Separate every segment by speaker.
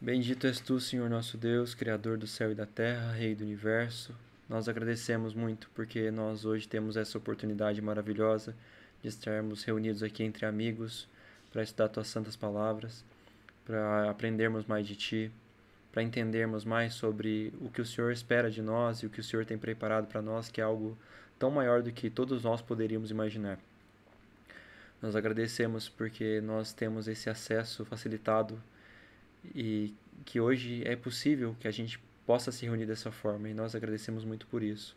Speaker 1: Bendito és tu, Senhor nosso Deus, Criador do céu e da terra, Rei do universo. Nós agradecemos muito porque nós hoje temos essa oportunidade maravilhosa de estarmos reunidos aqui entre amigos para estudar tuas santas palavras, para aprendermos mais de ti, para entendermos mais sobre o que o Senhor espera de nós e o que o Senhor tem preparado para nós, que é algo tão maior do que todos nós poderíamos imaginar. Nós agradecemos porque nós temos esse acesso facilitado e que hoje é possível que a gente possa se reunir dessa forma, e nós agradecemos muito por isso.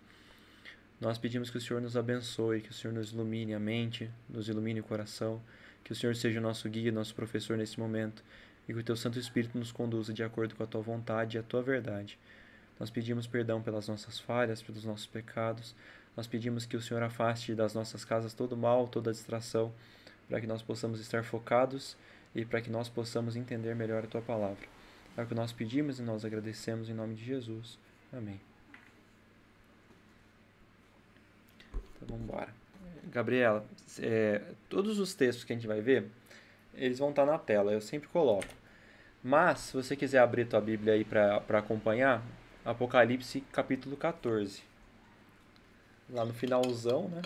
Speaker 1: Nós pedimos que o Senhor nos abençoe, que o Senhor nos ilumine a mente, nos ilumine o coração, que o Senhor seja o nosso guia, nosso professor nesse momento, e que o Teu Santo Espírito nos conduza de acordo com a Tua vontade e a Tua verdade. Nós pedimos perdão pelas nossas falhas, pelos nossos pecados. Nós pedimos que o Senhor afaste das nossas casas todo mal, toda distração, para que nós possamos estar focados e para que nós possamos entender melhor a Tua palavra. É o que nós pedimos e nós agradecemos em nome de Jesus. Amém. Então vamos embora. Gabriela, todos os textos que a gente vai ver, eles vão estar na tela, eu sempre coloco. Mas, se você quiser abrir tua Bíblia aí para acompanhar, Apocalipse capítulo 14. Lá no finalzão, né?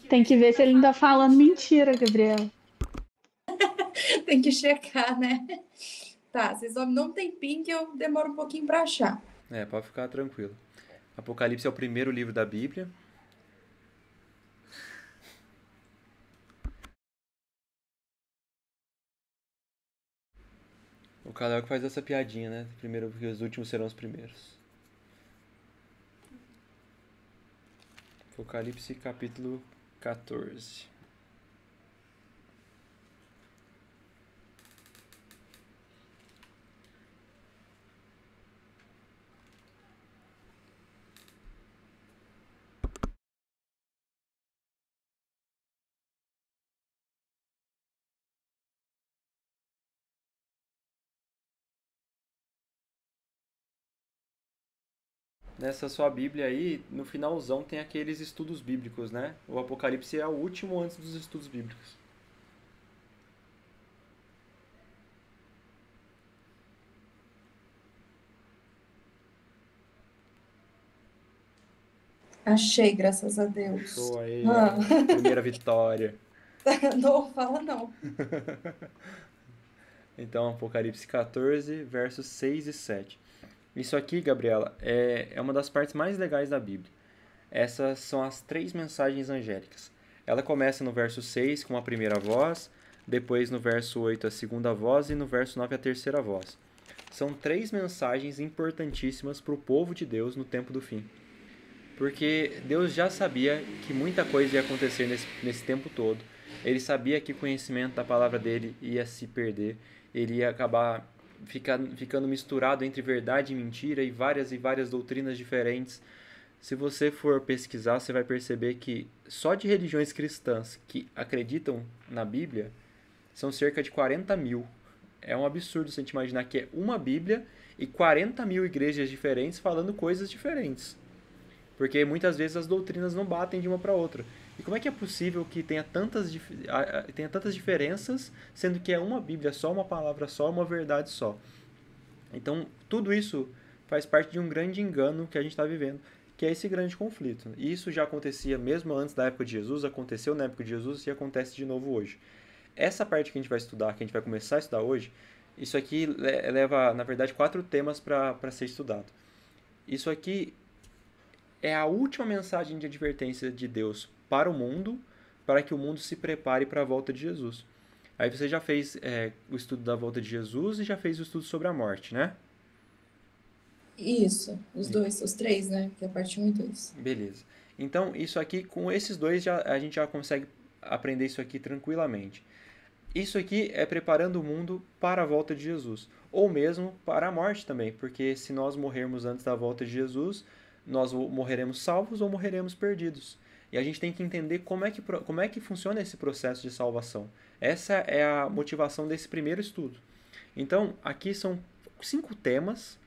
Speaker 2: Tem que ver se ele não tá falando mentira, Gabriela.
Speaker 3: Tem que checar, né? Tá, vocês vão me dar um tempinho que eu demoro um pouquinho pra achar.
Speaker 1: Pode ficar tranquilo. Apocalipse é o primeiro livro da Bíblia. O Calel que faz essa piadinha, né? Primeiro, porque os últimos serão os primeiros. Apocalipse capítulo 14. Nessa sua Bíblia aí, no finalzão tem aqueles estudos bíblicos, né? O Apocalipse é o último antes dos estudos bíblicos.
Speaker 3: Achei, graças a Deus.
Speaker 1: Show aí, primeira vitória.
Speaker 3: Não fala não.
Speaker 1: Então, Apocalipse 14, versos 6 e 7. Isso aqui, Gabriela, é uma das partes mais legais da Bíblia. Essas são as 3 mensagens angélicas. Ela começa no verso 6 com a primeira voz, depois no verso 8 a segunda voz e no verso 9 a terceira voz. São 3 mensagens importantíssimas para o povo de Deus no tempo do fim. Porque Deus já sabia que muita coisa ia acontecer nesse tempo todo. Ele sabia que o conhecimento da palavra dele ia se perder. Ele ia acabar ficando misturado entre verdade e mentira e várias doutrinas diferentes. Se você for pesquisar, você vai perceber que só de religiões cristãs que acreditam na Bíblia são cerca de 40 mil. É um absurdo se a gente imaginar que é uma Bíblia e 40 mil igrejas diferentes falando coisas diferentes. Porque muitas vezes as doutrinas não batem de uma para outra. E como é que é possível que tenha tantas diferenças, sendo que é uma Bíblia só, uma palavra só, uma verdade só? Então, tudo isso faz parte de um grande engano que a gente está vivendo, que é esse grande conflito. E isso já acontecia mesmo antes da época de Jesus, aconteceu na época de Jesus e acontece de novo hoje. Essa parte que a gente vai estudar, que a gente vai começar a estudar hoje, isso aqui leva, na verdade, 4 temas para ser estudado. Isso aqui é a última mensagem de advertência de Deus para o mundo, para que o mundo se prepare para a volta de Jesus. Aí você já fez o estudo da volta de Jesus e já fez o estudo sobre a morte, né?
Speaker 3: Isso, os 3, né? Que é a parte 1 e 2.
Speaker 1: Beleza. Então, isso aqui, com esses dois, a gente já consegue aprender isso aqui tranquilamente. Isso aqui é preparando o mundo para a volta de Jesus, ou mesmo para a morte também, porque se nós morrermos antes da volta de Jesus, nós morreremos salvos ou morreremos perdidos. E a gente tem que entender como é que funciona esse processo de salvação. Essa é a motivação desse primeiro estudo. Então, aqui são 5 temas,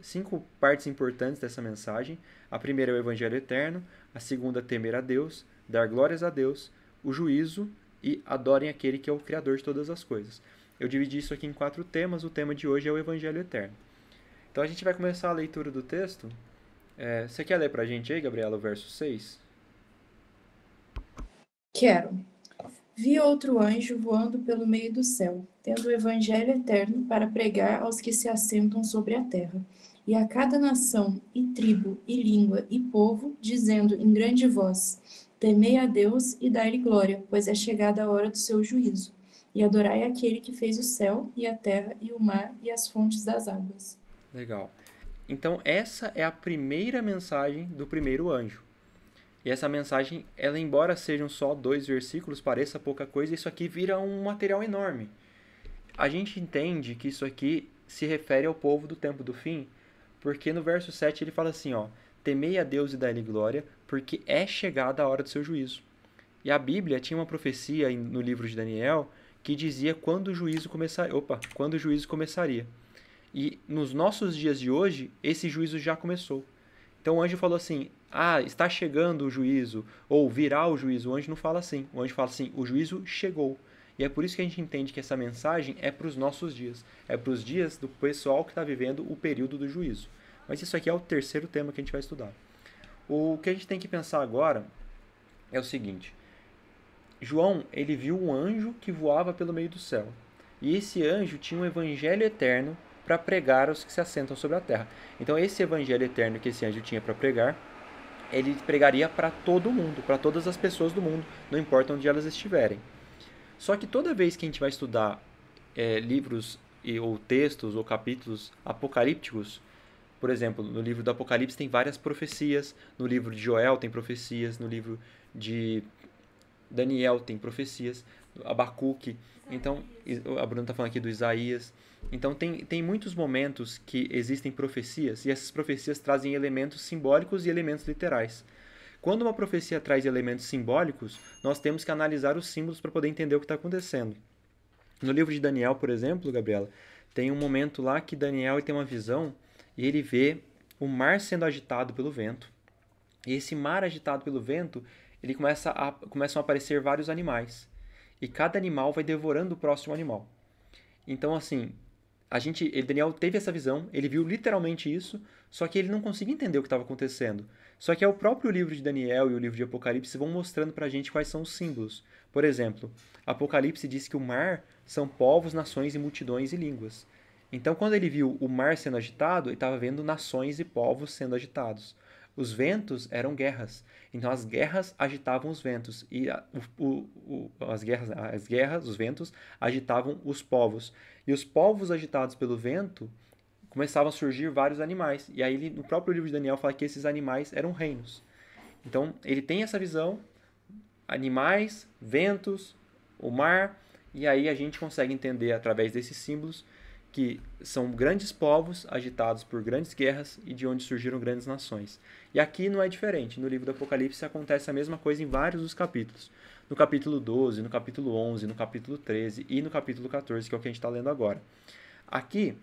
Speaker 1: 5 partes importantes dessa mensagem. A primeira é o Evangelho Eterno, a segunda, temer a Deus, dar glórias a Deus, o juízo e adorem aquele que é o Criador de todas as coisas. Eu dividi isso aqui em 4 temas. O tema de hoje é o Evangelho Eterno. Então a gente vai começar a leitura do texto. Você quer ler pra gente aí, Gabriela, o verso 6?
Speaker 3: Quero. Vi outro anjo voando pelo meio do céu, tendo o evangelho eterno para pregar aos que se assentam sobre a terra, e a cada nação, e tribo, e língua, e povo, dizendo em grande voz: Temei a Deus e dai-lhe glória, pois é chegada a hora do seu juízo. E adorai aquele que fez o céu, e a terra, e o mar, e as fontes das águas.
Speaker 1: Legal. Então essa é a primeira mensagem do primeiro anjo. E essa mensagem, ela embora sejam só 2 versículos, pareça pouca coisa, isso aqui vira um material enorme. A gente entende que isso aqui se refere ao povo do tempo do fim, porque no verso 7 ele fala assim, ó, temei a Deus e dai-lhe glória, porque é chegada a hora do seu juízo. E a Bíblia tinha uma profecia no livro de Daniel que dizia quando o juízo começaria. E nos nossos dias de hoje, esse juízo já começou. Então o anjo falou assim, está chegando o juízo, ou virá o juízo. O anjo não fala assim. O anjo fala assim, o juízo chegou. E é por isso que a gente entende que essa mensagem é para os nossos dias. É para os dias do pessoal que está vivendo o período do juízo. Mas isso aqui é o terceiro tema que a gente vai estudar. O que a gente tem que pensar agora é o seguinte. João, ele viu um anjo que voava pelo meio do céu. E esse anjo tinha um evangelho eterno para pregar aos que se assentam sobre a terra. Então esse evangelho eterno que esse anjo tinha para pregar, ele pregaria para todo mundo, para todas as pessoas do mundo, não importa onde elas estiverem. Só que toda vez que a gente vai estudar livros ou textos ou capítulos apocalípticos, por exemplo, no livro do Apocalipse tem várias profecias, no livro de Joel tem profecias, no livro de Daniel tem profecias, Abacuque, então a Bruna está falando aqui do Isaías. Então tem muitos momentos que existem profecias e essas profecias trazem elementos simbólicos e elementos literais. Quando uma profecia traz elementos simbólicos, nós temos que analisar os símbolos para poder entender o que está acontecendo. No livro de Daniel, por exemplo, Gabriela, tem um momento lá que Daniel tem uma visão e ele vê o mar sendo agitado pelo vento. E esse mar agitado pelo vento, ele começam a aparecer vários animais. E cada animal vai devorando o próximo animal. Então, assim, Daniel teve essa visão, ele viu literalmente isso, só que ele não conseguia entender o que estava acontecendo. Só que é o próprio livro de Daniel e o livro de Apocalipse vão mostrando pra gente quais são os símbolos. Por exemplo, Apocalipse diz que o mar são povos, nações e multidões e línguas. Então, quando ele viu o mar sendo agitado, ele estava vendo nações e povos sendo agitados. Os ventos eram guerras. Então, as guerras agitavam os ventos. E os ventos agitavam os povos. E os povos agitados pelo vento começavam a surgir vários animais. E aí, no próprio livro de Daniel, fala que esses animais eram reinos. Então, ele tem essa visão, animais, ventos, o mar, e aí a gente consegue entender através desses símbolos que são grandes povos agitados por grandes guerras e de onde surgiram grandes nações. E aqui não é diferente. No livro do Apocalipse acontece a mesma coisa em vários dos capítulos. No capítulo 12, no capítulo 11, no capítulo 13 e no capítulo 14, que é o que a gente está lendo agora. Aqui,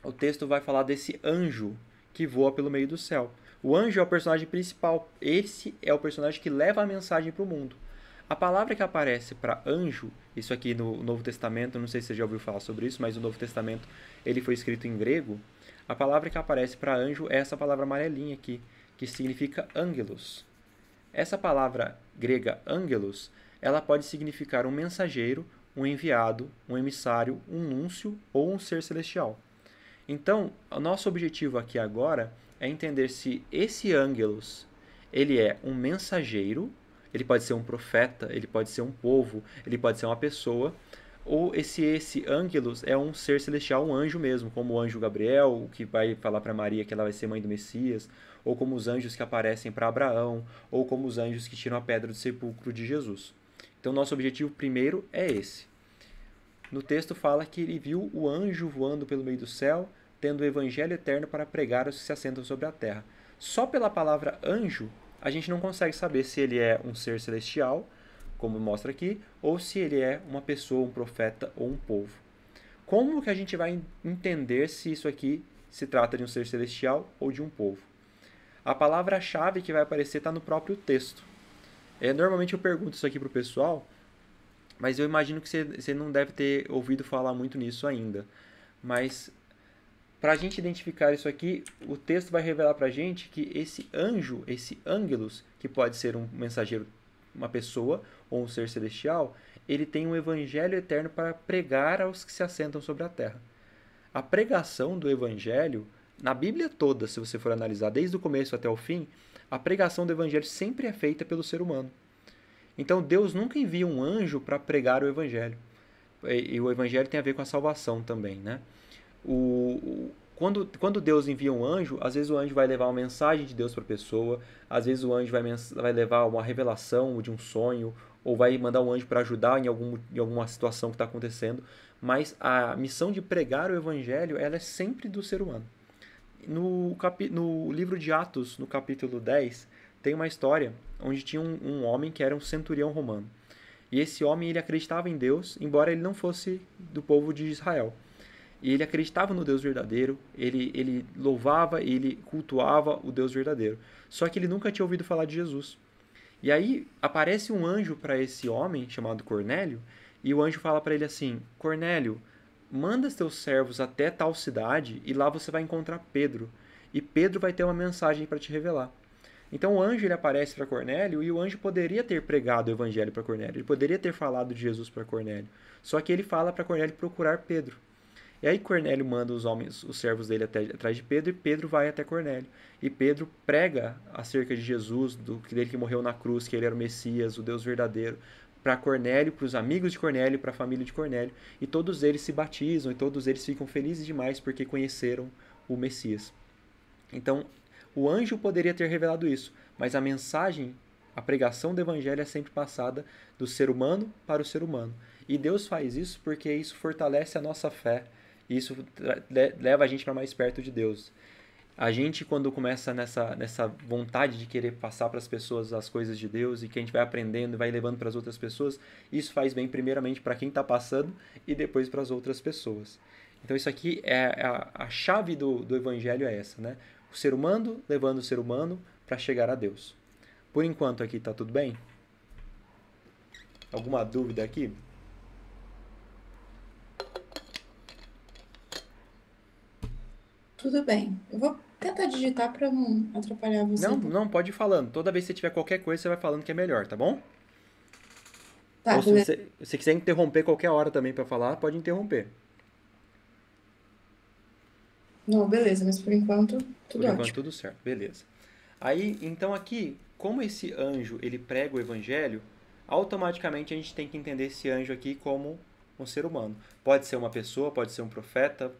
Speaker 1: o texto vai falar desse anjo que voa pelo meio do céu. O anjo é o personagem principal. Esse é o personagem que leva a mensagem para o mundo. A palavra que aparece para anjo, isso aqui no Novo Testamento, não sei se você já ouviu falar sobre isso, mas o Novo Testamento ele foi escrito em grego. A palavra que aparece para anjo é essa palavra amarelinha aqui, que significa angelos. Essa palavra grega angelos, ela pode significar um mensageiro, um enviado, um emissário, um núncio ou um ser celestial. Então, o nosso objetivo aqui agora é entender se esse angelos, ele é um mensageiro, ele pode ser um profeta, ele pode ser um povo, ele pode ser uma pessoa, ou esse angelos é um ser celestial, um anjo mesmo, como o anjo Gabriel, que vai falar para Maria que ela vai ser mãe do Messias, ou como os anjos que aparecem para Abraão, ou como os anjos que tiram a pedra do sepulcro de Jesus. Então, nosso objetivo primeiro é esse. No texto fala que ele viu o anjo voando pelo meio do céu, tendo o evangelho eterno para pregar aos que se assentam sobre a terra. Só pela palavra anjo, a gente não consegue saber se ele é um ser celestial, como mostra aqui, ou se ele é uma pessoa, um profeta ou um povo. Como que a gente vai entender se isso aqui se trata de um ser celestial ou de um povo? A palavra-chave que vai aparecer está no próprio texto. Normalmente eu pergunto isso aqui para o pessoal, Mas eu imagino que você não deve ter ouvido falar muito nisso ainda. Mas para a gente identificar isso aqui, o texto vai revelar para a gente que esse anjo, esse ângelos, que pode ser um mensageiro, uma pessoa ou um ser celestial, ele tem um evangelho eterno para pregar aos que se assentam sobre a terra. A pregação do evangelho, na Bíblia toda, se você for analisar desde o começo até o fim, a pregação do evangelho sempre é feita pelo ser humano. Então Deus nunca envia um anjo para pregar o evangelho. E o evangelho tem a ver com a salvação também, né? Quando Deus envia um anjo, às vezes o anjo vai levar uma mensagem de Deus para a pessoa, às vezes o anjo vai levar uma revelação de um sonho, ou vai mandar um anjo para ajudar em alguma situação que está acontecendo, mas a missão de pregar o evangelho, ela é sempre do ser humano. No livro de Atos, no capítulo 10, tem uma história onde tinha um homem que era um centurião romano. E esse homem, ele acreditava em Deus, embora ele não fosse do povo de Israel. E ele acreditava no Deus verdadeiro, ele louvava e ele cultuava o Deus verdadeiro. Só que ele nunca tinha ouvido falar de Jesus. E aí aparece um anjo para esse homem, chamado Cornélio, e o anjo fala para ele assim: Cornélio, manda teus servos até tal cidade e lá você vai encontrar Pedro. E Pedro vai ter uma mensagem para te revelar. Então o anjo ele aparece para Cornélio e o anjo poderia ter pregado o evangelho para Cornélio, ele poderia ter falado de Jesus para Cornélio. Só que ele fala para Cornélio procurar Pedro. E aí Cornélio manda os servos dele atrás de Pedro, e Pedro vai até Cornélio. E Pedro prega acerca de Jesus, dele que morreu na cruz, que ele era o Messias, o Deus verdadeiro, para Cornélio, para os amigos de Cornélio, para a família de Cornélio. E todos eles se batizam, e todos eles ficam felizes demais porque conheceram o Messias. Então, o anjo poderia ter revelado isso, mas a mensagem, a pregação do evangelho é sempre passada do ser humano para o ser humano. E Deus faz isso porque isso fortalece a nossa fé. Isso leva a gente para mais perto de Deus. A gente, quando começa nessa vontade de querer passar para as pessoas as coisas de Deus e que a gente vai aprendendo e vai levando para as outras pessoas, isso faz bem primeiramente para quem está passando e depois para as outras pessoas. Então isso aqui a chave do evangelho é essa, né? O ser humano levando o ser humano para chegar a Deus. Por enquanto aqui está tudo bem? Alguma dúvida aqui?
Speaker 3: Tudo bem. Eu vou tentar digitar para não atrapalhar você.
Speaker 1: Não, pode ir falando. Toda vez que você tiver qualquer coisa, você vai falando que é melhor, tá bom?
Speaker 3: Tá,
Speaker 1: Ou se
Speaker 3: beleza.
Speaker 1: você quiser interromper qualquer hora também para falar, pode interromper.
Speaker 3: Não, beleza, mas por enquanto, tudo
Speaker 1: Por enquanto,
Speaker 3: ótimo.
Speaker 1: tudo certo. Beleza. Aí, então aqui, como esse anjo, ele prega o evangelho, automaticamente a gente tem que entender esse anjo aqui como um ser humano. Pode ser uma pessoa, pode ser um profeta,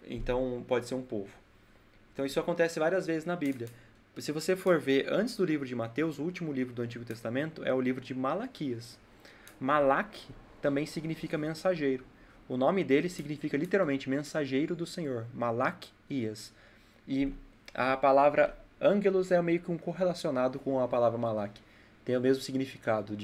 Speaker 1: então pode ser um povo. Então isso acontece várias vezes na Bíblia. Se você for ver antes do livro de Mateus, o último livro do Antigo Testamento é o livro de Malaquias. Malak também significa mensageiro. O nome dele significa literalmente mensageiro do Senhor, Malaquias. E a palavra ângelos é meio que um correlacionado com a palavra Malak. Tem o mesmo significado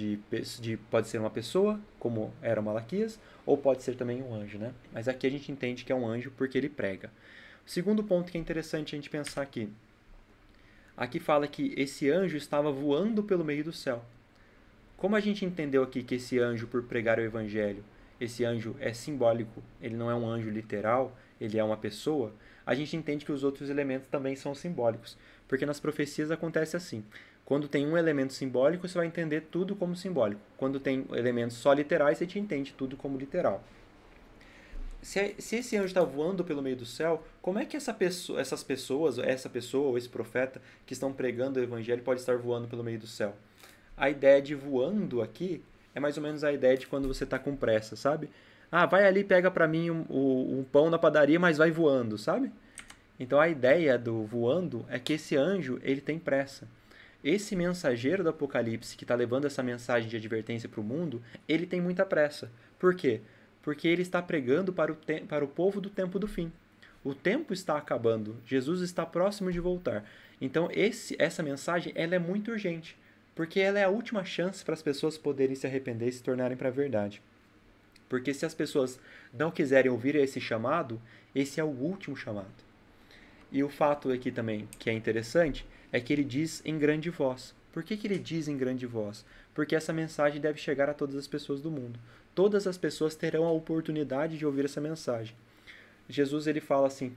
Speaker 1: pode ser uma pessoa, como era Malaquias, ou pode ser também um anjo, né? Mas aqui a gente entende que é um anjo porque ele prega. O segundo ponto que é interessante a gente pensar aqui. Aqui fala que esse anjo estava voando pelo meio do céu. Como a gente entendeu aqui que esse anjo, por pregar o evangelho, esse anjo é simbólico, ele não é um anjo literal, ele é uma pessoa, a gente entende que os outros elementos também são simbólicos. Porque nas profecias acontece assim. Quando tem um elemento simbólico, você vai entender tudo como simbólico. Quando tem elementos só literais, você te entende tudo como literal. Se esse anjo está voando pelo meio do céu, como é que essa pessoa ou esse profeta que estão pregando o evangelho pode estar voando pelo meio do céu? A ideia de voando aqui é mais ou menos a ideia de quando você está com pressa, sabe? Ah, vai ali, pega para mim um pão na padaria, mas vai voando, sabe? Então a ideia do voando é que esse anjo, ele tem pressa. Esse mensageiro do Apocalipse que está levando essa mensagem de advertência para o mundo, ele tem muita pressa. Por quê? Porque ele está pregando para o povo do tempo do fim. O tempo está acabando, Jesus está próximo de voltar. Então essa mensagem ela é muito urgente, porque ela é a última chance para as pessoas poderem se arrepender e se tornarem para a verdade. Porque se as pessoas não quiserem ouvir esse chamado, esse é o último chamado. E o fato aqui também, que é interessante, é que ele diz em grande voz. Por que ele diz em grande voz? porque essa mensagem deve chegar a todas as pessoas do mundo. Todas as pessoas terão a oportunidade de ouvir essa mensagem. Jesus ele fala assim,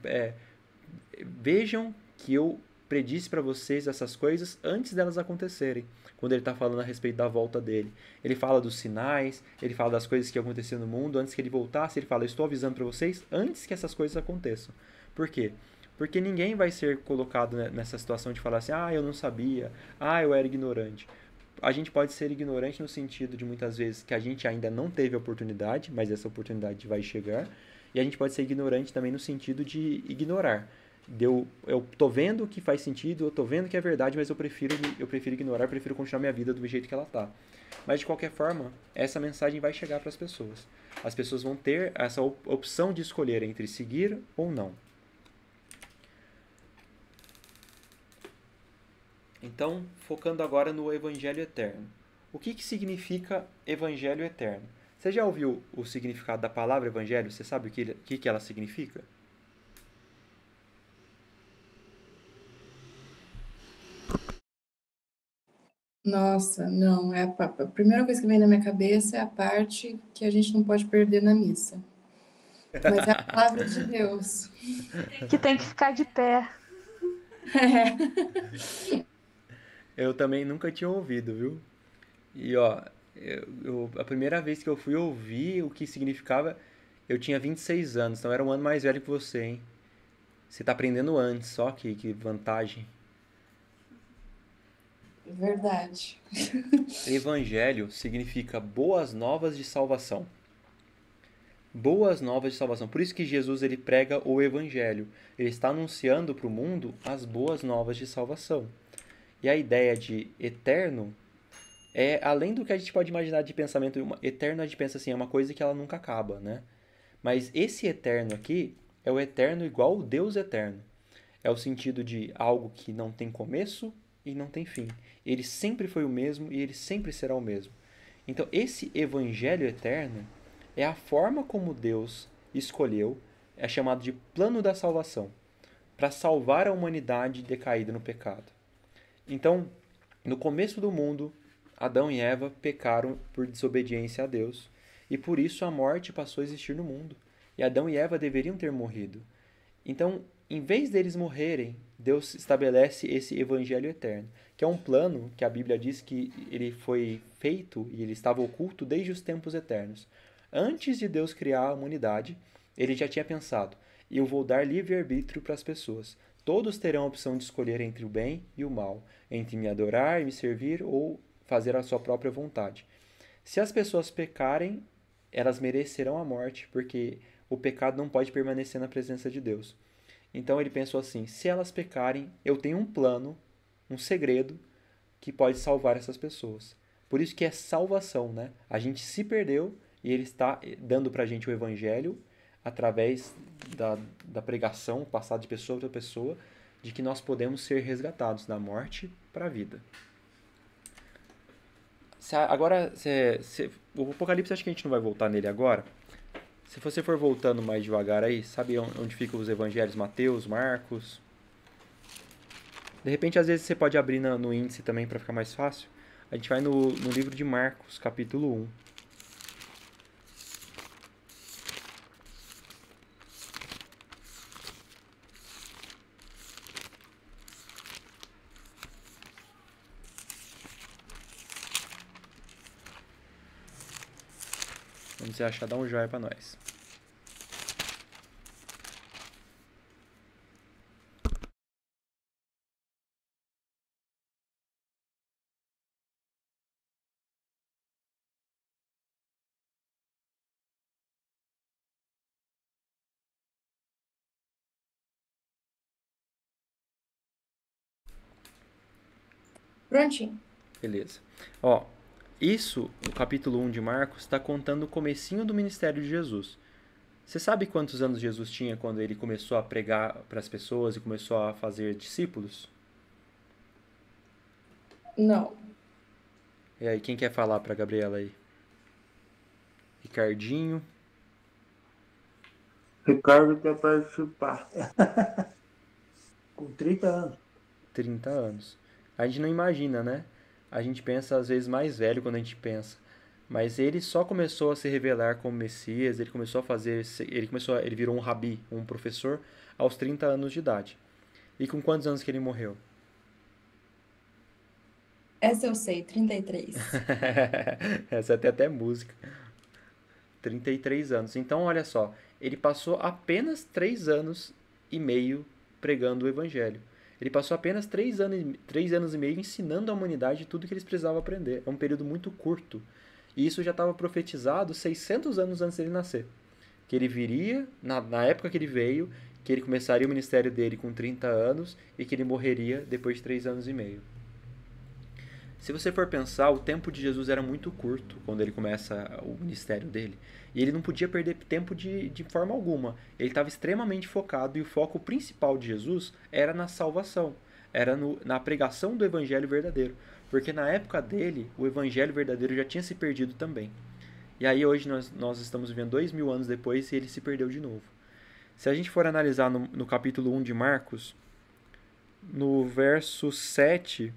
Speaker 1: vejam que eu predisse para vocês essas coisas antes delas acontecerem, quando ele está falando a respeito da volta dele. Ele fala dos sinais, ele fala das coisas que aconteciam no mundo, antes que ele voltasse, ele fala, eu estou avisando para vocês antes que essas coisas aconteçam. Por quê? Porque ninguém vai ser colocado nessa situação de falar assim, eu não sabia, eu era ignorante. A gente pode ser ignorante no sentido de muitas vezes que a gente ainda não teve a oportunidade, mas essa oportunidade vai chegar. E a gente pode ser ignorante também no sentido de ignorar. Eu tô vendo que faz sentido, eu tô vendo que é verdade, mas eu prefiro ignorar, eu prefiro continuar minha vida do jeito que ela tá. Mas de qualquer forma, essa mensagem vai chegar para as pessoas. As pessoas vão ter essa opção de escolher entre seguir ou não. Então, focando agora no Evangelho Eterno. O que significa Evangelho Eterno? Você já ouviu o significado da palavra Evangelho? Você sabe o que ela significa?
Speaker 3: Nossa, não, a primeira coisa que vem na minha cabeça é a parte que a gente não pode perder na missa. Mas é a palavra de Deus.
Speaker 2: Que tem que ficar de pé.
Speaker 1: Eu também nunca tinha ouvido, viu? E a primeira vez que eu fui ouvir o que significava, eu tinha 26 anos, então eu era um ano mais velho que você, hein? Você tá aprendendo antes, só que vantagem.
Speaker 3: Verdade.
Speaker 1: Evangelho significa boas novas de salvação. Boas novas de salvação. Por isso que Jesus ele prega o Evangelho. Ele está anunciando para o mundo as boas novas de salvação. E a ideia de eterno é além do que a gente pode imaginar de pensamento eterno, a gente pensa assim, é uma coisa que ela nunca acaba, né? Mas esse eterno aqui é o eterno igual o Deus eterno. É o sentido de algo que não tem começo e não tem fim. Ele sempre foi o mesmo e ele sempre será o mesmo. Então, esse evangelho eterno é a forma como Deus escolheu, é chamado de plano da salvação, para salvar a humanidade decaída no pecado. Então, no começo do mundo, Adão e Eva pecaram por desobediência a Deus, e por isso a morte passou a existir no mundo. E Adão e Eva deveriam ter morrido. Então, em vez deles morrerem, Deus estabelece esse evangelho eterno, que é um plano que a Bíblia diz que ele foi feito e ele estava oculto desde os tempos eternos. Antes de Deus criar a humanidade, ele já tinha pensado: eu vou dar livre-arbítrio para as pessoas. Todos terão a opção de escolher entre o bem e o mal, entre me adorar e me servir ou fazer a sua própria vontade. Se as pessoas pecarem, elas merecerão a morte, porque o pecado não pode permanecer na presença de Deus. Então ele pensou assim: se elas pecarem, eu tenho um plano, um segredo que pode salvar essas pessoas. Por isso que é salvação, né? A gente se perdeu e ele está dando pra gente o evangelho através da pregação passada de pessoa para pessoa, de que nós podemos ser resgatados da morte para a vida. Agora, o Apocalipse acho que a gente não vai voltar nele agora. Se você for voltando mais devagar aí, sabe onde ficam os evangelhos? Mateus, Marcos. De repente, às vezes você pode abrir no índice também para ficar mais fácil. A gente vai no livro de Marcos, capítulo 1. Quando você achar, dá um joinha para nós.
Speaker 3: Prontinho.
Speaker 1: Beleza. Isso, o capítulo 1 de Marcos, está contando o comecinho do ministério de Jesus. Você sabe quantos anos Jesus tinha quando ele começou a pregar para as pessoas e começou a fazer discípulos?
Speaker 3: Não.
Speaker 1: E aí, quem quer falar para Gabriela aí? Ricardinho.
Speaker 4: Ricardo quer participar. Com 30 anos.
Speaker 1: 30 anos. A gente não imagina, né? a gente pensa às vezes mais velho quando a gente pensa. Mas ele só começou a se revelar como Messias, ele virou um rabi, um professor, aos 30 anos de idade. E com quantos anos que ele morreu?
Speaker 3: Essa eu sei, 33.
Speaker 1: Essa tem até música. 33 anos. Então, olha só, ele passou apenas 3 anos e meio pregando o evangelho. Ele passou apenas 3 anos e meio ensinando a humanidade tudo que eles precisavam aprender. É um período muito curto. E isso já estava profetizado 600 anos antes dele nascer. Que ele viria, na época que ele veio, que ele começaria o ministério dele com 30 anos e que ele morreria depois de 3 anos e meio. Se você for pensar, o tempo de Jesus era muito curto quando ele começa o ministério dele. E ele não podia perder tempo de forma alguma. Ele estava extremamente focado e o foco principal de Jesus era na salvação. Era na pregação do evangelho verdadeiro. Porque na época dele, o evangelho verdadeiro já tinha se perdido também. E aí hoje nós estamos vivendo 2000 anos depois e ele se perdeu de novo. Se a gente for analisar no capítulo 1 de Marcos, no verso 7,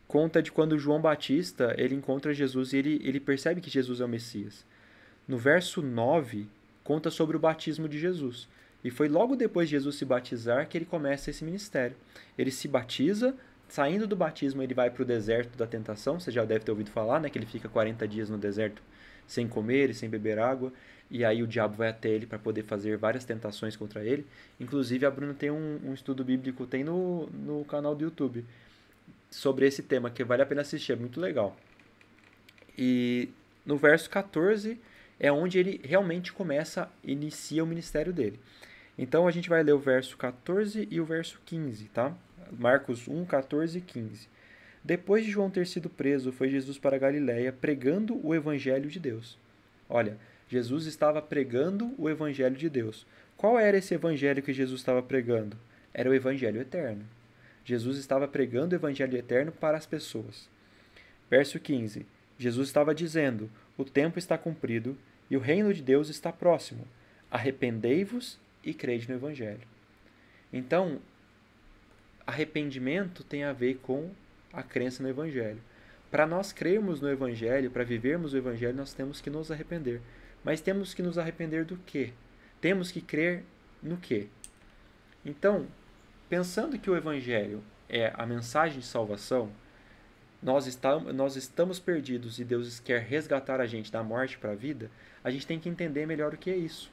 Speaker 1: conta de quando João Batista ele encontra Jesus e ele percebe que Jesus é o Messias. No verso 9, conta sobre o batismo de Jesus. E foi logo depois de Jesus se batizar que ele começa esse ministério. Ele se batiza, saindo do batismo ele vai para o deserto da tentação, você já deve ter ouvido falar, né, que ele fica 40 dias no deserto sem comer e sem beber água, e aí o diabo vai até ele para poder fazer várias tentações contra ele. Inclusive a Bruna tem um estudo bíblico, tem no canal do YouTube, sobre esse tema, que vale a pena assistir, é muito legal. E no verso 14 é onde ele realmente inicia o ministério dele. Então a gente vai ler o verso 14 e o verso 15, tá? Marcos 1, 14 e 15. Depois de João ter sido preso, foi Jesus para a Galiléia pregando o evangelho de Deus. Olha, Jesus estava pregando o evangelho de Deus. Qual era esse evangelho que Jesus estava pregando? Era o evangelho eterno. Jesus estava pregando o evangelho eterno para as pessoas. Verso 15. Jesus estava dizendo: o tempo está cumprido e o reino de Deus está próximo. Arrependei-vos e crede no evangelho. Então, arrependimento tem a ver com a crença no evangelho. Para nós crermos no evangelho, para vivermos o evangelho, nós temos que nos arrepender. Mas temos que nos arrepender do quê? Temos que crer no quê? Então, pensando que o evangelho é a mensagem de salvação, nós estamos perdidos e Deus quer resgatar a gente da morte para a vida, a gente tem que entender melhor o que é isso.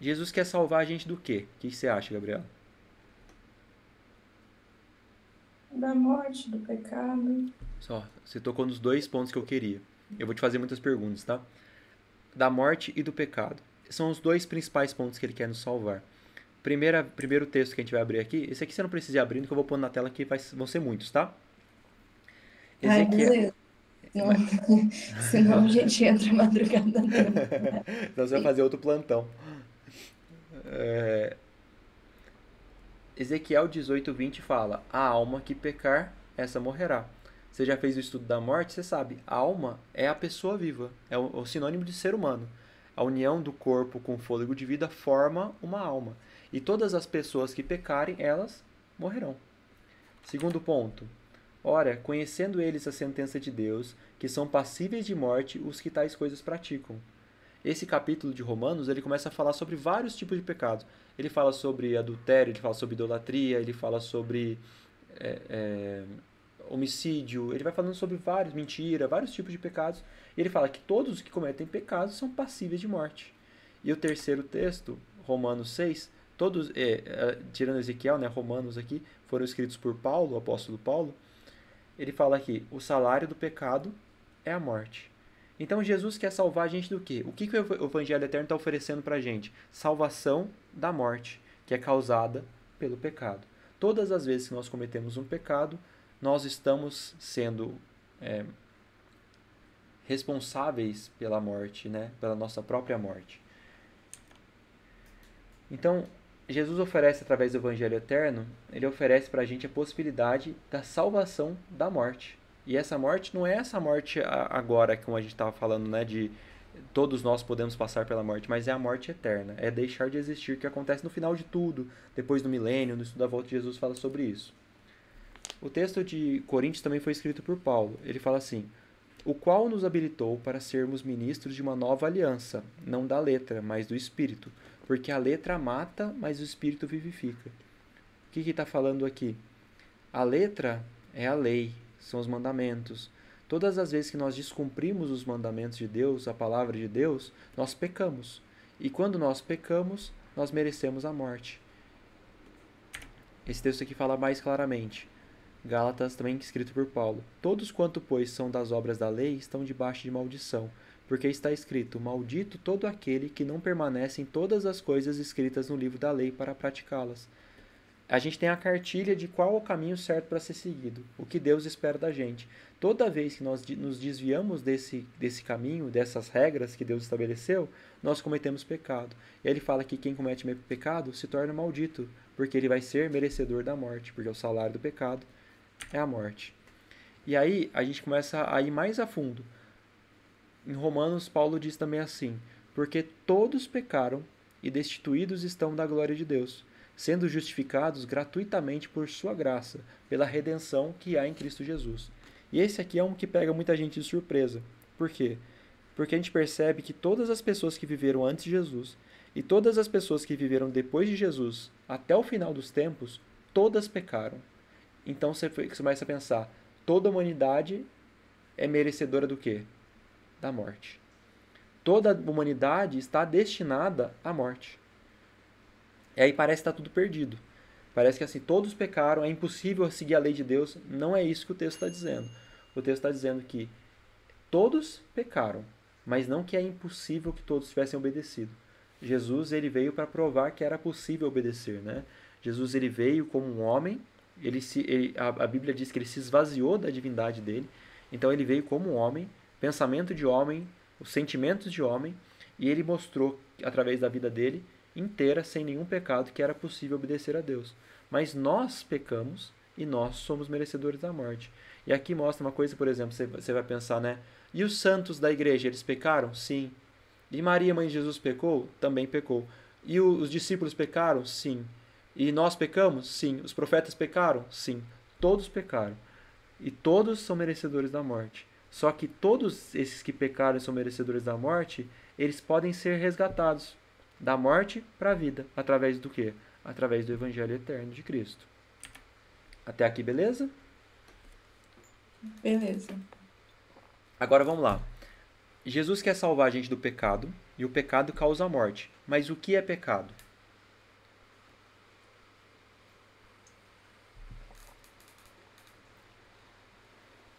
Speaker 1: Jesus quer salvar a gente do quê? O que você acha, Gabriela?
Speaker 3: Da morte, do pecado.
Speaker 1: Só, você tocou nos 2 pontos que eu queria. Eu vou te fazer muitas perguntas, tá? Da morte e do pecado. São os 2 principais pontos que ele quer nos salvar. Primeiro texto que a gente vai abrir aqui, esse aqui você não precisa ir abrindo, que eu vou pôr na tela que vão ser muitos, tá?
Speaker 3: Ai,
Speaker 1: Ezequiel.
Speaker 3: beleza. Não, senão a gente entra madrugada dentro.
Speaker 1: Então você vai fazer outro plantão. Ezequiel 18:20 fala: a alma que pecar, essa morrerá. Você já fez o estudo da morte, você sabe, a alma é a pessoa viva, é o sinônimo de ser humano. A união do corpo com o fôlego de vida forma uma alma. E todas as pessoas que pecarem, elas morrerão. Segundo ponto. Ora, conhecendo eles a sentença de Deus, que são passíveis de morte os que tais coisas praticam. Esse capítulo de Romanos, ele começa a falar sobre vários tipos de pecados. Ele fala sobre adultério, ele fala sobre idolatria, ele fala sobre homicídio, ele vai falando sobre mentira, vários tipos de pecados. E ele fala que todos os que cometem pecados são passíveis de morte. E o terceiro texto, Romanos 6, todos, tirando Ezequiel, né, Romanos aqui, foram escritos por Paulo, o apóstolo Paulo. Ele fala aqui, o salário do pecado é a morte. Então Jesus quer salvar a gente do quê? O que o Evangelho Eterno está oferecendo para a gente? Salvação da morte, que é causada pelo pecado. Todas as vezes que nós cometemos um pecado, nós estamos sendo responsáveis pela morte, né? Pela nossa própria morte. Então, Jesus oferece, através do Evangelho Eterno, ele oferece para a gente a possibilidade da salvação da morte. E essa morte não é essa morte agora, como a gente estava falando, né, de todos nós podemos passar pela morte, mas é a morte eterna, é deixar de existir, que acontece no final de tudo, depois do milênio, no estudo da volta de Jesus fala sobre isso. O texto de Coríntios também foi escrito por Paulo. Ele fala assim: o qual nos habilitou para sermos ministros de uma nova aliança, não da letra, mas do Espírito. Porque a letra mata, mas o Espírito vivifica. O que está falando aqui? A letra é a lei, são os mandamentos. Todas as vezes que nós descumprimos os mandamentos de Deus, a palavra de Deus, nós pecamos. E quando nós pecamos, nós merecemos a morte. Esse texto aqui fala mais claramente. Gálatas, também escrito por Paulo. Todos quanto, pois, são das obras da lei, estão debaixo de maldição. Porque está escrito: maldito todo aquele que não permanece em todas as coisas escritas no livro da lei para praticá-las. A gente tem a cartilha de qual é o caminho certo para ser seguido, o que Deus espera da gente. Toda vez que nós nos desviamos desse caminho, dessas regras que Deus estabeleceu, nós cometemos pecado. E ele fala que quem comete pecado se torna maldito, porque ele vai ser merecedor da morte, porque o salário do pecado é a morte. E aí a gente começa a ir mais a fundo. Em Romanos, Paulo diz também assim: porque todos pecaram e destituídos estão da glória de Deus, sendo justificados gratuitamente por sua graça, pela redenção que há em Cristo Jesus. E esse aqui é um que pega muita gente de surpresa. Por quê? Porque a gente percebe que todas as pessoas que viveram antes de Jesus e todas as pessoas que viveram depois de Jesus, até o final dos tempos, todas pecaram. Então você começa a pensar, toda a humanidade é merecedora do quê? Da morte. Toda a humanidade está destinada à morte. E aí parece que está tudo perdido. Parece que assim, todos pecaram, é impossível seguir a lei de Deus. Não é isso que o texto está dizendo. O texto está dizendo que todos pecaram, mas não que é impossível que todos tivessem obedecido. Jesus, ele veio para provar que era possível obedecer, né? Jesus, ele veio como um homem, a Bíblia diz que ele se esvaziou da divindade dele, então ele veio como um homem, pensamento de homem, os sentimentos de homem, e ele mostrou, através da vida dele, inteira, sem nenhum pecado, que era possível obedecer a Deus. Mas nós pecamos e nós somos merecedores da morte. E aqui mostra uma coisa, por exemplo, você vai pensar, né? E os santos da igreja, eles pecaram? Sim. E Maria, mãe de Jesus, pecou? Também pecou. E os discípulos pecaram? Sim. E nós pecamos? Sim. Os profetas pecaram? Sim. Todos pecaram. E todos são merecedores da morte. Só que todos esses que pecaram e são merecedores da morte, eles podem ser resgatados da morte para a vida. Através do quê? Através do Evangelho eterno de Cristo. Até aqui, beleza?
Speaker 3: Beleza.
Speaker 1: Agora vamos lá. Jesus quer salvar a gente do pecado, e o pecado causa a morte. Mas o que é pecado?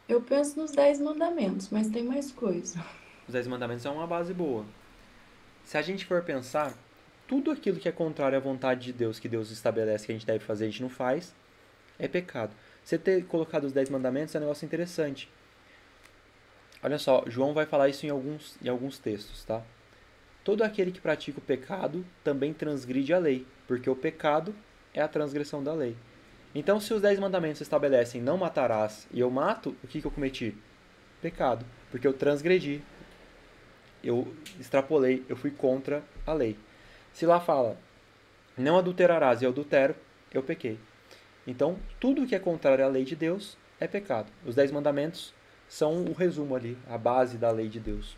Speaker 3: Eu penso nos 10 mandamentos, mas tem mais coisa.
Speaker 1: Os 10 mandamentos são uma base boa. Se a gente for pensar, tudo aquilo que é contrário à vontade de Deus, que Deus estabelece que a gente deve fazer, a gente não faz, é pecado. Você ter colocado os 10 mandamentos é um negócio interessante. Olha só, João vai falar isso em alguns textos, tá? Todo aquele que pratica o pecado também transgride a lei, porque o pecado é a transgressão da lei. Então, se os 10 mandamentos estabelecem não matarás e eu mato, o que eu cometi? Pecado, porque eu transgredi, eu extrapolei, eu fui contra a lei. Se lá fala não adulterarás e eu adultero, eu pequei. Então, tudo que é contrário à lei de Deus é pecado. Os 10 mandamentos são o resumo ali, a base da lei de Deus.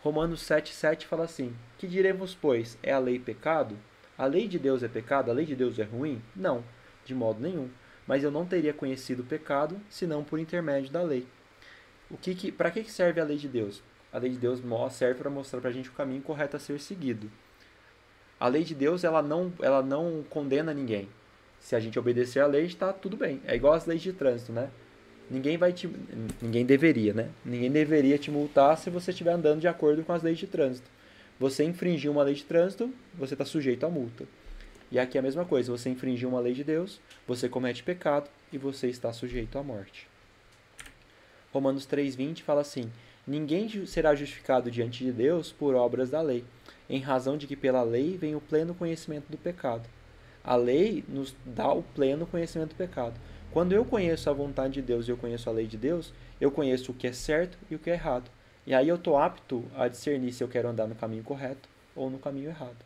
Speaker 1: Romanos 7,7 fala assim: que diremos, pois, é a lei pecado? A lei de Deus é pecado? A lei de Deus é ruim? Não, de modo nenhum. Mas eu não teria conhecido o pecado, senão por intermédio da lei. Para que serve a lei de Deus? A lei de Deus serve para mostrar para a gente o caminho correto a ser seguido. A lei de Deus, ela não condena ninguém. Se a gente obedecer à lei, está tudo bem. É igual às leis de trânsito, né? Ninguém deveria, né? Ninguém deveria te multar se você estiver andando de acordo com as leis de trânsito. Você infringir uma lei de trânsito, você está sujeito à multa. E aqui é a mesma coisa. Você infringir uma lei de Deus, você comete pecado e você está sujeito à morte. Romanos 3,20 fala assim: ninguém será justificado diante de Deus por obras da lei, em razão de que pela lei vem o pleno conhecimento do pecado. A lei nos dá o pleno conhecimento do pecado. Quando eu conheço a vontade de Deus e eu conheço a lei de Deus, eu conheço o que é certo e o que é errado. E aí eu estou apto a discernir se eu quero andar no caminho correto ou no caminho errado.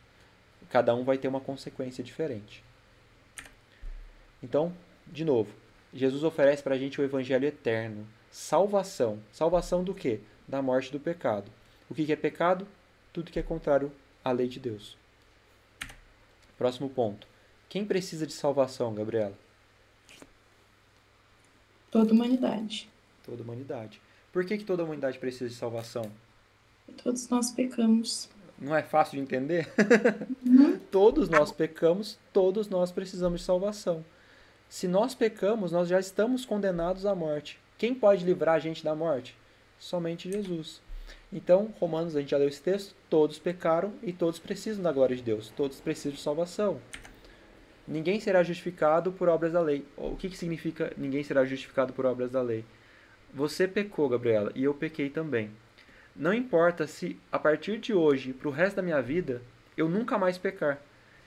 Speaker 1: Cada um vai ter uma consequência diferente. Então, de novo, Jesus oferece para a gente o evangelho eterno. Salvação. Salvação do quê? Da morte do pecado. O que é pecado? Tudo que é contrário à lei de Deus. Próximo ponto. Quem precisa de salvação, Gabriela?
Speaker 3: Toda humanidade.
Speaker 1: Toda a humanidade. Por que toda a humanidade precisa de salvação?
Speaker 3: Todos nós pecamos.
Speaker 1: Não é fácil de entender?
Speaker 3: Uhum.
Speaker 1: Todos nós pecamos, todos nós precisamos de salvação. Se nós pecamos, nós já estamos condenados à morte. Quem pode livrar a gente da morte? Somente Jesus. Então, Romanos, a gente já leu esse texto, todos pecaram e todos precisam da glória de Deus. Todos precisam de salvação. Ninguém será justificado por obras da lei. O que significa ninguém será justificado por obras da lei? Você pecou, Gabriela, e eu pequei também. Não importa se, a partir de hoje, para o resto da minha vida, eu nunca mais pecar.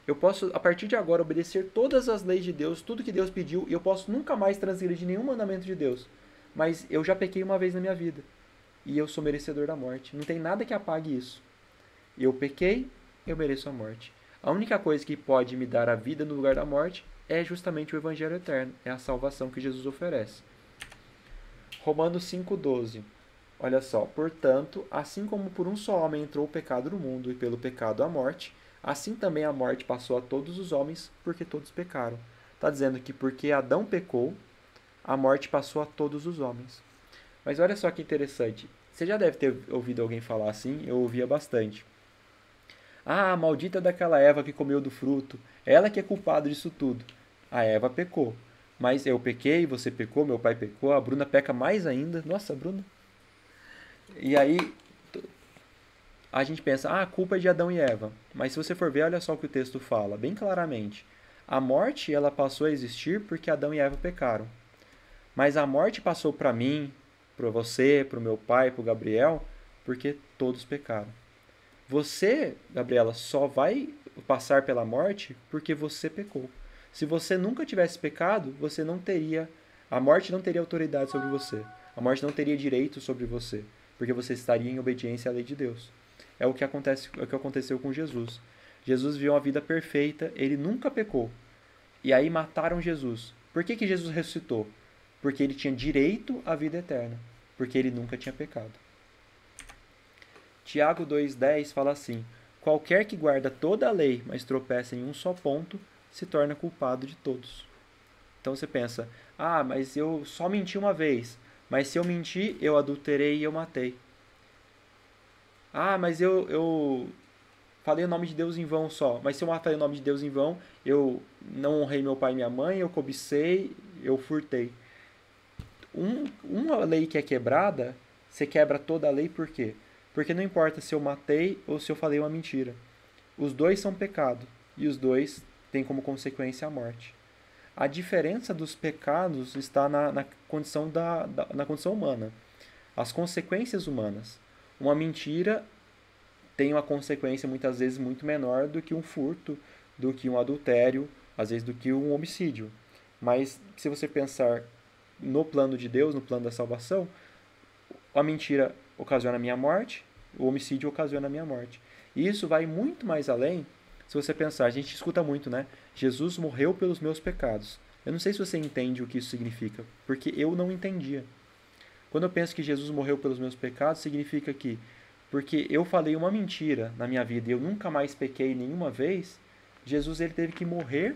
Speaker 1: Eu posso, a partir de agora, obedecer todas as leis de Deus, tudo que Deus pediu, e eu posso nunca mais transgredir nenhum mandamento de Deus. Mas eu já pequei uma vez na minha vida. E eu sou merecedor da morte. Não tem nada que apague isso. Eu pequei, eu mereço a morte. A única coisa que pode me dar a vida no lugar da morte é justamente o Evangelho Eterno. É a salvação que Jesus oferece. Romanos 5,12. Olha só. Portanto, assim como por um só homem entrou o pecado no mundo e pelo pecado a morte, assim também a morte passou a todos os homens porque todos pecaram. Está dizendo que porque Adão pecou, a morte passou a todos os homens. Mas olha só que interessante. Você já deve ter ouvido alguém falar assim, eu ouvia bastante. Ah, maldita daquela Eva que comeu do fruto. Ela que é culpada disso tudo. A Eva pecou. Mas eu pequei, você pecou, meu pai pecou, a Bruna peca mais ainda. Nossa, Bruna. E aí a gente pensa, a culpa é de Adão e Eva. Mas se você for ver, olha só o que o texto fala, bem claramente. A morte, ela passou a existir porque Adão e Eva pecaram. Mas a morte passou para mim, para você, para o meu pai, para o Gabriel, porque todos pecaram. Você, Gabriela, só vai passar pela morte porque você pecou. Se você nunca tivesse pecado, você não teria, a morte não teria autoridade sobre você. A morte não teria direito sobre você, porque você estaria em obediência à lei de Deus. É o que aconteceu com Jesus. Jesus viveu uma vida perfeita, ele nunca pecou. E aí mataram Jesus. Por que Jesus ressuscitou? Porque ele tinha direito à vida eterna, porque ele nunca tinha pecado. Tiago 2,10 fala assim: qualquer que guarda toda a lei, mas tropeça em um só ponto, se torna culpado de todos. Então você pensa, ah, mas eu só menti uma vez, mas se eu mentir, eu adulterei e eu matei. Ah, mas eu falei o nome de Deus em vão só, mas se eu falei o nome de Deus em vão, eu não honrei meu pai e minha mãe, eu cobicei, eu furtei. Uma lei que é quebrada, você quebra toda a lei por quê? Porque não importa se eu matei ou se eu falei uma mentira. Os dois são pecado e os dois têm como consequência a morte. A diferença dos pecados está na condição na condição humana. As consequências humanas. Uma mentira tem uma consequência muitas vezes muito menor do que um furto, do que um adultério, às vezes do que um homicídio. Mas se você pensar no plano de Deus, no plano da salvação, a mentira ocasiona a minha morte, o homicídio ocasiona a minha morte. E isso vai muito mais além, se você pensar, a gente escuta muito, né? Jesus morreu pelos meus pecados. Eu não sei se você entende o que isso significa, porque eu não entendia. Quando eu penso que Jesus morreu pelos meus pecados, significa que, porque eu falei uma mentira na minha vida e eu nunca mais pequei nenhuma vez, Jesus ele teve que morrer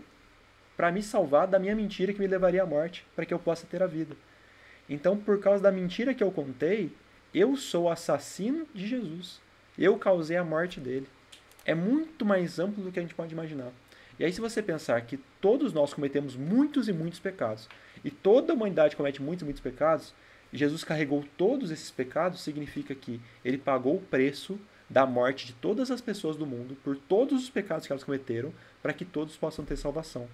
Speaker 1: para me salvar da minha mentira que me levaria à morte, para que eu possa ter a vida. Então, por causa da mentira que eu contei, eu sou assassino de Jesus. Eu causei a morte dele. É muito mais amplo do que a gente pode imaginar. E aí, se você pensar que todos nós cometemos muitos e muitos pecados, e toda a humanidade comete muitos e muitos pecados, e Jesus carregou todos esses pecados, significa que ele pagou o preço da morte de todas as pessoas do mundo, por todos os pecados que elas cometeram, para que todos possam ter salvação.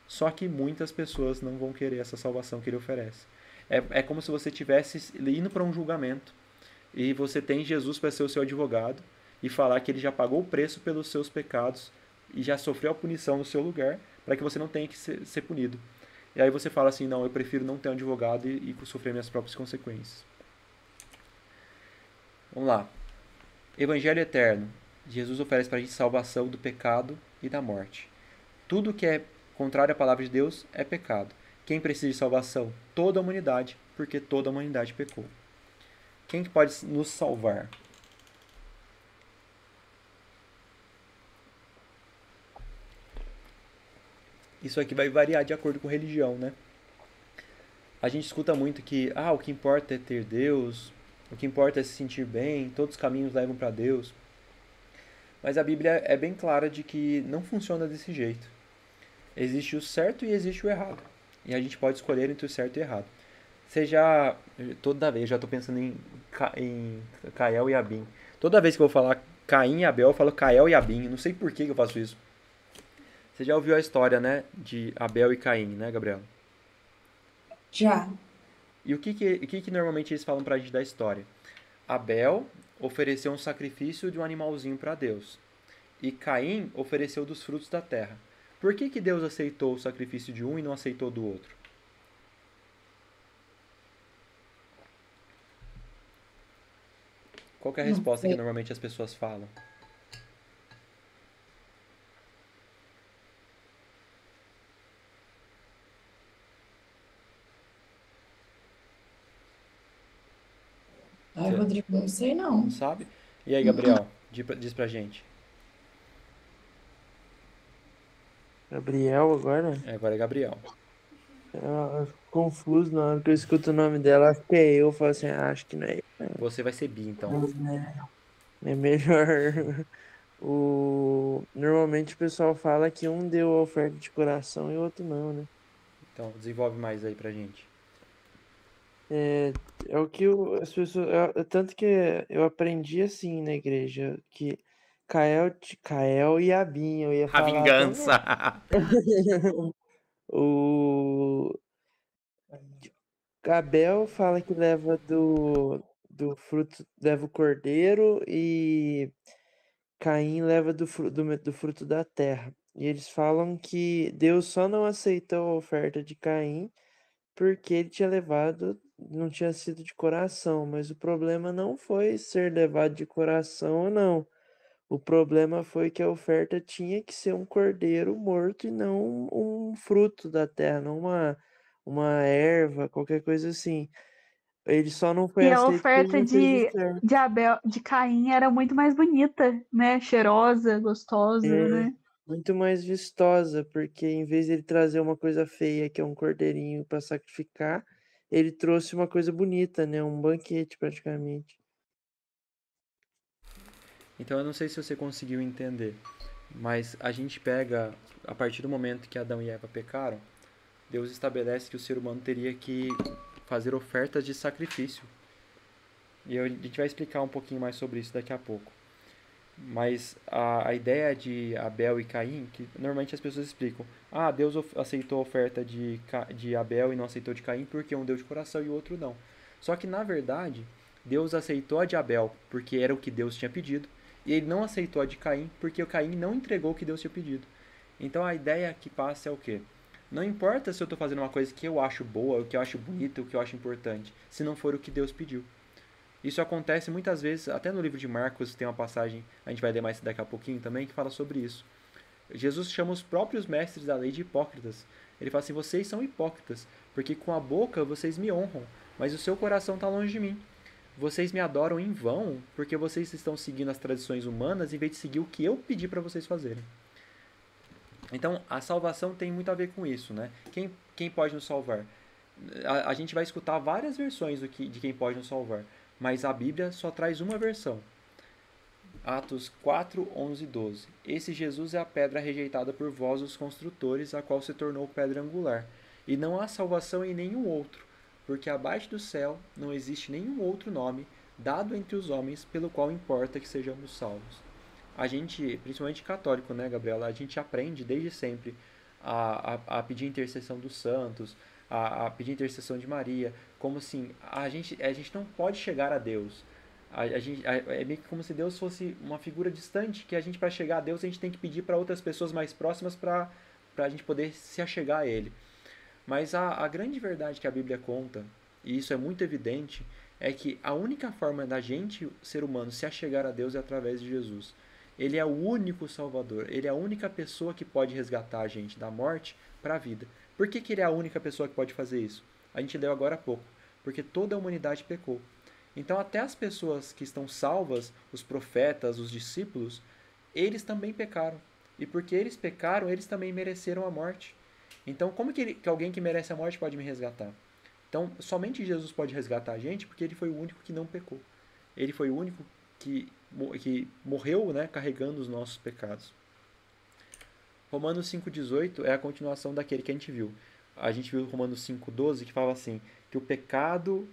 Speaker 1: Só que muitas pessoas não vão querer essa salvação que ele oferece. É como se você estivesse indo para um julgamento e você tem Jesus para ser o seu advogado e falar que ele já pagou o preço pelos seus pecados e já sofreu a punição no seu lugar para que você não tenha que ser punido. E aí você fala assim, não, eu prefiro não ter um advogado e sofrer minhas próprias consequências. Vamos lá. Evangelho eterno. Jesus oferece para a gente salvação do pecado e da morte. Tudo que é contrário à palavra de Deus é pecado. Quem precisa de salvação? Toda a humanidade, porque toda a humanidade pecou. Quem que pode nos salvar? Isso aqui vai variar de acordo com religião, né? A gente escuta muito que, o que importa é ter Deus, o que importa é se sentir bem, todos os caminhos levam para Deus. Mas a Bíblia é bem clara de que não funciona desse jeito. Existe o certo e existe o errado. E a gente pode escolher entre o certo e o errado. Toda vez, já estou pensando em Cael e Abim. Toda vez que eu vou falar Caim e Abel, eu falo Cael e Abim. Não sei por que eu faço isso. Você já ouviu a história, né, de Abel e Caim, né, Gabriela?
Speaker 3: Já.
Speaker 1: E o que normalmente eles falam pra gente da história? Abel ofereceu um sacrifício de um animalzinho para Deus. E Caim ofereceu dos frutos da terra. Por que Deus aceitou o sacrifício de um e não aceitou do outro? Qual que é a
Speaker 3: Não
Speaker 1: resposta que
Speaker 3: sei.
Speaker 1: normalmente as pessoas falam?
Speaker 3: Ai,
Speaker 1: Você
Speaker 3: Rodrigo, não sei
Speaker 1: não
Speaker 3: não.
Speaker 1: sabe? E aí, Gabriel, diz pra gente.
Speaker 4: Gabriel agora?
Speaker 1: Agora é Gabriel.
Speaker 4: Eu fico confuso na hora que eu escuto o nome dela. Acho que é eu. Falo assim, acho que não é eu.
Speaker 1: Você vai ser bi, então.
Speaker 4: Mas, né, é melhor. Normalmente o pessoal fala que um deu a oferta de coração e o outro não, né?
Speaker 1: Então, desenvolve mais aí pra gente.
Speaker 4: É, é o que as pessoas. Tanto que eu aprendi assim na igreja, que Cael e Abim, eu ia
Speaker 1: A
Speaker 4: falar também.
Speaker 1: vingança!
Speaker 4: O Abel fala que leva do fruto, leva o cordeiro e Caim leva do fruto da terra. E eles falam que Deus só não aceitou a oferta de Caim porque ele tinha levado, não tinha sido de coração, mas o problema não foi ser levado de coração ou não. O problema foi que a oferta tinha que ser um cordeiro morto e não um fruto da terra, não uma erva, qualquer coisa assim. Ele só não foi
Speaker 2: E a
Speaker 4: aceito porque ele
Speaker 2: oferta
Speaker 4: não fez o
Speaker 2: de
Speaker 4: certo.
Speaker 2: Abel, de Caim era muito mais bonita, né? Cheirosa, gostosa,
Speaker 4: É
Speaker 2: né?
Speaker 4: muito mais vistosa, porque em vez de ele trazer uma coisa feia, que é um cordeirinho para sacrificar, ele trouxe uma coisa bonita, né? Um banquete praticamente.
Speaker 1: Então eu não sei se você conseguiu entender, mas a gente pega, a partir do momento que Adão e Eva pecaram, Deus estabelece que o ser humano teria que fazer ofertas de sacrifício. E a gente vai explicar um pouquinho mais sobre isso daqui a pouco. Mas a ideia de Abel e Caim, que normalmente as pessoas explicam, Deus aceitou a oferta de Abel e não aceitou de Caim porque um deu de coração e o outro não. Só que na verdade, Deus aceitou a de Abel porque era o que Deus tinha pedido, e ele não aceitou a de Caim porque o Caim não entregou o que Deus tinha pedido. Então a ideia que passa é o quê? Não importa se eu estou fazendo uma coisa que eu acho boa, o que eu acho bonita, o que eu acho importante, se não for o que Deus pediu. Isso acontece muitas vezes, até no livro de Marcos tem uma passagem, a gente vai ler mais daqui a pouquinho também, que fala sobre isso. Jesus chama os próprios mestres da lei de hipócritas. Ele fala assim: vocês são hipócritas, porque com a boca vocês me honram, mas o seu coração está longe de mim. Vocês me adoram em vão, porque vocês estão seguindo as tradições humanas em vez de seguir o que eu pedi para vocês fazerem. Então, a salvação tem muito a ver com isso, né? Quem pode nos salvar? A gente vai escutar várias versões de quem pode nos salvar, mas a Bíblia só traz uma versão. Atos 4, 11 e 12. Esse Jesus é a pedra rejeitada por vós, os construtores, a qual se tornou pedra angular. E não há salvação em nenhum outro, porque abaixo do céu não existe nenhum outro nome dado entre os homens pelo qual importa que sejamos salvos. A gente, principalmente católico, né, Gabriela? A gente aprende desde sempre a pedir intercessão dos santos, a pedir intercessão de Maria, como assim, a gente não pode chegar a Deus. É meio que como se Deus fosse uma figura distante, que a gente, para chegar a Deus, a gente tem que pedir para outras pessoas mais próximas para a gente poder se achegar a Ele. Mas a grande verdade que a Bíblia conta, e isso é muito evidente, é que a única forma da gente, ser humano, se achegar a Deus é através de Jesus. Ele é o único Salvador. Ele é a única pessoa que pode resgatar a gente da morte para a vida. Por que, que ele é a única pessoa que pode fazer isso? A gente leu agora há pouco. Porque toda a humanidade pecou. Então, até as pessoas que estão salvas, os profetas, os discípulos, eles também pecaram. E porque eles pecaram, eles também mereceram a morte. Então, como que alguém que merece a morte pode me resgatar? Então, somente Jesus pode resgatar a gente porque ele foi o único que não pecou. Ele foi o único que morreu, né, carregando os nossos pecados. Romanos 5,18 é a continuação daquele que a gente viu. A gente viu Romanos 5,12 que fala assim, que o pecado,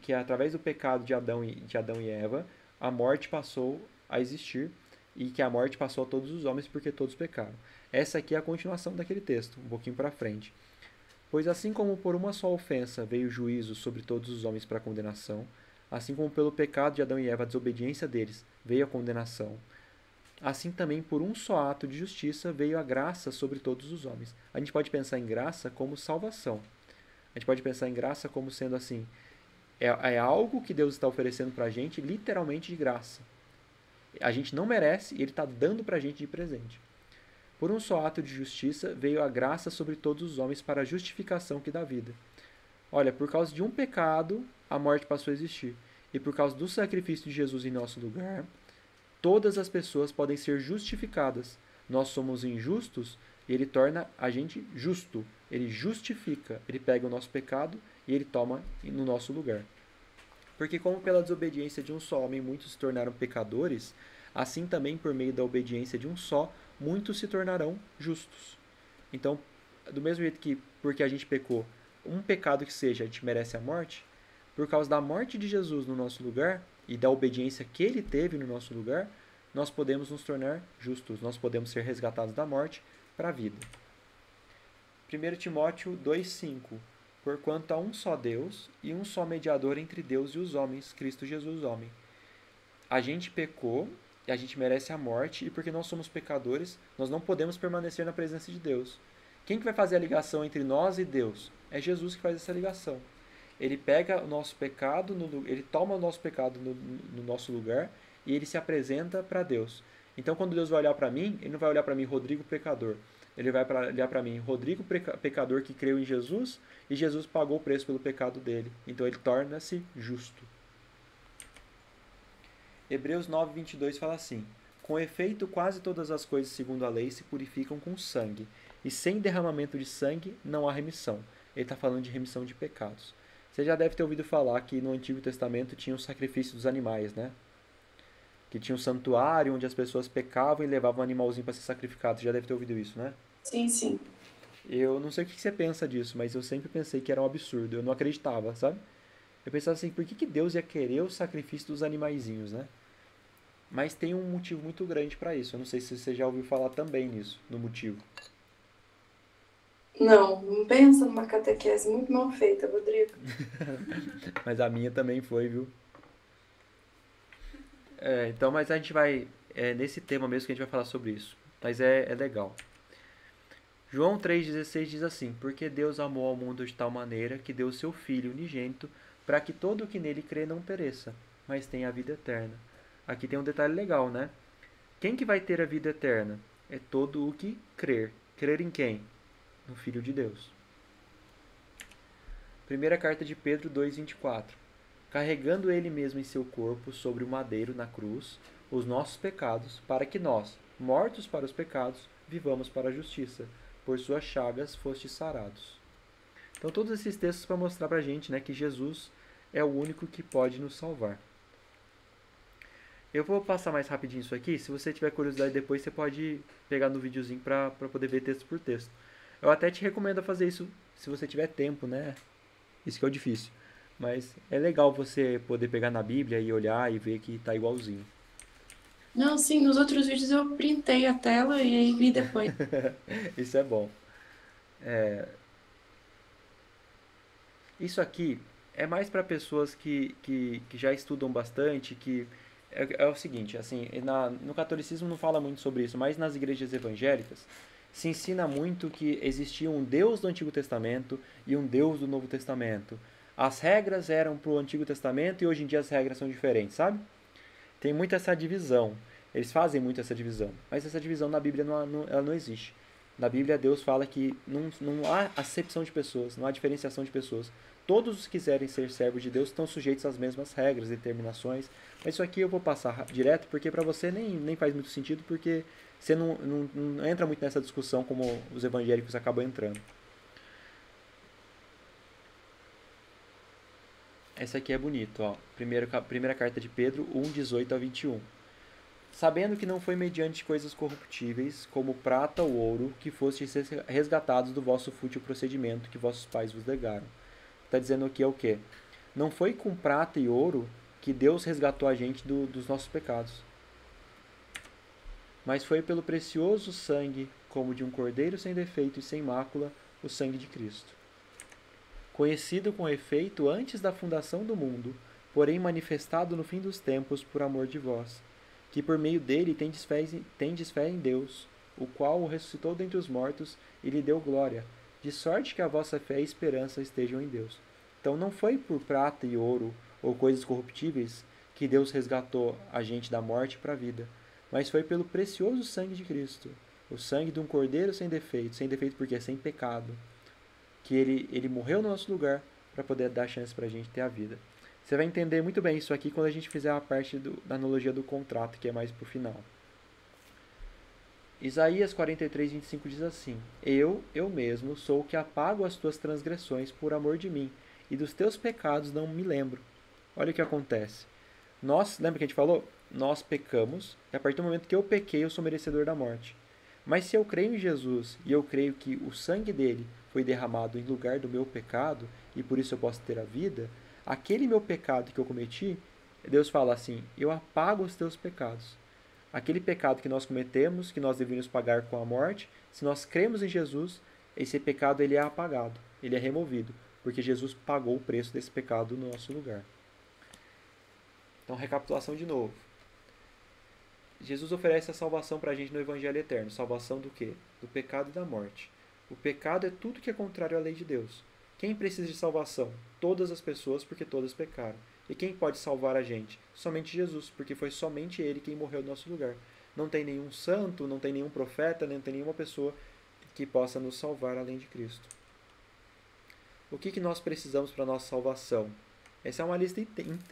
Speaker 1: que através do pecado de Adão e Eva, a morte passou a existir e que a morte passou a todos os homens porque todos pecaram. Essa aqui é a continuação daquele texto, um pouquinho para frente. Pois assim como por uma só ofensa veio o juízo sobre todos os homens para condenação, assim como pelo pecado de Adão e Eva, a desobediência deles, veio a condenação, assim também por um só ato de justiça veio a graça sobre todos os homens. A gente pode pensar em graça como salvação. A gente pode pensar em graça como sendo assim, é algo que Deus está oferecendo para a gente, literalmente de graça. A gente não merece e Ele está dando para a gente de presente. Por um só ato de justiça veio a graça sobre todos os homens para a justificação que dá vida. Olha, por causa de um pecado, a morte passou a existir. E por causa do sacrifício de Jesus em nosso lugar, todas as pessoas podem ser justificadas. Nós somos injustos e Ele torna a gente justo. Ele justifica. Ele pega o nosso pecado e Ele toma no nosso lugar. Porque como pela desobediência de um só homem muitos se tornaram pecadores, assim também por meio da obediência de um só, muitos se tornarão justos. Então, do mesmo jeito que porque a gente pecou, um pecado que seja, a gente merece a morte, por causa da morte de Jesus no nosso lugar e da obediência que Ele teve no nosso lugar, nós podemos nos tornar justos, nós podemos ser resgatados da morte para a vida. 1 Timóteo 2,5 Porquanto há um só Deus e um só mediador entre Deus e os homens, Cristo Jesus, homem. A gente pecou e a gente merece a morte, e porque nós somos pecadores, nós não podemos permanecer na presença de Deus. Quem que vai fazer a ligação entre nós e Deus? É Jesus que faz essa ligação. Ele pega o nosso pecado, ele toma o nosso pecado no nosso lugar e ele se apresenta para Deus. Então, quando Deus vai olhar para mim, ele não vai olhar para mim, Rodrigo pecador. Ele vai olhar para mim, Rodrigo pecador que creu em Jesus, e Jesus pagou o preço pelo pecado dele. Então, ele torna-se justo. Hebreus 9:22 fala assim: Com efeito, quase todas as coisas segundo a lei se purificam com sangue, e sem derramamento de sangue não há remissão. Ele está falando de remissão de pecados. Você já deve ter ouvido falar que no Antigo Testamento tinha o sacrifício dos animais, né? Que tinha um santuário onde as pessoas pecavam e levavam um animalzinho para ser sacrificado. Você já deve ter ouvido isso, né?
Speaker 3: Sim, sim.
Speaker 1: Eu não sei o que você pensa disso, mas eu sempre pensei que era um absurdo. Eu não acreditava, sabe? Eu pensava assim, por que Deus ia querer o sacrifício dos animaizinhos, né? Mas tem um motivo muito grande para isso. Eu não sei se você já ouviu falar também nisso, no motivo.
Speaker 3: Não pensa numa catequese muito mal feita, Rodrigo.
Speaker 1: Mas a minha também foi, viu? Então, mas a gente vai... É nesse tema mesmo que a gente vai falar sobre isso. Mas é legal. João 3,16 diz assim: Porque Deus amou ao mundo de tal maneira que deu o seu Filho unigênito para que todo o que nele crê não pereça, mas tenha a vida eterna. Aqui tem um detalhe legal, né? Quem que vai ter a vida eterna? É todo o que crer. Crer em quem? No Filho de Deus. Primeira carta de Pedro 2,24 Carregando ele mesmo em seu corpo sobre o madeiro na cruz os nossos pecados, para que nós, mortos para os pecados, vivamos para a justiça. Por suas chagas fostes sarados. Então todos esses textos para mostrar para a gente, né, que Jesus é o único que pode nos salvar. Eu vou passar mais rapidinho isso aqui. Se você tiver curiosidade depois, você pode pegar no videozinho para poder ver texto por texto. Eu até te recomendo fazer isso se você tiver tempo, né? Isso que é o difícil. Mas é legal você poder pegar na Bíblia e olhar e ver que tá igualzinho.
Speaker 3: Não, sim, nos outros vídeos eu printei a tela e aí vi depois.
Speaker 1: Isso é bom. Isso aqui é mais para pessoas que já estudam bastante, que é o seguinte, assim, no catolicismo não fala muito sobre isso, mas nas igrejas evangélicas se ensina muito que existia um Deus do Antigo Testamento e um Deus do Novo Testamento. As regras eram para o Antigo Testamento e hoje em dia as regras são diferentes, sabe? Tem muito essa divisão. Eles fazem muito essa divisão, mas essa divisão na Bíblia ela não existe. Na Bíblia, Deus fala que não há acepção de pessoas, não há diferenciação de pessoas. Todos os que quiserem ser servos de Deus estão sujeitos às mesmas regras, determinações. Mas isso aqui eu vou passar direto, porque para você nem faz muito sentido, porque você não entra muito nessa discussão como os evangélicos acabam entrando. Essa aqui é bonito, ó. Primeira carta de Pedro, 1:18 a 21. Sabendo que não foi mediante coisas corruptíveis, como prata ou ouro, que fostes resgatados do vosso fútil procedimento que vossos pais vos legaram. Está dizendo aqui é o quê? Não foi com prata e ouro que Deus resgatou a gente dos nossos pecados, mas foi pelo precioso sangue, como de um cordeiro sem defeito e sem mácula, o sangue de Cristo. Conhecido com efeito antes da fundação do mundo, porém manifestado no fim dos tempos por amor de vós, que por meio dele tendes fé em Deus, o qual o ressuscitou dentre os mortos e lhe deu glória, de sorte que a vossa fé e esperança estejam em Deus. Então não foi por prata e ouro ou coisas corruptíveis que Deus resgatou a gente da morte para a vida, mas foi pelo precioso sangue de Cristo, o sangue de um cordeiro sem defeito porque é sem pecado, que ele morreu no nosso lugar para poder dar chance para a gente ter a vida. Você vai entender muito bem isso aqui quando a gente fizer a parte da analogia do contrato, que é mais pro final. Isaías 43:25 diz assim: eu mesmo, sou o que apago as tuas transgressões por amor de mim, e dos teus pecados não me lembro. Olha o que acontece. Lembra que a gente falou? Nós pecamos, e a partir do momento que eu pequei, eu sou merecedor da morte. Mas se eu creio em Jesus, e eu creio que o sangue dele foi derramado em lugar do meu pecado, e por isso eu posso ter a vida, aquele meu pecado que eu cometi, Deus fala assim: eu apago os teus pecados. Aquele pecado que nós cometemos, que nós deveríamos pagar com a morte, se nós cremos em Jesus, esse pecado ele é apagado, ele é removido, porque Jesus pagou o preço desse pecado no nosso lugar. Então, recapitulação de novo. Jesus oferece a salvação para a gente no Evangelho Eterno. Salvação do quê? Do pecado e da morte. O pecado é tudo que é contrário à lei de Deus. Quem precisa de salvação? Todas as pessoas, porque todas pecaram. E quem pode salvar a gente? Somente Jesus, porque foi somente Ele quem morreu no nosso lugar. Não tem nenhum santo, não tem nenhum profeta, não tem nenhuma pessoa que possa nos salvar além de Cristo. O que nós precisamos para a nossa salvação? Essa é uma lista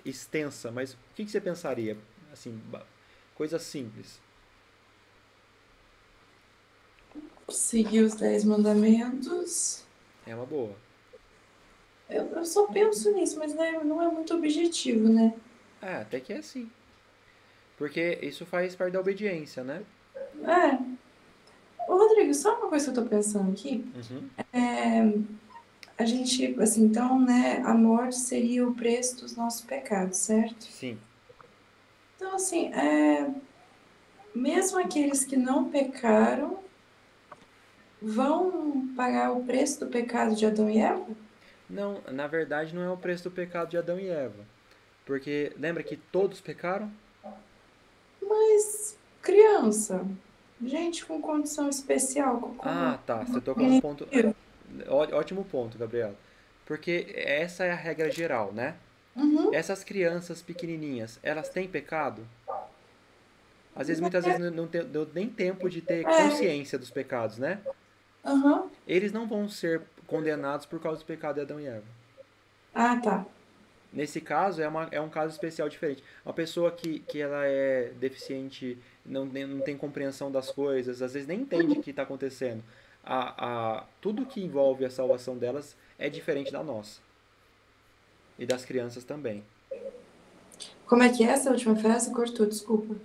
Speaker 1: extensa, mas o que você pensaria? Assim, coisa simples.
Speaker 3: Seguir os 10 mandamentos.
Speaker 1: É uma boa.
Speaker 3: Eu só penso nisso, mas não é muito objetivo, né?
Speaker 1: Até que é assim. Porque isso faz parte da obediência, né?
Speaker 3: Ô, Rodrigo, só uma coisa que eu tô pensando aqui. A gente, assim, então, né, a morte seria o preço dos nossos pecados, certo?
Speaker 1: Sim.
Speaker 3: Então, assim, mesmo aqueles que não pecaram vão pagar o preço do pecado de Adão e Eva?
Speaker 1: Não, na verdade não é o preço do pecado de Adão e Eva. Porque lembra que todos pecaram?
Speaker 3: Mas, criança, gente com condição especial,
Speaker 1: Tá. Você tocou num ponto. Ótimo ponto, Gabriela. Porque essa é a regra geral, né?
Speaker 3: Uhum.
Speaker 1: Essas crianças pequenininhas, elas têm pecado? Às vezes, muitas vezes não deu nem tempo de ter consciência dos pecados, né?
Speaker 3: Uhum.
Speaker 1: Eles não vão ser condenados por causa do pecado de Adão e Eva.
Speaker 3: Tá.
Speaker 1: Nesse caso, é um caso especial diferente. Uma pessoa que ela é deficiente, não tem compreensão das coisas, às vezes nem entende o que está acontecendo. Tudo que envolve a salvação delas é diferente da nossa. E das crianças também.
Speaker 3: Como é que é essa última frase? Cortou, desculpa.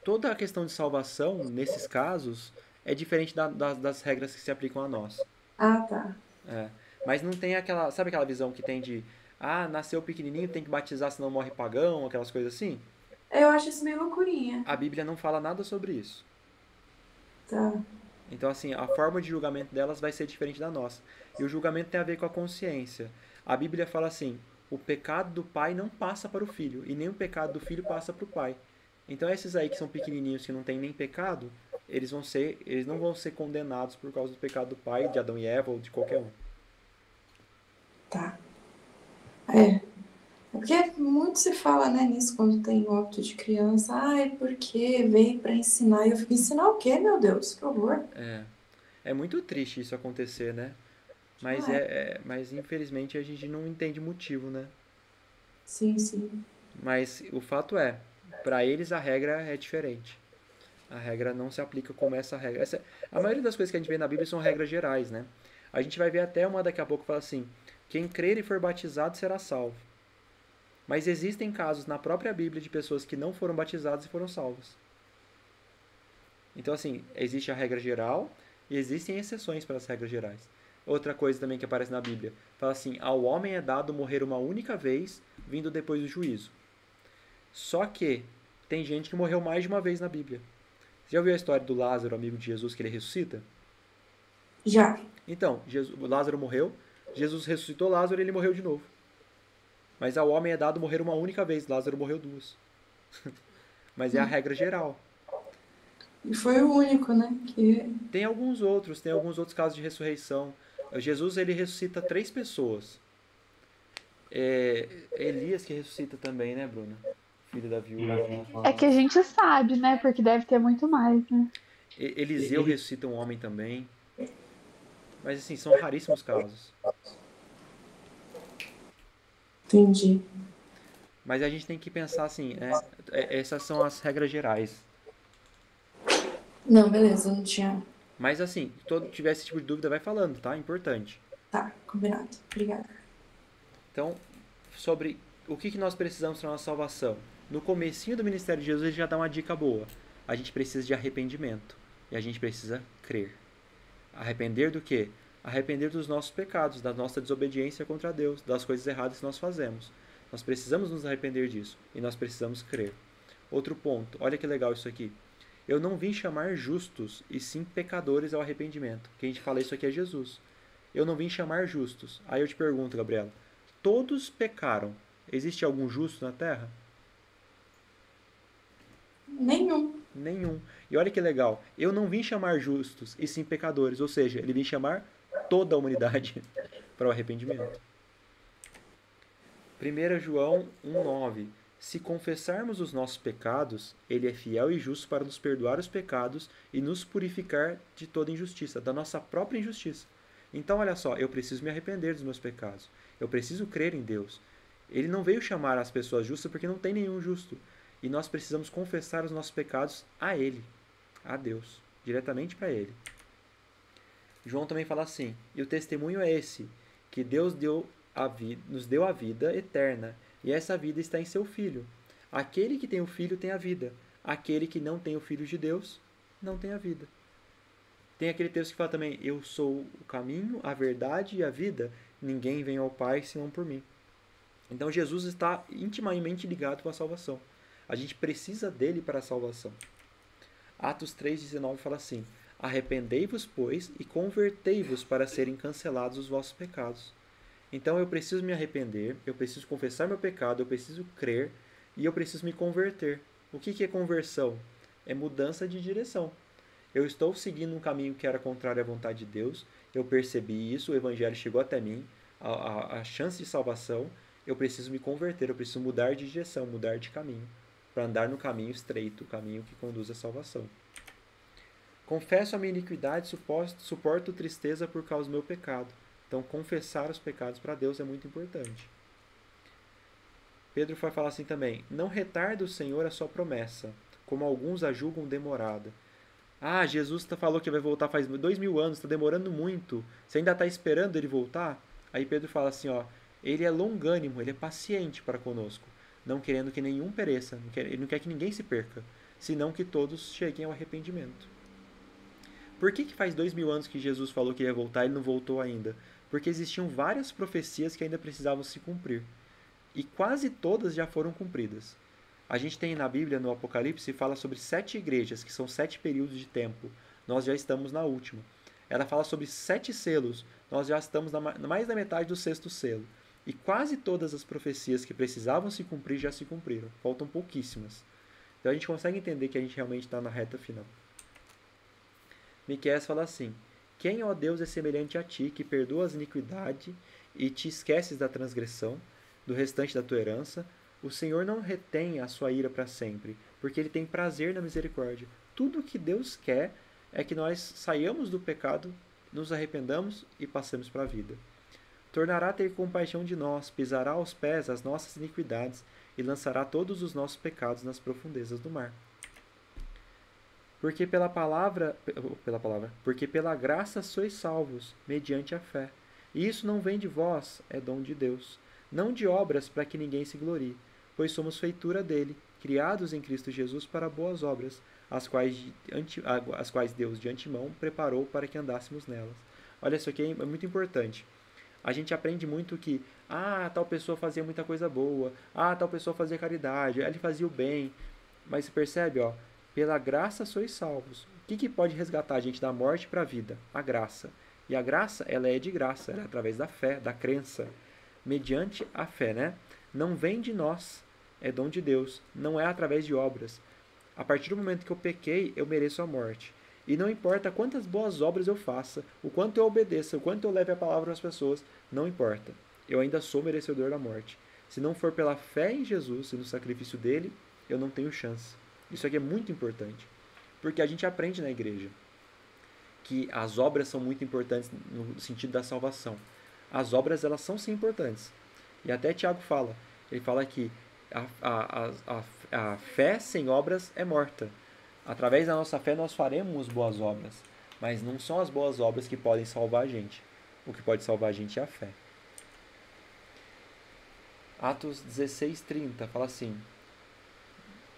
Speaker 1: Toda a questão de salvação, nesses casos, é diferente das regras que se aplicam a nós.
Speaker 3: Tá.
Speaker 1: Mas não tem aquela... Sabe aquela visão que tem de... nasceu pequenininho, tem que batizar senão morre pagão, aquelas coisas assim?
Speaker 3: Eu acho isso meio loucurinha.
Speaker 1: A Bíblia não fala nada sobre isso.
Speaker 3: Tá.
Speaker 1: Então, assim, a forma de julgamento delas vai ser diferente da nossa. E o julgamento tem a ver com a consciência. A Bíblia fala assim: o pecado do pai não passa para o filho, e nem o pecado do filho passa para o pai. Então, esses aí que são pequenininhos, que não têm nem pecado, eles não vão ser condenados por causa do pecado do pai, de Adão e Eva, ou de qualquer um.
Speaker 3: Tá. Porque muito se fala, né, nisso quando tem óbito de criança. Ai, porque veio para ensinar. E eu fico, ensinar o quê, meu Deus? Que horror.
Speaker 1: É muito triste isso acontecer, né? Mas,
Speaker 3: Ah, é.
Speaker 1: mas infelizmente a gente não entende motivo, né?
Speaker 3: Sim, sim.
Speaker 1: Mas o fato é, para eles a regra é diferente. A regra não se aplica como essa regra. A maioria das coisas que a gente vê na Bíblia são regras gerais, né? A gente vai ver até uma daqui a pouco que fala assim: quem crer e for batizado será salvo. Mas existem casos na própria Bíblia de pessoas que não foram batizadas e foram salvas. Então, assim, existe a regra geral e existem exceções para as regras gerais. Outra coisa também que aparece na Bíblia, fala assim: ao homem é dado morrer uma única vez, vindo depois do juízo. Só que tem gente que morreu mais de uma vez na Bíblia. Você já ouviu a história do Lázaro, amigo de Jesus, que ele ressuscita?
Speaker 3: Já.
Speaker 1: Então, Lázaro morreu, Jesus ressuscitou Lázaro e ele morreu de novo. Mas ao homem é dado morrer uma única vez, Lázaro morreu duas. Mas é a regra geral.
Speaker 3: E foi o único, né? Que...
Speaker 1: Tem alguns outros casos de ressurreição. Jesus ele ressuscita 3 pessoas. Elias que ressuscita também, né, Bruna? Filho da viúva.
Speaker 2: É que a gente sabe, né? Porque deve ter muito mais, né?
Speaker 1: Eliseu ressuscita um homem também. Mas assim, são raríssimos casos.
Speaker 3: Entendi.
Speaker 1: Mas a gente tem que pensar assim, essas são as regras gerais.
Speaker 3: Não, beleza, não tinha.
Speaker 1: Mas assim, se todo tiver esse tipo de dúvida, vai falando, tá? Importante.
Speaker 3: Tá, combinado. Obrigada.
Speaker 1: Então, sobre o que nós precisamos para a nossa salvação. No comecinho do ministério de Jesus, ele já dá uma dica boa. A gente precisa de arrependimento. E a gente precisa crer. Arrepender do quê? Arrepender dos nossos pecados, da nossa desobediência contra Deus, das coisas erradas que nós fazemos. Nós precisamos nos arrepender disso. E nós precisamos crer. Outro ponto, olha que legal isso aqui. Eu não vim chamar justos, e sim pecadores ao arrependimento. Quem te fala isso aqui é Jesus. Eu não vim chamar justos. Aí eu te pergunto, Gabriela, todos pecaram. Existe algum justo na Terra?
Speaker 3: Nenhum.
Speaker 1: Nenhum. E olha que legal. Eu não vim chamar justos, e sim pecadores. Ou seja, ele vim chamar toda a humanidade para o arrependimento. 1 João 1,9. Se confessarmos os nossos pecados, ele é fiel e justo para nos perdoar os pecados e nos purificar de toda injustiça, da nossa própria injustiça. Então, olha só, eu preciso me arrepender dos meus pecados. Eu preciso crer em Deus. Ele não veio chamar as pessoas justas porque não tem nenhum justo. E nós precisamos confessar os nossos pecados a Ele, a Deus, diretamente para Ele. João também fala assim: e o testemunho é esse, que Deus nos deu a vida eterna, e essa vida está em seu Filho. Aquele que tem o Filho tem a vida. Aquele que não tem o Filho de Deus não tem a vida. Tem aquele texto que fala também: eu sou o caminho, a verdade e a vida. Ninguém vem ao Pai senão por mim. Então Jesus está intimamente ligado com a salvação. A gente precisa dele para a salvação. Atos 3,19 fala assim: arrependei-vos, pois, e convertei-vos para serem cancelados os vossos pecados. Então eu preciso me arrepender, eu preciso confessar meu pecado, eu preciso crer e eu preciso me converter. O que é conversão? É mudança de direção. Eu estou seguindo um caminho que era contrário à vontade de Deus, eu percebi isso, o Evangelho chegou até mim, a chance de salvação, eu preciso me converter, eu preciso mudar de direção, mudar de caminho, para andar no caminho estreito, o caminho que conduz à salvação. Confesso a minha iniquidade, suporto tristeza por causa do meu pecado. Então, confessar os pecados para Deus é muito importante. Pedro vai falar assim também: não retarda o Senhor a sua promessa, como alguns a julgam demorada. Ah, Jesus falou que vai voltar faz 2000 anos, está demorando muito. Você ainda está esperando ele voltar? Aí Pedro fala assim, ó, ele é longânimo, ele é paciente para conosco, não querendo que nenhum pereça, ele não quer que ninguém se perca, senão que todos cheguem ao arrependimento. Por que faz 2000 anos que Jesus falou que ia voltar e ele não voltou ainda? Porque existiam várias profecias que ainda precisavam se cumprir. E quase todas já foram cumpridas. A gente tem na Bíblia, no Apocalipse, fala sobre 7 igrejas, que são 7 períodos de tempo. Nós já estamos na última. Ela fala sobre 7 selos. Nós já estamos na mais da metade do 6º selo. E quase todas as profecias que precisavam se cumprir já se cumpriram. Faltam pouquíssimas. Então a gente consegue entender que a gente realmente está na reta final. Miqueias fala assim: quem, ó Deus, é semelhante a ti, que perdoa as iniquidades e te esqueces da transgressão, do restante da tua herança. O Senhor não retém a sua ira para sempre, porque Ele tem prazer na misericórdia. Tudo o que Deus quer é que nós saiamos do pecado, nos arrependamos e passemos para a vida. Tornará a ter compaixão de nós, pisará aos pés as nossas iniquidades e lançará todos os nossos pecados nas profundezas do mar. Porque porque pela graça sois salvos, mediante a fé. E isso não vem de vós, é dom de Deus. Não de obras para que ninguém se glorie, pois somos feitura dele, criados em Cristo Jesus para boas obras, as quais Deus de antemão preparou para que andássemos nelas. Olha, isso aqui é muito importante. A gente aprende muito que, tal pessoa fazia muita coisa boa, tal pessoa fazia caridade, ele fazia o bem. Mas você percebe, pela graça sois salvos. O que pode resgatar a gente da morte para a vida? A graça. E a graça, ela é de graça, ela é através da fé, da crença. Mediante a fé, né? Não vem de nós, é dom de Deus, não é através de obras. A partir do momento que eu pequei, eu mereço a morte. E não importa quantas boas obras eu faça, o quanto eu obedeça, o quanto eu leve a palavra às pessoas, não importa. Eu ainda sou merecedor da morte. Se não for pela fé em Jesus e no sacrifício dele, eu não tenho chance. Isso aqui é muito importante. Porque a gente aprende na igreja que as obras são muito importantes no sentido da salvação. As obras, elas são sim importantes. E até Tiago fala. Ele fala que a fé sem obras é morta. Através da nossa fé nós faremos boas obras, mas não são as boas obras que podem salvar a gente. O que pode salvar a gente é a fé. Atos 16:30 fala assim: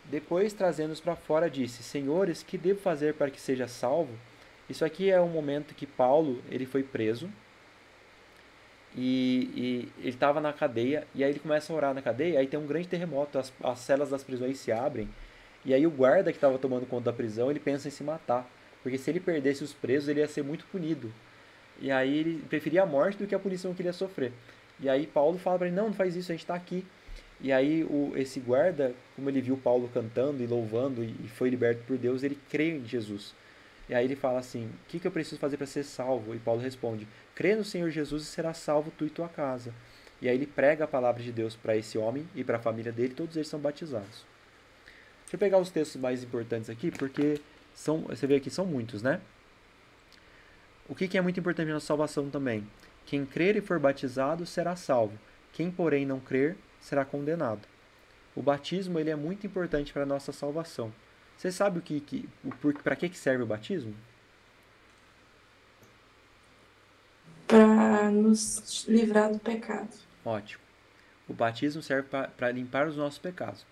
Speaker 1: depois, trazendo-os para fora, disse: Senhores, que devo fazer para que seja salvo? Isso aqui é um momento que Paulo ele foi preso e ele estava na cadeia, e aí ele começa a orar na cadeia, aí tem um grande terremoto, as celas das prisões se abrem. E aí o guarda que estava tomando conta da prisão, ele pensa em se matar. Porque se ele perdesse os presos, ele ia ser muito punido. E aí ele preferia a morte do que a punição que ele ia sofrer. E aí Paulo fala para ele, não faz isso, a gente está aqui. E aí esse guarda, como ele viu Paulo cantando e louvando e foi liberto por Deus, ele crê em Jesus. E aí ele fala assim, o que eu preciso fazer para ser salvo? E Paulo responde, crê no Senhor Jesus e será salvo tu e tua casa. E aí ele prega a palavra de Deus para esse homem e para a família dele, todos eles são batizados. Deixa eu pegar os textos mais importantes aqui, porque você vê aqui, são muitos, né? O que é muito importante na salvação também? Quem crer e for batizado será salvo. Quem, porém, não crer, será condenado. O batismo ele é muito importante para a nossa salvação. Você sabe para que serve o batismo?
Speaker 3: Para nos livrar do pecado.
Speaker 1: Ótimo. O batismo serve para limpar os nossos pecados.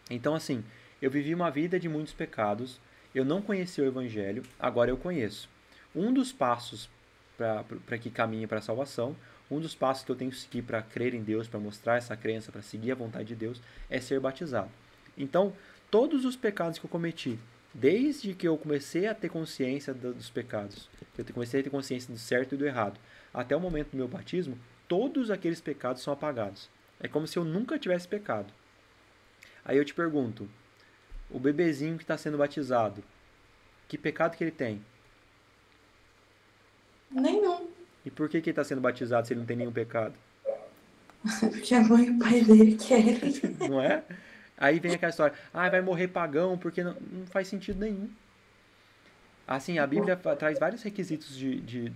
Speaker 1: Então, assim, eu vivi uma vida de muitos pecados, eu não conhecia o Evangelho, agora eu conheço. Um dos passos para que caminhe para a salvação, um dos passos que eu tenho que seguir para crer em Deus, para mostrar essa crença, para seguir a vontade de Deus, é ser batizado. Então, todos os pecados que eu cometi, desde que eu comecei a ter consciência dos pecados, que eu comecei a ter consciência do certo e do errado, até o momento do meu batismo, todos aqueles pecados são apagados. É como se eu nunca tivesse pecado. Aí eu te pergunto, o bebezinho que está sendo batizado, que pecado que ele tem?
Speaker 3: Nenhum.
Speaker 1: E por que ele está sendo batizado se ele não tem nenhum pecado?
Speaker 3: Porque a mãe e o pai dele querem.
Speaker 1: Não é? Aí vem aquela história, vai morrer pagão, porque não faz sentido nenhum. Assim, a Bíblia traz vários requisitos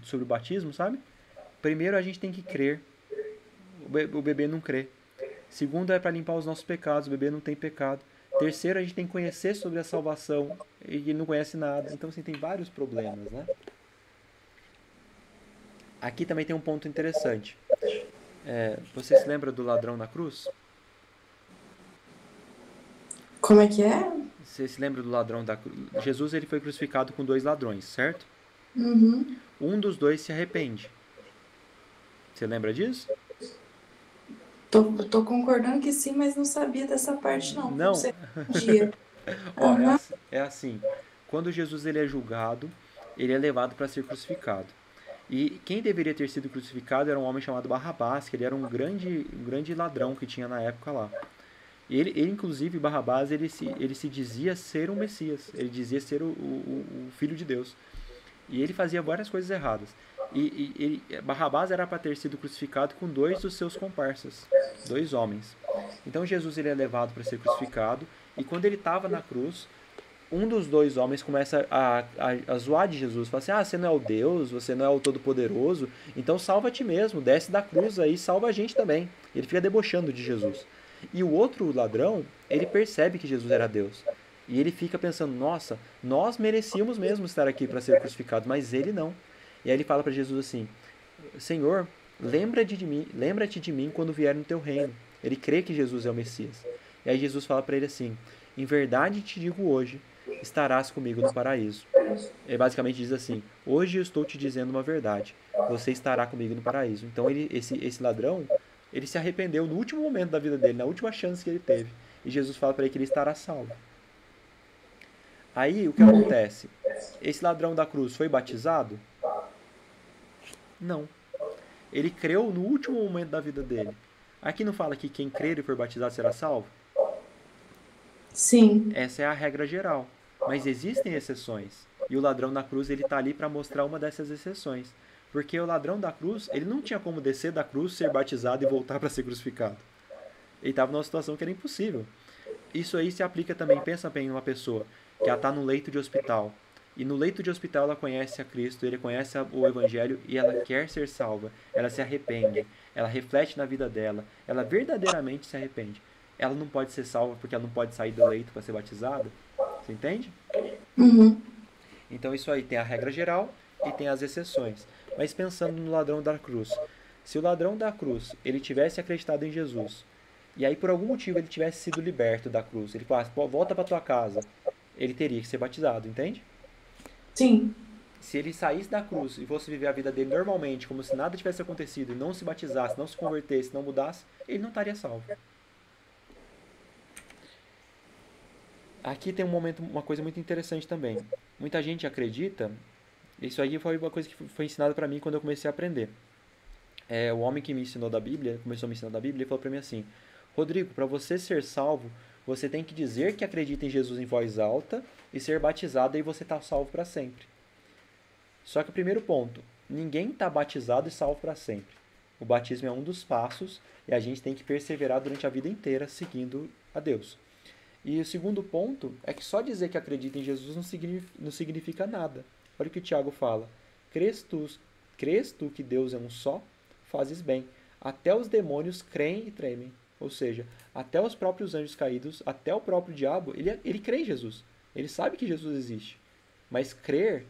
Speaker 1: sobre o batismo, sabe? Primeiro, a gente tem que crer. O bebê não crê. Segundo, é para limpar os nossos pecados, o bebê não tem pecado. Terceiro, a gente tem que conhecer sobre a salvação, e ele não conhece nada. Então, assim, tem vários problemas, né? Aqui também tem um ponto interessante. Você se lembra do ladrão na cruz?
Speaker 3: Como é que é?
Speaker 1: Você se lembra do ladrão da cruz? Jesus ele foi crucificado com 2 ladrões, certo?
Speaker 3: Uhum.
Speaker 1: Um dos 2 se arrepende. Você lembra disso?
Speaker 3: Tô concordando que sim, mas não sabia dessa parte não.
Speaker 1: Não?
Speaker 3: Você dia.
Speaker 1: Ó, é assim. Quando Jesus ele é julgado, ele é levado para ser crucificado. E quem deveria ter sido crucificado era um homem chamado Barrabás, que ele era um grande ladrão que tinha na época lá. E ele inclusive, Barrabás, ele se dizia ser um Messias. Ele dizia ser o Filho de Deus. E ele fazia várias coisas erradas. Barrabás era para ter sido crucificado com 2 dos seus comparsas, 2 homens. Então Jesus ele é levado para ser crucificado, e quando ele estava na cruz, um dos 2 homens começa a zoar de Jesus, fala assim: ah, você não é o Deus, você não é o Todo-Poderoso, então salva a ti mesmo, desce da cruz aí, salva a gente também. Ele fica debochando de Jesus. E o outro ladrão, ele percebe que Jesus era Deus. E ele fica pensando: nossa, nós merecíamos mesmo estar aqui para ser crucificado, mas ele não. E aí ele fala para Jesus assim: Senhor, lembra-te de mim quando vier no teu reino. Ele crê que Jesus é o Messias. E aí Jesus fala para ele assim: em verdade te digo hoje, estarás comigo no paraíso. Ele basicamente diz assim: hoje eu estou te dizendo uma verdade, você estará comigo no paraíso. Então esse ladrão, ele se arrependeu no último momento da vida dele, na última chance que ele teve. E Jesus fala para ele que ele estará salvo. Aí o que acontece? Esse ladrão da cruz foi batizado? Não. Ele creu no último momento da vida dele. Aqui não fala que quem crer e for batizado será salvo?
Speaker 3: Sim.
Speaker 1: Essa é a regra geral. Mas existem exceções. E o ladrão da cruz, ele está ali para mostrar uma dessas exceções. Porque o ladrão da cruz, ele não tinha como descer da cruz, ser batizado e voltar para ser crucificado. Ele estava numa situação que era impossível. Isso aí se aplica também, pensa bem, numa pessoa que ela está no leito de hospital. E no leito de hospital ela conhece a Cristo, ele conhece o Evangelho e ela quer ser salva. Ela se arrepende, ela reflete na vida dela, ela verdadeiramente se arrepende. Ela não pode ser salva porque ela não pode sair do leito para ser batizada. Você entende?
Speaker 3: Uhum.
Speaker 1: Então isso aí tem a regra geral e tem as exceções. Mas pensando no ladrão da cruz, se o ladrão da cruz ele tivesse acreditado em Jesus e aí por algum motivo ele tivesse sido liberto da cruz, ele falasse: pô, volta para tua casa, ele teria que ser batizado, entende?
Speaker 3: Sim.
Speaker 1: Se ele saísse da cruz e fosse viver a vida dele normalmente, como se nada tivesse acontecido, e não se batizasse, não se convertesse, não mudasse, ele não estaria salvo. Aqui tem uma coisa muito interessante também. Muita gente acredita, isso aí foi uma coisa que foi ensinada para mim quando eu comecei a aprender. O homem que me ensinou da Bíblia, começou a me ensinar da Bíblia, ele falou para mim assim: Rodrigo, para você ser salvo, você tem que dizer que acredita em Jesus em voz alta e ser batizado, e você está salvo para sempre. Só que o primeiro ponto, ninguém está batizado e salvo para sempre. O batismo é um dos passos e a gente tem que perseverar durante a vida inteira seguindo a Deus. E o segundo ponto é que só dizer que acredita em Jesus não significa nada. Olha o que o Tiago fala: crês tu que Deus é um só? Fazes bem. Até os demônios creem e tremem. Ou seja, até os próprios anjos caídos, até o próprio diabo, ele crê em Jesus. Ele sabe que Jesus existe. Mas crer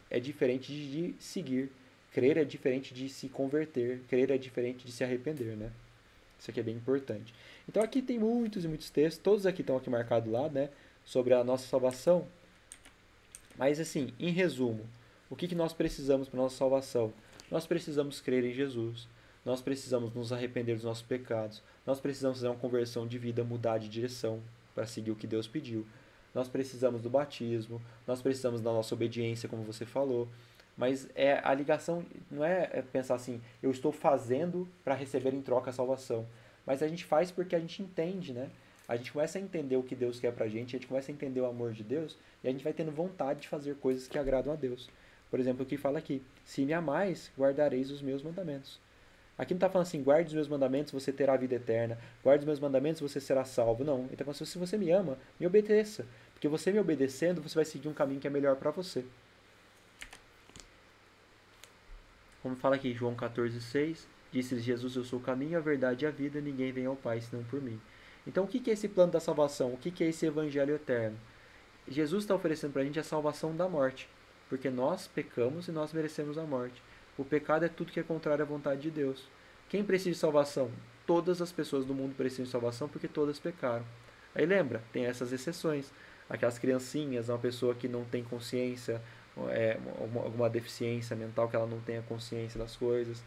Speaker 1: é diferente de seguir. Crer é diferente de se converter. Crer é diferente de se arrepender, né? Isso aqui é bem importante. Então aqui tem muitos e muitos textos, todos aqui estão aqui marcados lá, né? Sobre a nossa salvação. Mas assim, em resumo, o que nós precisamos para a nossa salvação? Nós precisamos crer em Jesus. Nós precisamos nos arrepender dos nossos pecados. Nós precisamos fazer uma conversão de vida, mudar de direção para seguir o que Deus pediu. Nós precisamos do batismo. Nós precisamos da nossa obediência, como você falou. Mas a ligação não é pensar assim: eu estou fazendo para receber em troca a salvação. Mas a gente faz porque a gente entende, né? A gente começa a entender o que Deus quer pra gente, a gente começa a entender o amor de Deus, e a gente vai tendo vontade de fazer coisas que agradam a Deus. Por exemplo, o que fala aqui: se me amais, guardareis os meus mandamentos. Aqui não está falando assim: guarde os meus mandamentos, você terá a vida eterna. Guarde os meus mandamentos, você será salvo. Não. Ele está falando assim: se você me ama, me obedeça. Porque você me obedecendo, você vai seguir um caminho que é melhor para você. Como fala aqui, João 14,6, disse Jesus: eu sou o caminho, a verdade e a vida, ninguém vem ao Pai senão por mim. Então o que é esse plano da salvação? O que é esse evangelho eterno? Jesus está oferecendo para a gente a salvação da morte, porque nós pecamos e nós merecemos a morte. O pecado é tudo que é contrário à vontade de Deus. Quem precisa de salvação? Todas as pessoas do mundo precisam de salvação porque todas pecaram. Aí lembra, tem essas exceções. Aquelas criancinhas, uma pessoa que não tem consciência, alguma deficiência mental, que ela não tenha consciência das coisas.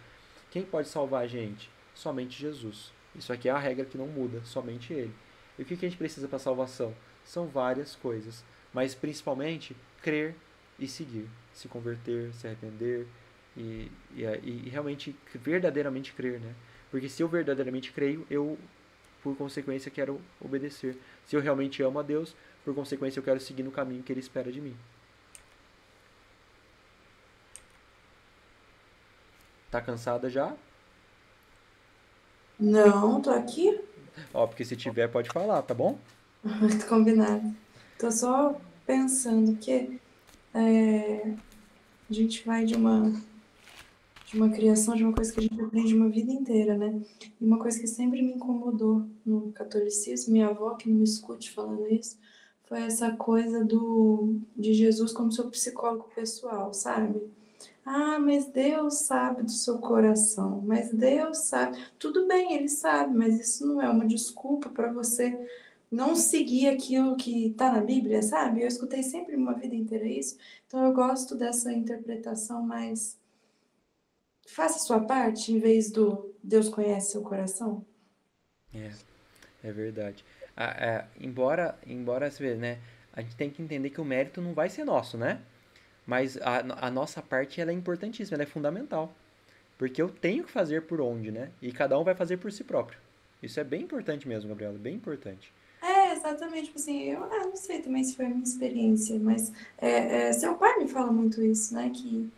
Speaker 1: Quem pode salvar a gente? Somente Jesus. Isso aqui é a regra que não muda, somente Ele. E o que a gente precisa para salvação? São várias coisas, mas principalmente crer e seguir, se converter, se arrepender e realmente, verdadeiramente crer, né? Porque se eu verdadeiramente creio, eu, por consequência, quero obedecer. Se eu realmente amo a Deus, por consequência, eu quero seguir no caminho que Ele espera de mim. Tá cansada já?
Speaker 3: Não, tô aqui.
Speaker 1: Ó, porque se tiver, pode falar, tá bom?
Speaker 3: Combinado. Tô só pensando que a gente vai de uma criação, de uma coisa que a gente aprende uma vida inteira, né? E uma coisa que sempre me incomodou no catolicismo, minha avó que não me escute falando isso, foi essa coisa de Jesus como seu psicólogo pessoal, sabe? Ah, mas Deus sabe do seu coração, mas Deus sabe. Tudo bem, ele sabe, mas isso não é uma desculpa para você não seguir aquilo que está na Bíblia, sabe? Eu escutei sempre uma vida inteira isso, então eu gosto dessa interpretação mais faça a sua parte em vez do Deus conhece seu coração.
Speaker 1: É, é verdade. Embora você vê, né? A gente tem que entender que o mérito não vai ser nosso, né? Mas a nossa parte ela é importantíssima, ela é fundamental. Porque eu tenho que fazer por onde, né? E cada um vai fazer por si próprio. Isso é bem importante mesmo, Gabriela, bem importante.
Speaker 3: É, exatamente, tipo assim, eu não sei também se foi a minha experiência, mas seu pai me fala muito isso, né? Que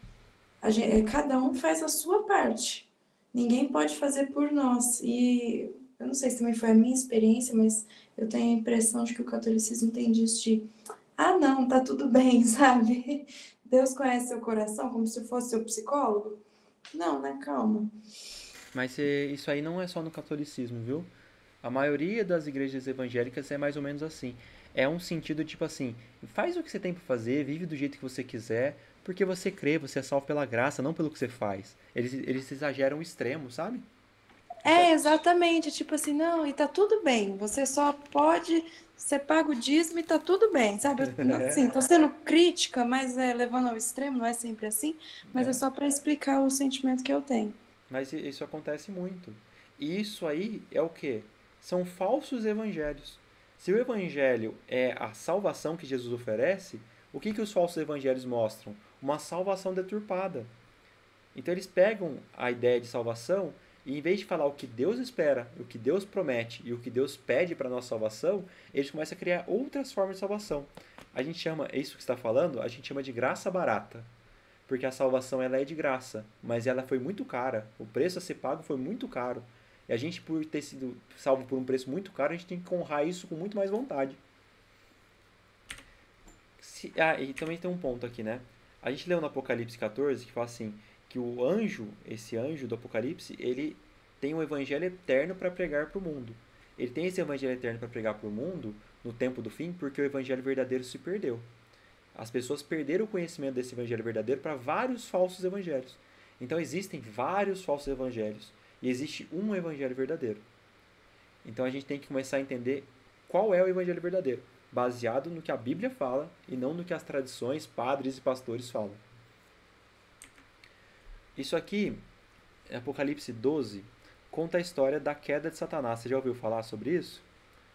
Speaker 3: cada um faz a sua parte. Ninguém pode fazer por nós. E eu não sei se também foi a minha experiência, mas eu tenho a impressão de que o catolicismo tem disso de, não, tá tudo bem, sabe? Deus conhece seu coração como se fosse seu psicólogo. Não, né? Calma.
Speaker 1: Mas isso aí não é só no catolicismo, viu? A maioria das igrejas evangélicas é mais ou menos assim. É um sentido tipo assim: faz o que você tem para fazer, vive do jeito que você quiser, porque você crê, você é salvo pela graça, não pelo que você faz. Eles exageram o extremo, sabe? Isso é.
Speaker 3: É, exatamente. Tipo assim, não, e tá tudo bem. Você só pode. Você paga o dízimo e tá tudo bem, sabe? Assim, tô sendo crítica, mas levando ao extremo, não é sempre assim, mas é
Speaker 1: É.
Speaker 3: só para explicar o sentimento que eu tenho.
Speaker 1: Mas isso acontece muito. E isso aí é o quê? São falsos evangelhos. Se o evangelho é a salvação que Jesus oferece, o que os falsos evangelhos mostram? Uma salvação deturpada. Então eles pegam a ideia de salvação e em vez de falar o que Deus espera, o que Deus promete e o que Deus pede para a nossa salvação, eles começam a criar outras formas de salvação. A gente chama, é isso que você está falando, a gente chama de graça barata. Porque a salvação ela é de graça, mas ela foi muito cara. O preço a ser pago foi muito caro. E a gente, por ter sido salvo por um preço muito caro, a gente tem que honrar isso com muito mais vontade. E também tem um ponto aqui, né? A gente leu no Apocalipse 14 que fala assim, que o anjo, esse anjo do Apocalipse, ele tem um evangelho eterno para pregar para o mundo. Ele tem esse evangelho eterno para pregar para o mundo no tempo do fim, porque o evangelho verdadeiro se perdeu. As pessoas perderam o conhecimento desse evangelho verdadeiro para vários falsos evangelhos. Então existem vários falsos evangelhos e existe um evangelho verdadeiro. Então a gente tem que começar a entender qual é o evangelho verdadeiro, baseado no que a Bíblia fala e não no que as tradições, padres e pastores falam. Isso aqui, Apocalipse 12, conta a história da queda de Satanás. Você já ouviu falar sobre isso?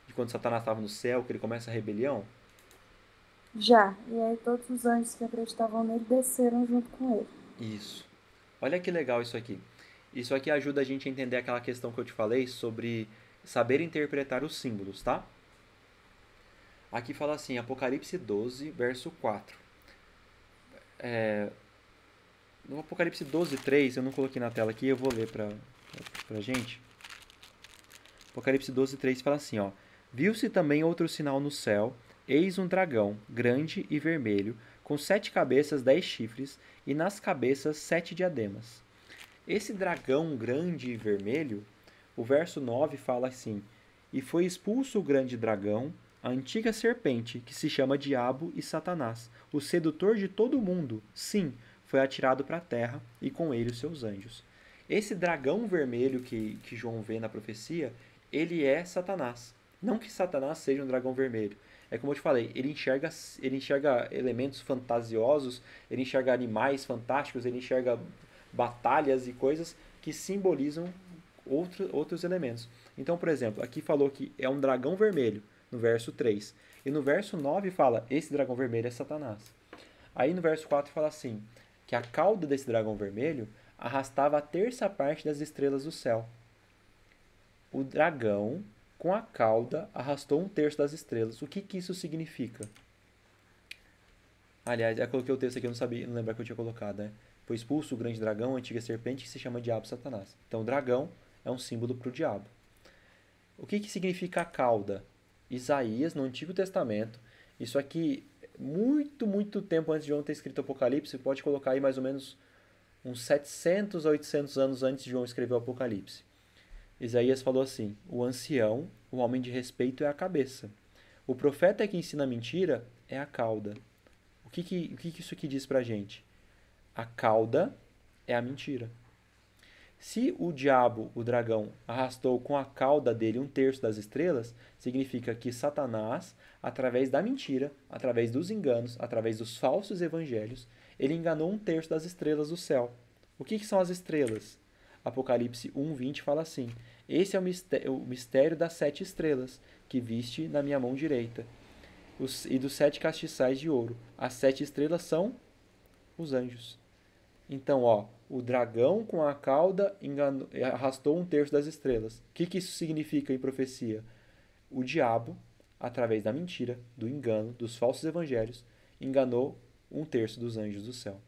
Speaker 1: De quando Satanás estava no céu, que ele começa a rebelião?
Speaker 5: Já. E aí todos os anjos que acreditavam nele desceram junto com ele.
Speaker 1: Isso. Olha que legal isso aqui. Isso aqui ajuda a gente a entender aquela questão que eu te falei sobre saber interpretar os símbolos, tá? Aqui fala assim, Apocalipse 12, verso 4. No Apocalipse 12, 3, eu não coloquei na tela aqui, eu vou ler pra gente. Apocalipse 12, 3 fala assim, ó. Viu-se também outro sinal no céu, eis um dragão, grande e vermelho, com 7 cabeças, 10 chifres, e nas cabeças 7 diademas. Esse dragão grande e vermelho, o verso 9 fala assim: E foi expulso o grande dragão, a antiga serpente, que se chama Diabo e Satanás, o sedutor de todo o mundo. Sim, foi atirado para a terra, e com ele os seus anjos. Esse dragão vermelho que João vê na profecia, ele é Satanás. Não que Satanás seja um dragão vermelho. É como eu te falei, ele enxerga elementos fantasiosos, ele enxerga animais fantásticos, ele enxerga batalhas e coisas que simbolizam outros elementos. Então, por exemplo, aqui falou que é um dragão vermelho, no verso 3. E no verso 9 fala, esse dragão vermelho é Satanás. Aí no verso 4 fala assim, que a cauda desse dragão vermelho arrastava a terça parte das estrelas do céu. O dragão, com a cauda, arrastou um terço das estrelas. O que isso significa? Aliás, eu coloquei o texto aqui, eu não sabia, não lembro que eu tinha colocado, né? Foi expulso o grande dragão, a antiga serpente, que se chama Diabo Satanás. Então, o dragão é um símbolo para o diabo. O que significa a cauda? Isaías, no Antigo Testamento, isso aqui, muito tempo antes de João ter escrito Apocalipse, pode colocar aí mais ou menos uns 700 a 800 anos antes de João escrever o Apocalipse. Isaías falou assim: o ancião, o homem de respeito, é a cabeça. O profeta que ensina mentira é a cauda. O que isso aqui diz pra gente? A cauda é a mentira. Se o diabo, o dragão, arrastou com a cauda dele 1/3 das estrelas, significa que Satanás, através da mentira, através dos enganos, através dos falsos evangelhos, ele enganou 1/3 das estrelas do céu. O que são as estrelas? Apocalipse 1:20 fala assim: esse é o mistério das 7 estrelas, que viste na minha mão direita, e dos 7 castiçais de ouro. As 7 estrelas são os anjos. Então, o dragão com a cauda arrastou 1/3 das estrelas. O que isso significa em profecia? O diabo, através da mentira, do engano, dos falsos evangelhos, enganou 1/3 dos anjos do céu.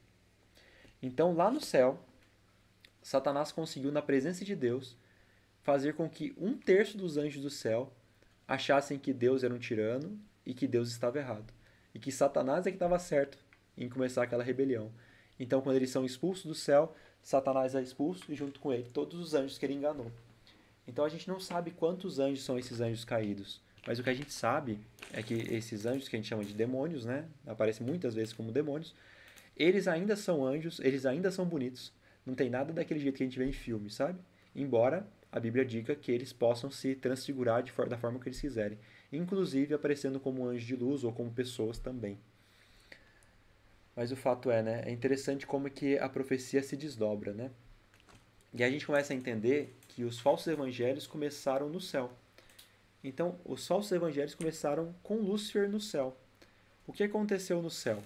Speaker 1: Então, lá no céu, Satanás conseguiu, na presença de Deus, fazer com que 1/3 dos anjos do céu achassem que Deus era um tirano e que Deus estava errado. E que Satanás é que estava certo em começar aquela rebelião. Então, quando eles são expulsos do céu, Satanás é expulso e, junto com ele, todos os anjos que ele enganou. Então, a gente não sabe quantos anjos são esses anjos caídos. Mas o que a gente sabe é que esses anjos, que a gente chama de demônios, né? Aparecem muitas vezes como demônios, eles ainda são anjos, eles ainda são bonitos. Não tem nada daquele jeito que a gente vê em filme, sabe? Embora a Bíblia diga que eles possam se transfigurar da forma que eles quiserem. Inclusive aparecendo como anjos de luz ou como pessoas também. Mas o fato é, né? É interessante como que a profecia se desdobra, né? E aí a gente começa a entender que os falsos evangelhos começaram no céu. Então, os falsos evangelhos começaram com Lúcifer no céu. O que aconteceu no céu?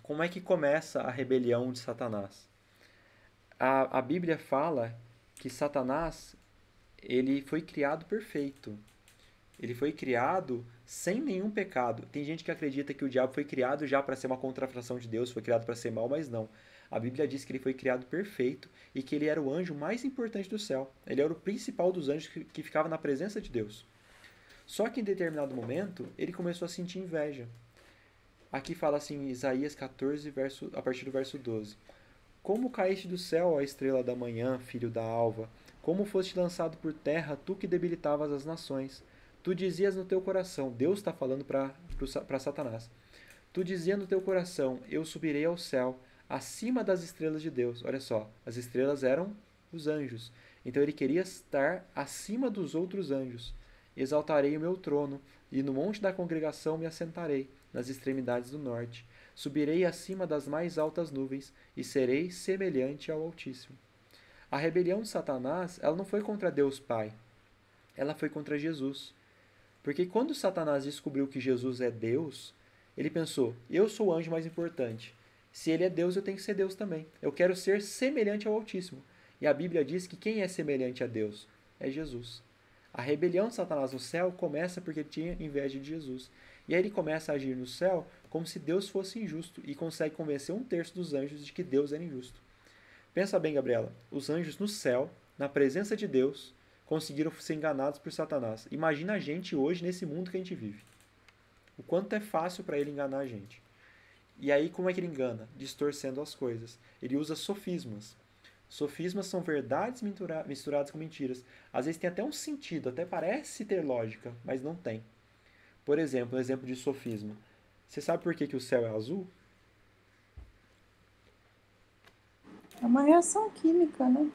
Speaker 1: Como é que começa a rebelião de Satanás? A Bíblia fala que Satanás, ele foi criado perfeito. Ele foi criado sem nenhum pecado. Tem gente que acredita que o diabo foi criado já para ser uma contrafação de Deus, foi criado para ser mal, mas não. A Bíblia diz que ele foi criado perfeito e que ele era o anjo mais importante do céu. Ele era o principal dos anjos que ficava na presença de Deus. Só que em determinado momento, ele começou a sentir inveja. Aqui fala assim em Isaías 14, a partir do verso 12. Como caíste do céu, ó estrela da manhã, filho da alva? Como foste lançado por terra, tu que debilitavas as nações? Tu dizias no teu coração, Deus está falando para Satanás. Tu dizias no teu coração, eu subirei ao céu, acima das estrelas de Deus. Olha só, as estrelas eram os anjos. Então ele queria estar acima dos outros anjos. Exaltarei o meu trono, e no monte da congregação me assentarei, nas extremidades do norte. Subirei acima das mais altas nuvens, e serei semelhante ao Altíssimo. A rebelião de Satanás, ela não foi contra Deus Pai, ela foi contra Jesus. Porque quando Satanás descobriu que Jesus é Deus, ele pensou, eu sou o anjo mais importante. Se ele é Deus, eu tenho que ser Deus também. Eu quero ser semelhante ao Altíssimo. E a Bíblia diz que quem é semelhante a Deus? É Jesus. A rebelião de Satanás no céu começa porque ele tinha inveja de Jesus. E aí ele começa a agir no céu como se Deus fosse injusto e consegue convencer 1/3 dos anjos de que Deus era injusto. Pensa bem, Gabriela, os anjos no céu, na presença de Deus, conseguiram ser enganados por Satanás. Imagina a gente hoje nesse mundo que a gente vive. O quanto é fácil para ele enganar a gente. E aí como é que ele engana? Distorcendo as coisas. Ele usa sofismas. Sofismas são verdades misturadas com mentiras. Às vezes tem até um sentido, até parece ter lógica, mas não tem. Por exemplo, um exemplo de sofisma. Você sabe por que o céu é azul?
Speaker 5: É uma reação química, né?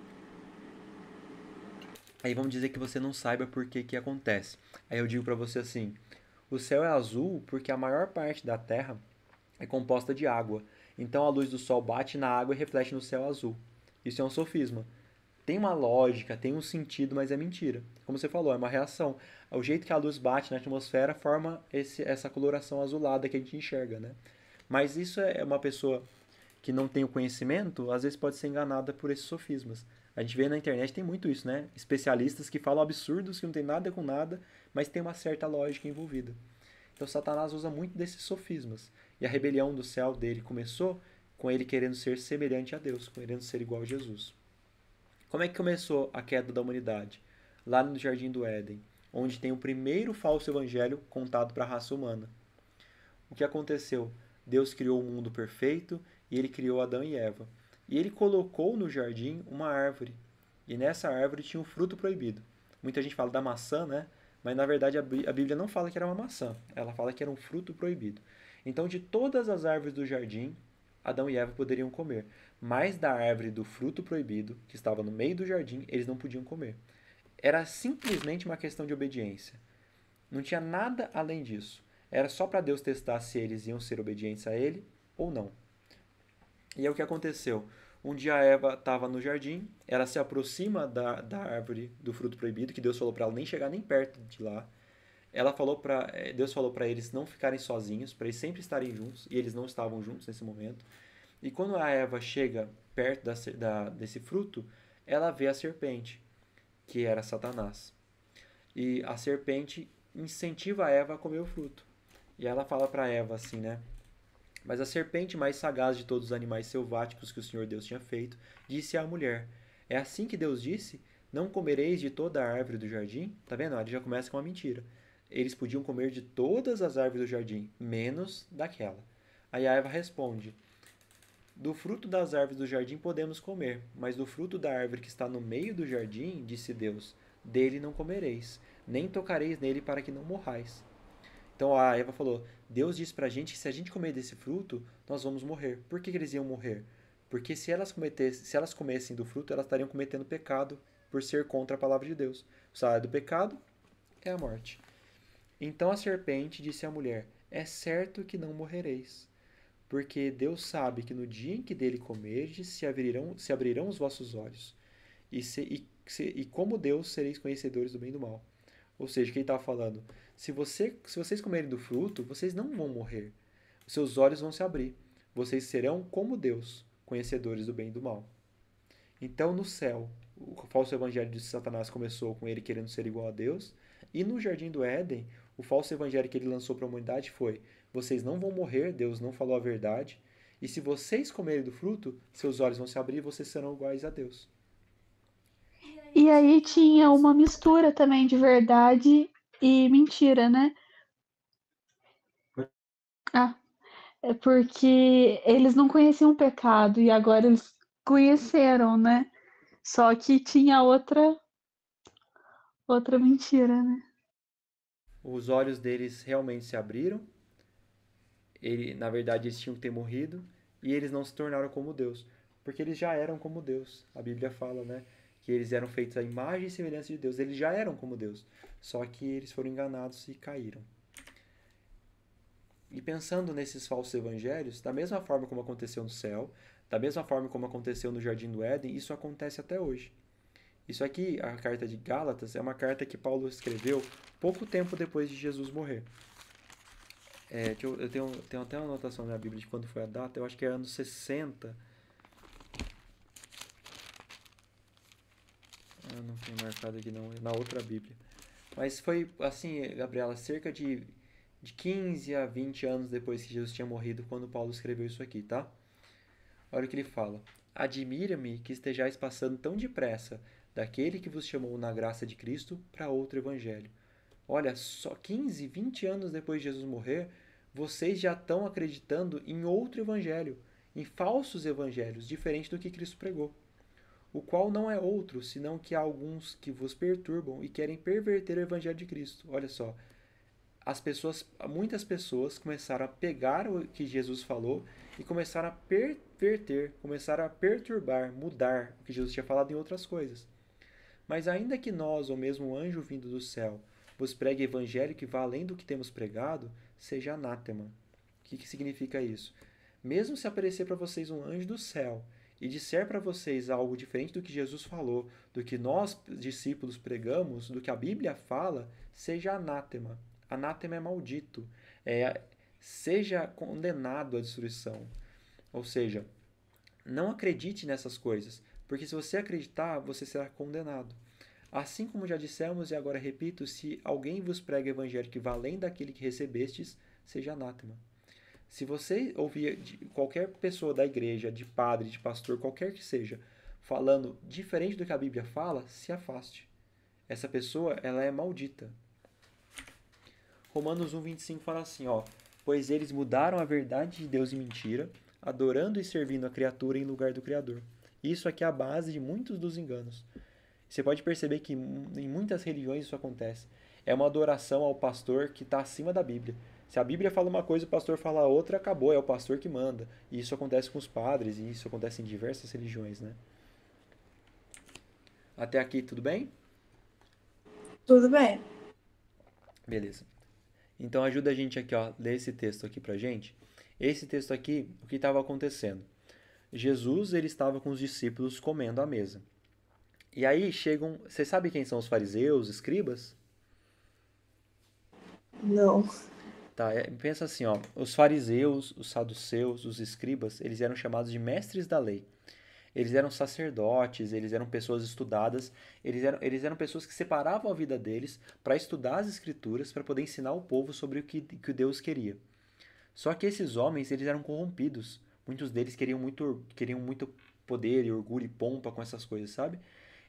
Speaker 1: Aí vamos dizer que você não saiba por que acontece. Aí eu digo para você assim, o céu é azul porque a maior parte da Terra é composta de água. Então a luz do sol bate na água e reflete no céu azul. Isso é um sofisma. Tem uma lógica, tem um sentido, mas é mentira. Como você falou, é uma reação. O jeito que a luz bate na atmosfera forma essa coloração azulada que a gente enxerga, né? Mas isso é uma pessoa que não tem o conhecimento, às vezes pode ser enganada por esses sofismas. A gente vê na internet, tem muito isso, né? Especialistas que falam absurdos que não tem nada com nada, mas tem uma certa lógica envolvida. Então Satanás usa muito desses sofismas. E a rebelião do céu dele começou com ele querendo ser semelhante a Deus, querendo ser igual a Jesus. Como é que começou a queda da humanidade? Lá no Jardim do Éden, onde tem o primeiro falso evangelho contado para a raça humana. O que aconteceu? Deus criou o mundo perfeito e ele criou Adão e Eva. E ele colocou no jardim uma árvore. E nessa árvore tinha um fruto proibido. Muita gente fala da maçã, né? Mas na verdade a Bíblia não fala que era uma maçã. Ela fala que era um fruto proibido. Então, de todas as árvores do jardim, Adão e Eva poderiam comer. Mas da árvore do fruto proibido, que estava no meio do jardim, eles não podiam comer. Era simplesmente uma questão de obediência. Não tinha nada além disso. Era só para Deus testar se eles iam ser obedientes a ele ou não. E é o que aconteceu. Um dia a Eva estava no jardim, ela se aproxima da árvore do fruto proibido, que Deus falou para ela nem chegar nem perto de lá. Deus falou para eles não ficarem sozinhos, para eles sempre estarem juntos, e eles não estavam juntos nesse momento. E quando a Eva chega perto desse fruto, ela vê a serpente, que era Satanás. E a serpente incentiva a Eva a comer o fruto. E ela fala para Eva assim, né? Mas a serpente mais sagaz de todos os animais selváticos que o Senhor Deus tinha feito, disse à mulher: é assim que Deus disse? Não comereis de toda a árvore do jardim? Tá vendo? Ele já começa com uma mentira. Eles podiam comer de todas as árvores do jardim, menos daquela. Aí a Eva responde: do fruto das árvores do jardim podemos comer, mas do fruto da árvore que está no meio do jardim, disse Deus, dele não comereis, nem tocareis nele para que não morrais. Então a Eva falou, Deus disse pra gente que se a gente comer desse fruto, nós vamos morrer. Por que eles iam morrer? Porque se elas comessem do fruto, elas estariam cometendo pecado por ser contra a palavra de Deus. O salário do pecado é a morte. Então a serpente disse à mulher, é certo que não morrereis, porque Deus sabe que no dia em que dele comerdes, se abrirão os vossos olhos, e como Deus sereis conhecedores do bem e do mal. Ou seja, o que ele estava falando? Se vocês comerem do fruto, vocês não vão morrer. Os seus olhos vão se abrir. Vocês serão como Deus, conhecedores do bem e do mal. Então, no céu, o falso evangelho de Satanás começou com ele querendo ser igual a Deus. E no Jardim do Éden, o falso evangelho que ele lançou para a humanidade foi: vocês não vão morrer, Deus não falou a verdade. E se vocês comerem do fruto, seus olhos vão se abrir e vocês serão iguais a Deus.
Speaker 2: E aí tinha uma mistura também de verdade e mentira, né? Ah, é porque eles não conheciam o pecado e agora eles conheceram, né? Só que tinha outra mentira, né?
Speaker 1: Os olhos deles realmente se abriram. Na verdade, eles tinham que ter morrido. E eles não se tornaram como Deus. Porque eles já eram como Deus. A Bíblia fala, né? Que eles eram feitos à imagem e semelhança de Deus. Eles já eram como Deus. Só que eles foram enganados e caíram. E pensando nesses falsos evangelhos, da mesma forma como aconteceu no céu, da mesma forma como aconteceu no Jardim do Éden, isso acontece até hoje. Isso aqui, a carta de Gálatas, é uma carta que Paulo escreveu pouco tempo depois de Jesus morrer. Eu tenho até uma anotação na Bíblia de quando foi a data, eu acho que é anos 60. Não tem marcado aqui não, é na outra Bíblia. Mas foi assim, Gabriela, cerca de 15 a 20 anos depois que Jesus tinha morrido, quando Paulo escreveu isso aqui, tá? Olha o que ele fala. Admira-me que estejais passando tão depressa daquele que vos chamou na graça de Cristo para outro evangelho. Olha, só 15, 20 anos depois de Jesus morrer, vocês já estão acreditando em outro evangelho, em falsos evangelhos, diferente do que Cristo pregou. O qual não é outro, senão que há alguns que vos perturbam e querem perverter o evangelho de Cristo. Olha só, muitas pessoas começaram a pegar o que Jesus falou e começaram a perverter, começaram a perturbar, mudar o que Jesus tinha falado em outras coisas. Mas ainda que nós, ou mesmo o anjo vindo do céu, vos pregue evangelho que vá além do que temos pregado, seja anátema. O que significa isso? Mesmo se aparecer para vocês um anjo do céu e disser para vocês algo diferente do que Jesus falou, do que nós, discípulos, pregamos, do que a Bíblia fala, seja anátema. Anátema é maldito. Seja condenado à destruição. Ou seja, não acredite nessas coisas, porque se você acreditar, você será condenado. Assim como já dissemos e agora repito, se alguém vos prega evangelho que vá além daquele que recebestes, seja anátema. Se você ouvir de qualquer pessoa da igreja, de padre, de pastor, qualquer que seja, falando diferente do que a Bíblia fala, se afaste. Essa pessoa, ela é maldita. Romanos 1:25 fala assim, ó: pois eles mudaram a verdade de Deus em mentira, adorando e servindo a criatura em lugar do Criador. Isso aqui é a base de muitos dos enganos. Você pode perceber que em muitas religiões isso acontece. É uma adoração ao pastor que está acima da Bíblia. Se a Bíblia fala uma coisa, o pastor fala outra, acabou, é o pastor que manda. E isso acontece com os padres, e isso acontece em diversas religiões, né? Até aqui, tudo bem?
Speaker 3: Tudo bem.
Speaker 1: Beleza. Então ajuda a gente aqui, ó, ler esse texto aqui pra gente. Esse texto aqui, o que estava acontecendo? Jesus, ele estava com os discípulos comendo à mesa. E aí chegam, você sabe quem são os fariseus, escribas?
Speaker 3: Não.
Speaker 1: Tá, pensa assim, ó, os fariseus, os saduceus, os escribas, eles eram chamados de mestres da lei. Eles eram sacerdotes, eles eram pessoas estudadas, eles eram pessoas que separavam a vida deles para estudar as escrituras, para poder ensinar o povo sobre o que Deus queria. Só que esses homens, eles eram corrompidos. Muitos deles queriam muito poder e orgulho e pompa com essas coisas, sabe?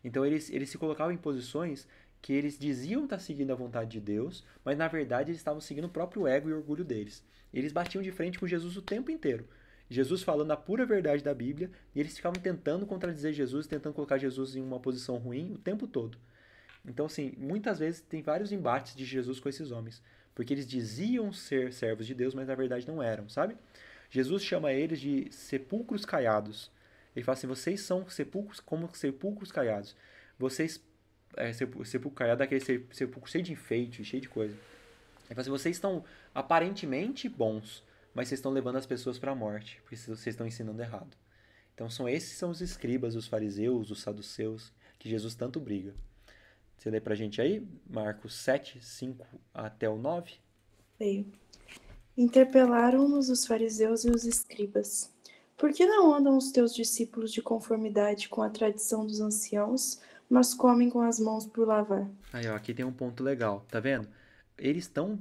Speaker 1: Então eles se colocavam em posições que eles diziam estar seguindo a vontade de Deus, mas na verdade eles estavam seguindo o próprio ego e orgulho deles. Eles batiam de frente com Jesus o tempo inteiro. Jesus falando a pura verdade da Bíblia, e eles ficavam tentando contradizer Jesus, tentando colocar Jesus em uma posição ruim o tempo todo. Então, assim, muitas vezes tem vários embates de Jesus com esses homens, porque eles diziam ser servos de Deus, mas na verdade não eram, sabe? Jesus chama eles de sepulcros caiados. Ele fala assim: vocês são sepulcros como sepulcros caiados. Vocês, sepulcro caiado é aquele sepulcro cheio de enfeite, cheio de coisa. Ele fala assim: vocês estão aparentemente bons, mas vocês estão levando as pessoas para a morte, porque vocês estão ensinando errado. Então esses são os escribas, os fariseus, os saduceus, que Jesus tanto briga. Você lê pra gente aí, Marcos 7, 5 até o 9?
Speaker 3: Veio. Interpelaram-nos os fariseus e os escribas. Por que não andam os teus discípulos de conformidade com a tradição dos anciãos, mas comem com as mãos por lavar?
Speaker 1: Aí, ó, aqui tem um ponto legal, tá vendo? Eles estão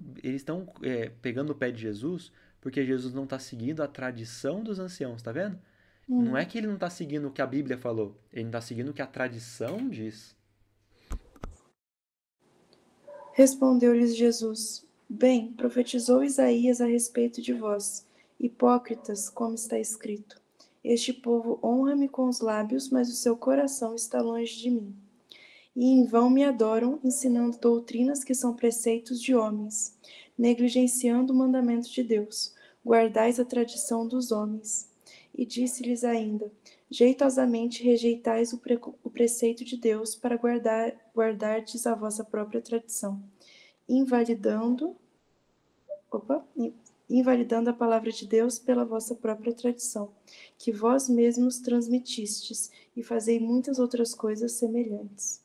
Speaker 1: pegando o pé de Jesus porque Jesus não está seguindo a tradição dos anciãos, tá vendo? Não é que ele não está seguindo o que a Bíblia falou, ele não está seguindo o que a tradição diz.
Speaker 3: Respondeu-lhes Jesus: bem, profetizou Isaías a respeito de vós, hipócritas, como está escrito: este povo honra-me com os lábios, mas o seu coração está longe de mim. E em vão me adoram, ensinando doutrinas que são preceitos de homens, negligenciando o mandamento de Deus. Guardais a tradição dos homens. E disse-lhes ainda: jeitosamente rejeitais o preceito de Deus para guardardes a vossa própria tradição, invalidando a palavra de Deus pela vossa própria tradição, que vós mesmos transmitistes, e fazei muitas outras coisas semelhantes.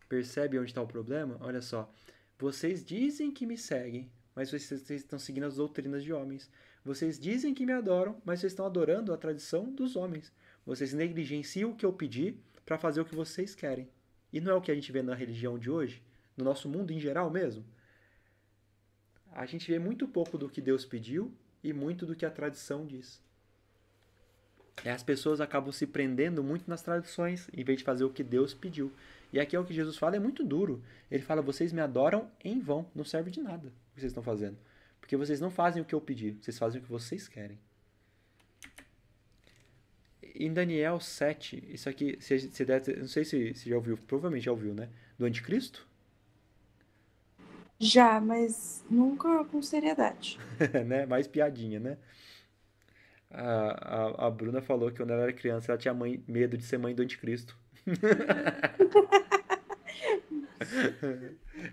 Speaker 1: Percebe onde está o problema? Olha só. Vocês dizem que me seguem, mas vocês estão seguindo as doutrinas de homens. Vocês dizem que me adoram, mas vocês estão adorando a tradição dos homens. Vocês negligenciam o que eu pedi para fazer o que vocês querem. E não é o que a gente vê na religião de hoje? No nosso mundo em geral mesmo? A gente vê muito pouco do que Deus pediu e muito do que a tradição diz. E as pessoas acabam se prendendo muito nas tradições, em vez de fazer o que Deus pediu. E aqui é o que Jesus fala, é muito duro. Ele fala: vocês me adoram em vão, não serve de nada o que vocês estão fazendo. Porque vocês não fazem o que eu pedi, vocês fazem o que vocês querem. Em Daniel 7, isso aqui, você deve, não sei se já ouviu, provavelmente já ouviu, né? Do anticristo?
Speaker 3: Já, mas nunca com seriedade.
Speaker 1: Né? Mais piadinha, né? A Bruna falou que quando ela era criança ela tinha medo de ser mãe do anticristo.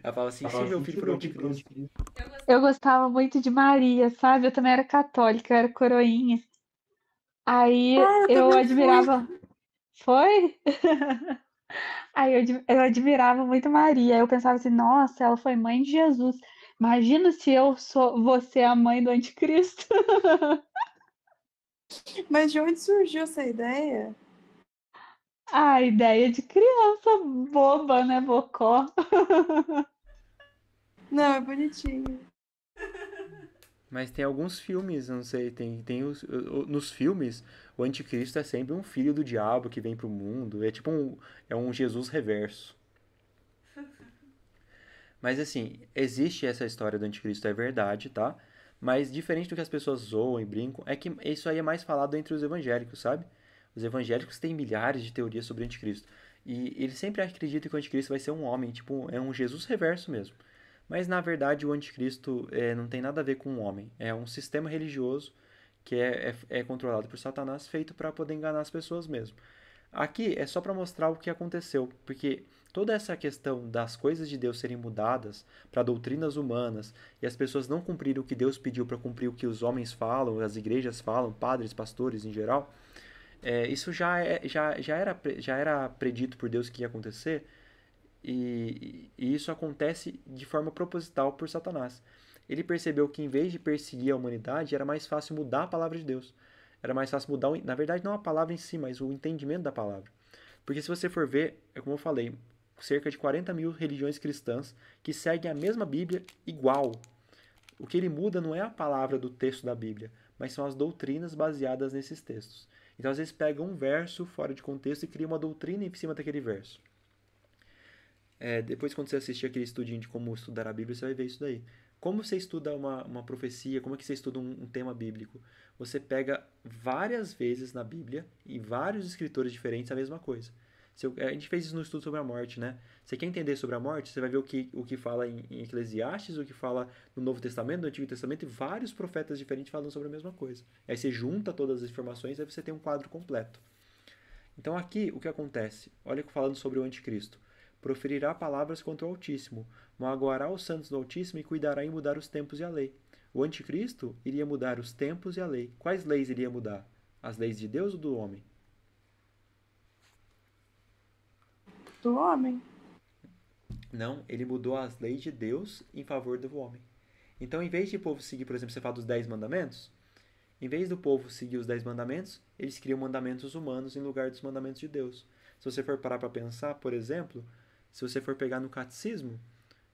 Speaker 1: Ela fala assim: se meu filho for o anticristo.
Speaker 2: Eu gostava muito de Maria, sabe? Eu também era católica, eu era coroinha. Aí
Speaker 3: Eu
Speaker 2: eu
Speaker 3: também fui.
Speaker 2: admirava. Foi? Aí eu admirava muito Maria. Eu pensava assim: nossa, ela foi mãe de Jesus. Imagina se vou ser a mãe do anticristo.
Speaker 3: Mas de onde surgiu essa ideia?
Speaker 2: A ideia de criança boba, né, bocó?
Speaker 3: Não, é bonitinho.
Speaker 1: Mas tem alguns filmes, não sei, nos filmes, o anticristo é sempre um filho do diabo que vem pro mundo, é um Jesus reverso. Mas assim, existe essa história do anticristo, é verdade, tá? Mas diferente do que as pessoas zoam e brincam, é que isso aí é mais falado entre os evangélicos, sabe? Os evangélicos têm milhares de teorias sobre o anticristo. E eles sempre acreditam que o anticristo vai ser um homem, tipo, é um Jesus reverso mesmo. Mas na verdade o anticristo não tem nada a ver com um homem. É um sistema religioso que é controlado por Satanás, feito para poder enganar as pessoas mesmo. Aqui é só para mostrar o que aconteceu, porque toda essa questão das coisas de Deus serem mudadas para doutrinas humanas e as pessoas não cumprirem o que Deus pediu para cumprir o que os homens falam, as igrejas falam, padres, pastores em geral, isso já era predito por Deus que ia acontecer e isso acontece de forma proposital por Satanás. Ele percebeu que em vez de perseguir a humanidade, era mais fácil mudar a palavra de Deus. Era mais fácil mudar, na verdade, não a palavra em si, mas o entendimento da palavra. Porque se você for ver, é como eu falei, cerca de 40 mil religiões cristãs que seguem a mesma Bíblia igual. O que ele muda não é a palavra do texto da Bíblia, mas são as doutrinas baseadas nesses textos. Então, às vezes, pegam um verso fora de contexto e criam uma doutrina em cima daquele verso. Depois, quando você assistir aquele estudinho de como estudar a Bíblia, você vai ver isso daí. Como você estuda uma profecia, como é que você estuda um tema bíblico? Você pega várias vezes na Bíblia, em vários escritores diferentes, a mesma coisa. A gente fez isso no estudo sobre a morte, né? Você quer entender sobre a morte? Você vai ver o que fala em Eclesiastes, o que fala no Novo Testamento, no Antigo Testamento, e vários profetas diferentes falam sobre a mesma coisa. Aí você junta todas as informações, aí você tem um quadro completo. Então aqui, o que acontece? Olha falando sobre o anticristo. Proferirá palavras contra o Altíssimo, magoará os santos do Altíssimo e cuidará em mudar os tempos e a lei. O anticristo iria mudar os tempos e a lei. Quais leis iria mudar? As leis de Deus ou do homem?
Speaker 5: Do homem.
Speaker 1: Não, ele mudou as leis de Deus em favor do homem. Então, em vez de o povo seguir, por exemplo, você fala dos 10 mandamentos, em vez do povo seguir os 10 mandamentos, eles criam mandamentos humanos em lugar dos mandamentos de Deus. Se você for parar para pensar, por exemplo, se você for pegar no catecismo,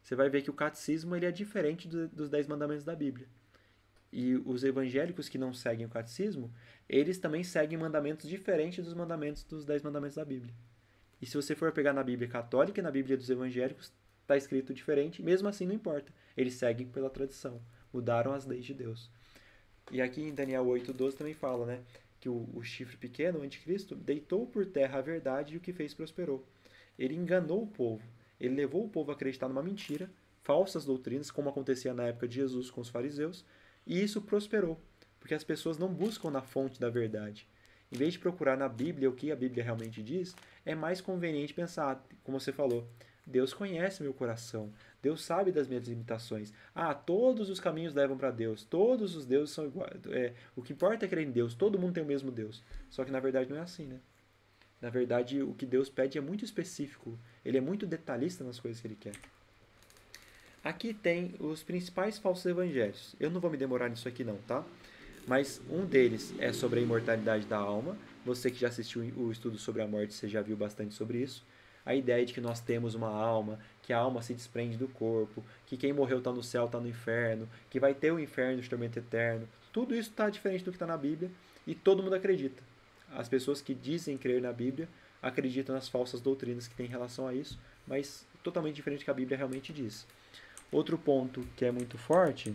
Speaker 1: você vai ver que o catecismo ele é diferente dos 10 mandamentos da Bíblia. E os evangélicos que não seguem o catecismo, eles também seguem mandamentos diferentes dos mandamentos dos 10 mandamentos da Bíblia. E se você for pegar na Bíblia católica e na Bíblia dos evangélicos, está escrito diferente, mesmo assim não importa. Eles seguem pela tradição, mudaram as leis de Deus. E aqui em Daniel 8:12 também fala, né, que o chifre pequeno, o anticristo, deitou por terra a verdade e o que fez prosperou. Ele enganou o povo. Ele levou o povo a acreditar numa mentira, falsas doutrinas, como acontecia na época de Jesus com os fariseus, e isso prosperou, porque as pessoas não buscam na fonte da verdade. Em vez de procurar na Bíblia o que a Bíblia realmente diz, é mais conveniente pensar, como você falou, Deus conhece meu coração, Deus sabe das minhas limitações. Todos os caminhos levam para Deus, todos os deuses são iguais. O que importa é crer em Deus, todo mundo tem o mesmo Deus. Só que na verdade não é assim, né? Na verdade, o que Deus pede é muito específico. Ele é muito detalhista nas coisas que ele quer. Aqui tem os principais falsos evangelhos. Eu não vou me demorar nisso aqui não, tá? Mas um deles é sobre a imortalidade da alma. Você que já assistiu o estudo sobre a morte, você já viu bastante sobre isso. A ideia de que nós temos uma alma, que a alma se desprende do corpo, que quem morreu está no céu, está no inferno, que vai ter o inferno de tormento eterno. Tudo isso está diferente do que está na Bíblia e todo mundo acredita. As pessoas que dizem crer na Bíblia acreditam nas falsas doutrinas que têm relação a isso, mas totalmente diferente do que a Bíblia realmente diz. Outro ponto que é muito forte,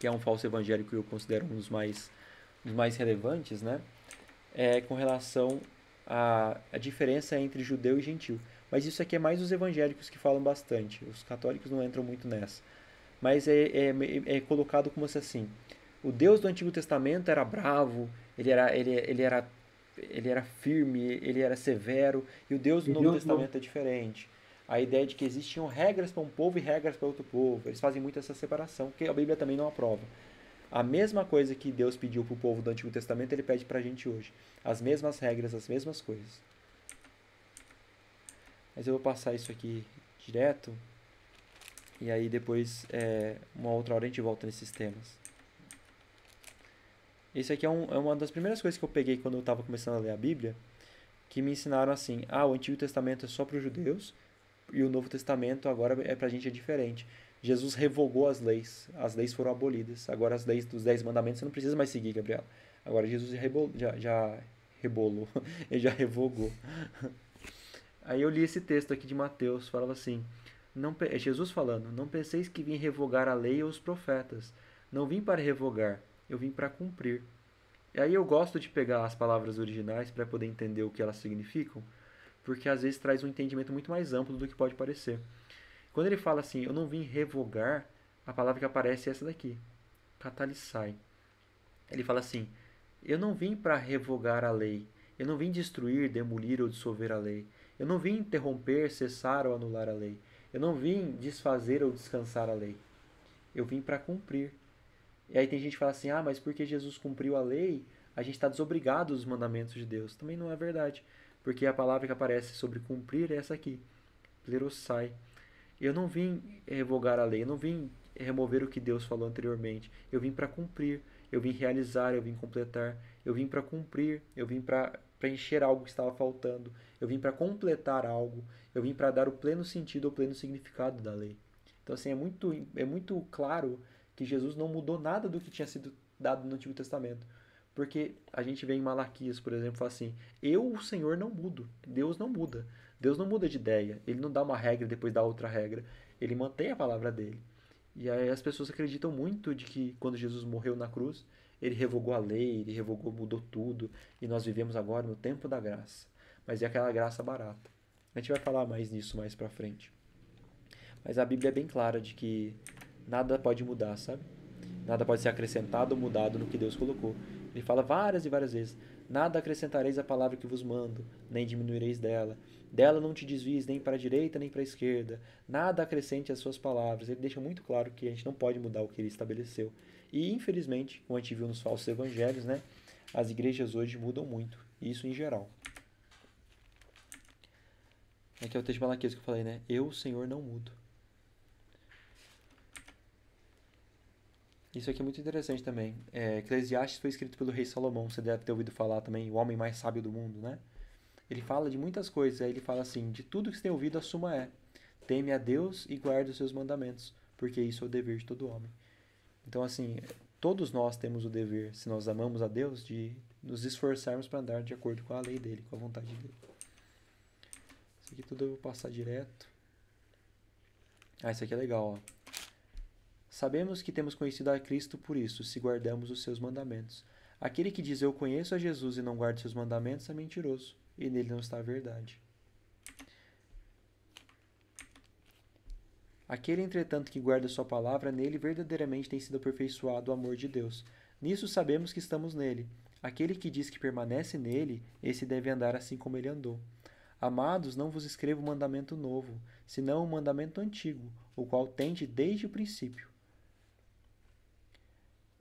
Speaker 1: que é um falso evangélico que eu considero um dos mais relevantes, né? É com relação à diferença entre judeu e gentil. Mas isso aqui é mais os evangélicos que falam bastante. Os católicos não entram muito nessa. Mas é colocado como se assim, o Deus do Antigo Testamento era bravo, ele era firme, ele era severo, e o Deus do Novo Testamento é diferente. A ideia de que existiam regras para um povo e regras para outro povo. Eles fazem muito essa separação, que a Bíblia também não aprova. A mesma coisa que Deus pediu para o povo do Antigo Testamento, ele pede para a gente hoje. As mesmas regras, as mesmas coisas. Mas eu vou passar isso aqui direto. E aí depois, uma outra hora a gente volta nesses temas. Isso aqui é uma das primeiras coisas que eu peguei quando eu estava começando a ler a Bíblia, que me ensinaram assim, o Antigo Testamento é só para os judeus, e o Novo Testamento agora pra gente é diferente. Jesus revogou as leis foram abolidas. Agora as leis dos 10 mandamentos você não precisa mais seguir, Gabriela. Agora Jesus já rebolou, ele já revogou. Aí eu li esse texto aqui de Mateus, falava assim, é Jesus falando, não penseis que vim revogar a lei ou os profetas. Não vim para revogar, eu vim para cumprir. E aí eu gosto de pegar as palavras originais para poder entender o que elas significam, porque às vezes traz um entendimento muito mais amplo do que pode parecer. Quando ele fala assim, eu não vim revogar, a palavra que aparece é essa daqui, catalissai. Ele fala assim, eu não vim para revogar a lei, eu não vim destruir, demolir ou dissolver a lei, eu não vim interromper, cessar ou anular a lei, eu não vim desfazer ou descansar a lei, eu vim para cumprir. E aí tem gente que fala assim, mas porque Jesus cumpriu a lei, a gente está desobrigado dos mandamentos de Deus. Também não é verdade, porque a palavra que aparece sobre cumprir é essa aqui, plerosai. Eu não vim revogar a lei, eu não vim remover o que Deus falou anteriormente. Eu vim para cumprir, eu vim realizar, eu vim completar, eu vim para cumprir, eu vim para preencher algo que estava faltando, eu vim para completar algo, eu vim para dar o pleno sentido, o pleno significado da lei. Então assim, é muito claro que Jesus não mudou nada do que tinha sido dado no Antigo Testamento. Porque a gente vê em Malaquias, por exemplo, fala assim, eu, o Senhor, não mudo. Deus não muda. Deus não muda de ideia. Ele não dá uma regra e depois dá outra regra. Ele mantém a palavra dele. E aí as pessoas acreditam muito de que quando Jesus morreu na cruz, ele revogou a lei, ele revogou, mudou tudo. E nós vivemos agora no tempo da graça. Mas é aquela graça barata. A gente vai falar mais nisso mais pra frente. Mas a Bíblia é bem clara de que nada pode mudar, sabe? Nada pode ser acrescentado ou mudado no que Deus colocou. Ele fala várias e várias vezes, nada acrescentareis à palavra que vos mando, nem diminuireis dela. Dela não te desvies nem para a direita nem para a esquerda. Nada acrescente às suas palavras. Ele deixa muito claro que a gente não pode mudar o que ele estabeleceu. E, infelizmente, como a gente viu nos falsos evangelhos, né, as igrejas hoje mudam muito. Isso em geral. Aqui é o texto de Malaquias que eu falei, né? Eu, Senhor, não mudo. Isso aqui é muito interessante também. Eclesiastes foi escrito pelo rei Salomão, você deve ter ouvido falar também, o homem mais sábio do mundo, né? Ele fala de muitas coisas, aí ele fala assim, de tudo que você tem ouvido, a suma é, teme a Deus e guarde os seus mandamentos, porque isso é o dever de todo homem. Então, assim, todos nós temos o dever, se nós amamos a Deus, de nos esforçarmos para andar de acordo com a lei dele, com a vontade dele. Isso aqui tudo eu vou passar direto. Isso aqui é legal, ó. Sabemos que temos conhecido a Cristo por isso, se guardamos os seus mandamentos. Aquele que diz eu conheço a Jesus e não guarda seus mandamentos é mentiroso, e nele não está a verdade. Aquele, entretanto, que guarda sua palavra, nele verdadeiramente tem sido aperfeiçoado o amor de Deus. Nisso sabemos que estamos nele. Aquele que diz que permanece nele, esse deve andar assim como ele andou. Amados, não vos escrevo mandamento novo, senão um mandamento antigo, o qual tende desde o princípio.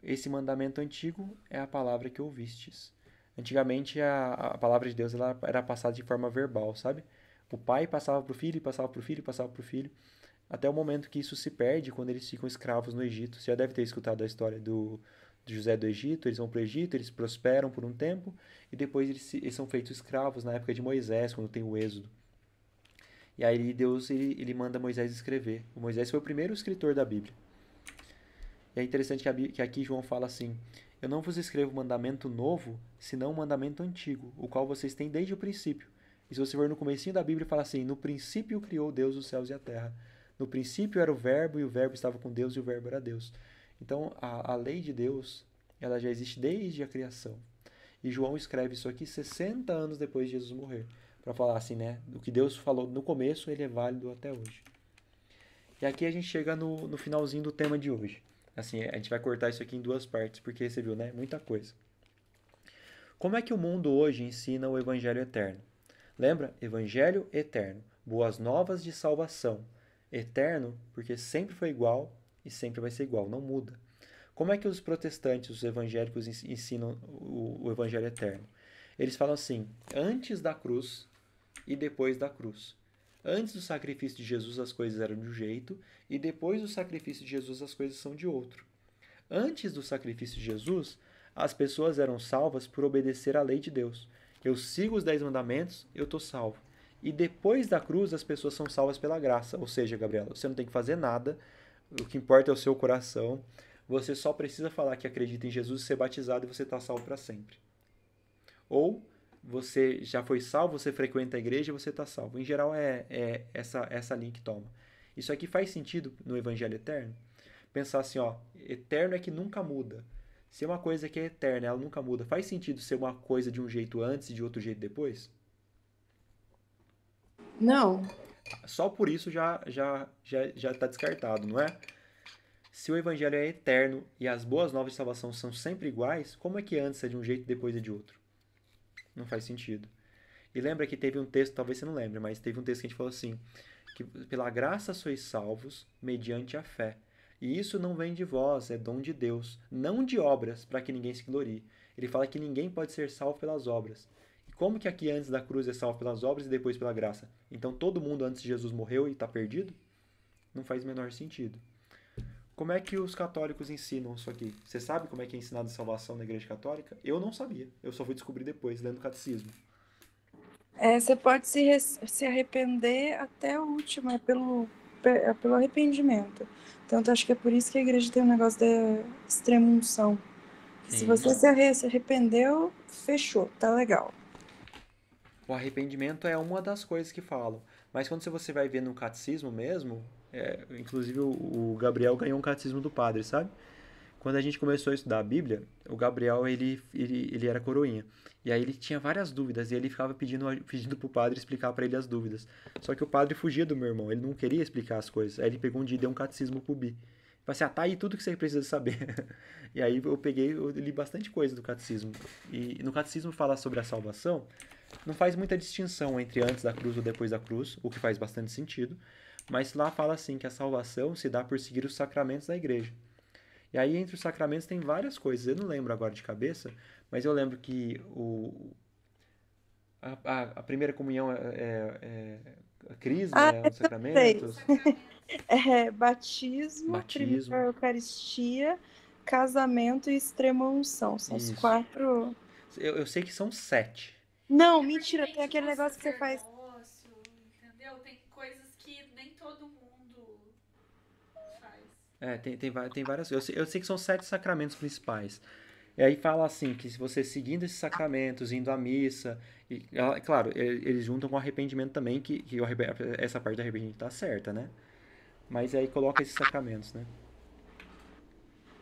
Speaker 1: Esse mandamento antigo é a palavra que ouvistes. Antigamente a palavra de Deus ela era passada de forma verbal, sabe? O pai passava para o filho, passava para o filho, passava para o filho, até o momento que isso se perde quando eles ficam escravos no Egito. Você já deve ter escutado a história do José do Egito, eles vão para o Egito, eles prosperam por um tempo, e depois eles são feitos escravos na época de Moisés, quando tem o Êxodo. E aí Deus ele manda Moisés escrever. O Moisés foi o primeiro escritor da Bíblia. E é interessante que aqui João fala assim, eu não vos escrevo mandamento novo, senão um mandamento antigo, o qual vocês têm desde o princípio. E se você for no comecinho da Bíblia, fala assim, no princípio criou Deus os céus e a terra. No princípio era o verbo, e o verbo estava com Deus, e o verbo era Deus. Então, a lei de Deus, ela já existe desde a criação. E João escreve isso aqui 60 anos depois de Jesus morrer. Para falar assim, né? O que Deus falou no começo, ele é válido até hoje. E aqui a gente chega no finalzinho do tema de hoje. Assim, a gente vai cortar isso aqui em duas partes, porque você viu, né? Muita coisa. Como é que o mundo hoje ensina o Evangelho eterno? Lembra? Evangelho eterno. Boas novas de salvação. Eterno, porque sempre foi igual e sempre vai ser igual, não muda. Como é que os protestantes, os evangélicos, ensinam o Evangelho eterno? Eles falam assim, antes da cruz e depois da cruz. Antes do sacrifício de Jesus as coisas eram de um jeito e depois do sacrifício de Jesus as coisas são de outro. Antes do sacrifício de Jesus, as pessoas eram salvas por obedecer à lei de Deus. Eu sigo os 10 mandamentos, eu estou salvo. E depois da cruz as pessoas são salvas pela graça. Ou seja, Gabriela, você não tem que fazer nada, O que importa é o seu coração. Você só precisa falar que acredita em Jesus e ser batizado e você está salvo para sempre. Ou você já foi salvo, você frequenta a igreja e você está salvo. Em geral é essa linha que toma. Isso aqui faz sentido no Evangelho Eterno? Pensar assim, ó, eterno é que nunca muda. Se é uma coisa que é eterna, ela nunca muda, faz sentido ser uma coisa de um jeito antes e de outro jeito depois?
Speaker 3: Não.
Speaker 1: Só por isso já está descartado, não é? Se o evangelho é eterno e as boas novas de salvação são sempre iguais, como é que antes é de um jeito e depois é de outro? Não faz sentido. E lembra que teve um texto, talvez você não lembre, mas teve um texto que a gente falou assim, que pela graça sois salvos mediante a fé. E isso não vem de vós, é dom de Deus, não de obras, para que ninguém se glorie. Ele fala que ninguém pode ser salvo pelas obras. E como que aqui antes da cruz é salvo pelas obras e depois pela graça? Então todo mundo antes de Jesus morreu e está perdido? Não faz o menor sentido. Como é que os católicos ensinam isso aqui? Você sabe como é que é ensinado a salvação na Igreja Católica? Eu não sabia. Eu só fui descobrir depois, lendo o catecismo.
Speaker 5: Você pode se arrepender até o último, pelo arrependimento. Tanto acho que é por isso que a igreja tem um negócio da extrema unção. Se
Speaker 1: Sim.
Speaker 5: você se arrependeu, fechou, tá legal.
Speaker 1: O arrependimento é uma das coisas que falam. Mas quando você vai ver no catecismo mesmo, inclusive o Gabriel ganhou um catecismo do padre, sabe? Quando a gente começou a estudar a Bíblia, o Gabriel, ele era coroinha. E aí ele tinha várias dúvidas, e ele ficava pedindo pro padre explicar para ele as dúvidas. Só que o padre fugia do meu irmão, ele não queria explicar as coisas. Aí ele pegou um dia e deu um catecismo pro Bi. Falei assim, tá aí tudo que você precisa saber. E aí eu li bastante coisa do catecismo. E no catecismo fala sobre a salvação, não faz muita distinção entre antes da cruz ou depois da cruz, o que faz bastante sentido. Mas lá fala assim que a salvação se dá por seguir os sacramentos da igreja. E aí, entre os sacramentos, tem várias coisas. Eu não lembro agora de cabeça, mas eu lembro que a primeira comunhão a crisma,
Speaker 5: Ah,
Speaker 1: os sacramentos,
Speaker 5: batismo,
Speaker 1: batismo,
Speaker 5: primeira Eucaristia, casamento e extrema unção. São os
Speaker 1: isso.
Speaker 5: 4.
Speaker 1: Eu sei que são 7.
Speaker 5: Não, mentira, tem aquele negócio que você faz.
Speaker 2: Entendeu? Tem coisas que nem todo mundo faz.
Speaker 1: Tem várias. Eu sei que são 7 sacramentos principais. E aí fala assim, que se você seguindo esses sacramentos, indo à missa, claro, eles juntam com arrependimento também, que essa parte do arrependimento tá certa, né? Mas aí coloca esses sacramentos, né?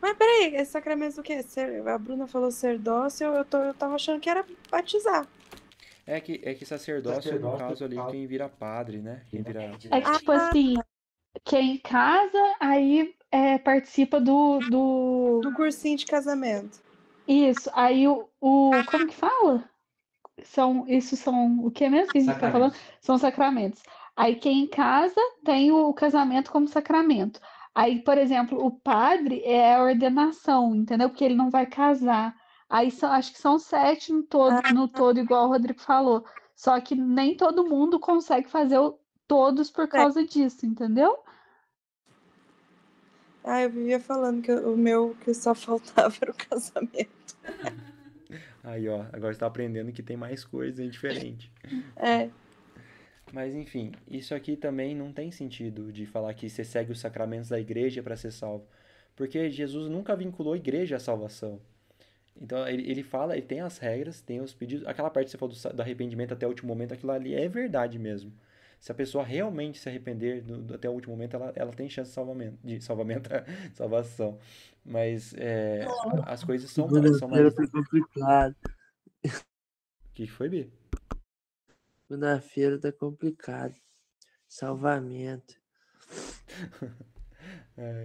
Speaker 5: Mas peraí, esse sacramento do quê? A Bruna falou sacerdócio, eu tava achando que era batizar.
Speaker 1: É que sacerdócio, no caso ali, quem vira padre, né? Quem vira...
Speaker 2: É que, tipo assim, quem casa, aí participa do
Speaker 5: Do cursinho de casamento.
Speaker 2: Isso, aí como que fala? Isso são o que mesmo que a gente tá falando? São sacramentos. Aí quem casa tem o casamento como sacramento. Aí, por exemplo, o padre é a ordenação, entendeu? Porque ele não vai casar. Aí acho que são 7 no todo, igual o Rodrigo falou. Só que nem todo mundo consegue fazer todos por causa disso, entendeu?
Speaker 5: Eu vivia falando que o meu que só faltava era o casamento.
Speaker 1: Aí, ó, agora você tá aprendendo que tem mais coisa diferente. Mas, enfim, isso aqui também não tem sentido de falar que você segue os sacramentos da igreja para ser salvo. Porque Jesus nunca vinculou a igreja à salvação. Então, ele fala, ele tem as regras, tem os pedidos. Aquela parte que você falou do arrependimento até o último momento, aquilo ali é verdade mesmo. Se a pessoa realmente se arrepender até o último momento, ela tem chance de salvação. Mas as coisas são mais...
Speaker 4: Tá complicado.
Speaker 1: O que foi, Bi?
Speaker 4: Segunda-feira tá complicado. Salvamento.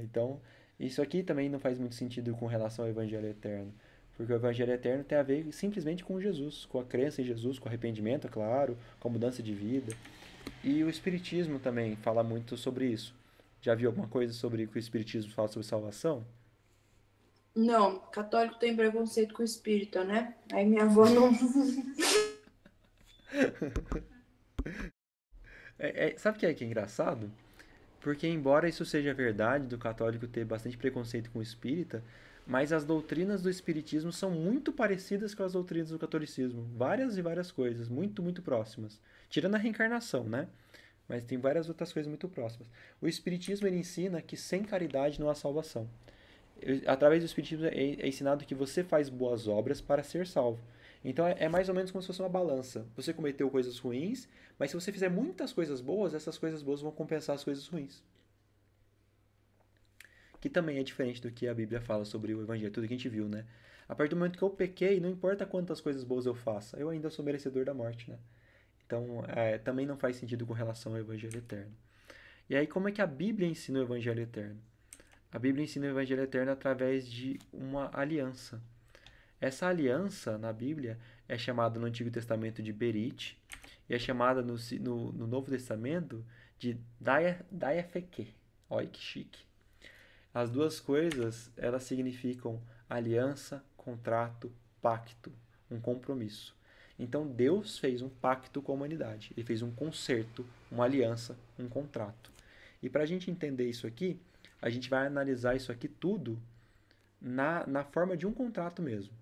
Speaker 1: Então, isso aqui também não faz muito sentido com relação ao Evangelho Eterno. Porque o Evangelho Eterno tem a ver simplesmente com Jesus, com a crença em Jesus, com o arrependimento, é claro, com a mudança de vida. E o Espiritismo também fala muito sobre isso. Já viu alguma coisa sobre o que o Espiritismo fala sobre salvação?
Speaker 3: Não, católico tem preconceito com o espírita, né? Aí minha avó não.
Speaker 1: Sabe o que é engraçado? Porque, embora isso seja verdade, do católico ter bastante preconceito com o espírita, mas as doutrinas do espiritismo são muito parecidas com as doutrinas do catolicismo. Várias e várias coisas, muito, muito próximas. Tirando a reencarnação, né? mas tem várias outras coisas muito próximas. O Espiritismo ele ensina que sem caridade não há salvação. Através do Espiritismo é ensinado que você faz boas obras para ser salvo. Então é mais ou menos como se fosse uma balança. Você cometeu coisas ruins, mas se você fizer muitas coisas boas, essas coisas boas vão compensar as coisas ruins. Que também é diferente do que a Bíblia fala sobre o Evangelho, tudo que a gente viu, né? A partir do momento que eu pequei, não importa quantas coisas boas eu faça, eu ainda sou merecedor da morte, né? Então, também não faz sentido com relação ao Evangelho eterno. E aí, como é que a Bíblia ensina o Evangelho eterno? A Bíblia ensina o Evangelho eterno através de uma aliança. Essa aliança, na Bíblia, é chamada no Antigo Testamento de Berit, e é chamada no Novo Testamento de Diatheke. Olha que chique. As duas coisas, elas significam aliança, contrato, pacto, um compromisso. Então Deus fez um pacto com a humanidade. Ele fez um concerto, uma aliança, um contrato. E para a gente entender isso aqui, a gente vai analisar isso aqui tudo na forma de um contrato mesmo.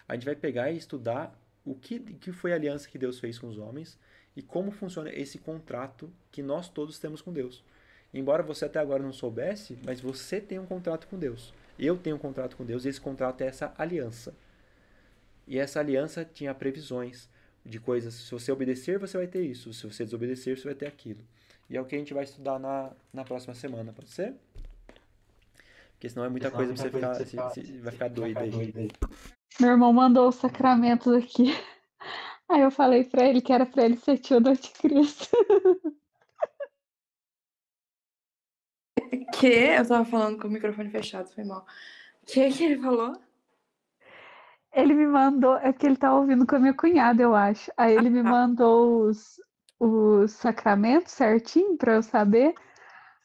Speaker 1: A gente vai pegar e estudar o que foi a aliança que Deus fez com os homens e como funciona esse contrato que nós todos temos com Deus. Embora você até agora não soubesse, mas você tem um contrato com Deus. Eu tenho um contrato com Deus e esse contrato é essa aliança. E essa aliança tinha previsões de coisas. Se você obedecer, você vai ter isso. Se você desobedecer, você vai ter aquilo. E é o que a gente vai estudar na próxima semana, pode ser? Porque senão é muita coisa pra você ficar. Você vai ficar doido aí.
Speaker 2: Meu irmão mandou os sacramentos aqui. Aí eu falei pra ele que era pra ele ser tio do anticristo.
Speaker 5: Que? Eu tava falando com o microfone fechado, foi mal. O que ele falou?
Speaker 2: Ele me mandou, é porque ele tá ouvindo com a minha cunhada, eu acho. Aí ele me mandou os sacramentos certinho pra eu saber.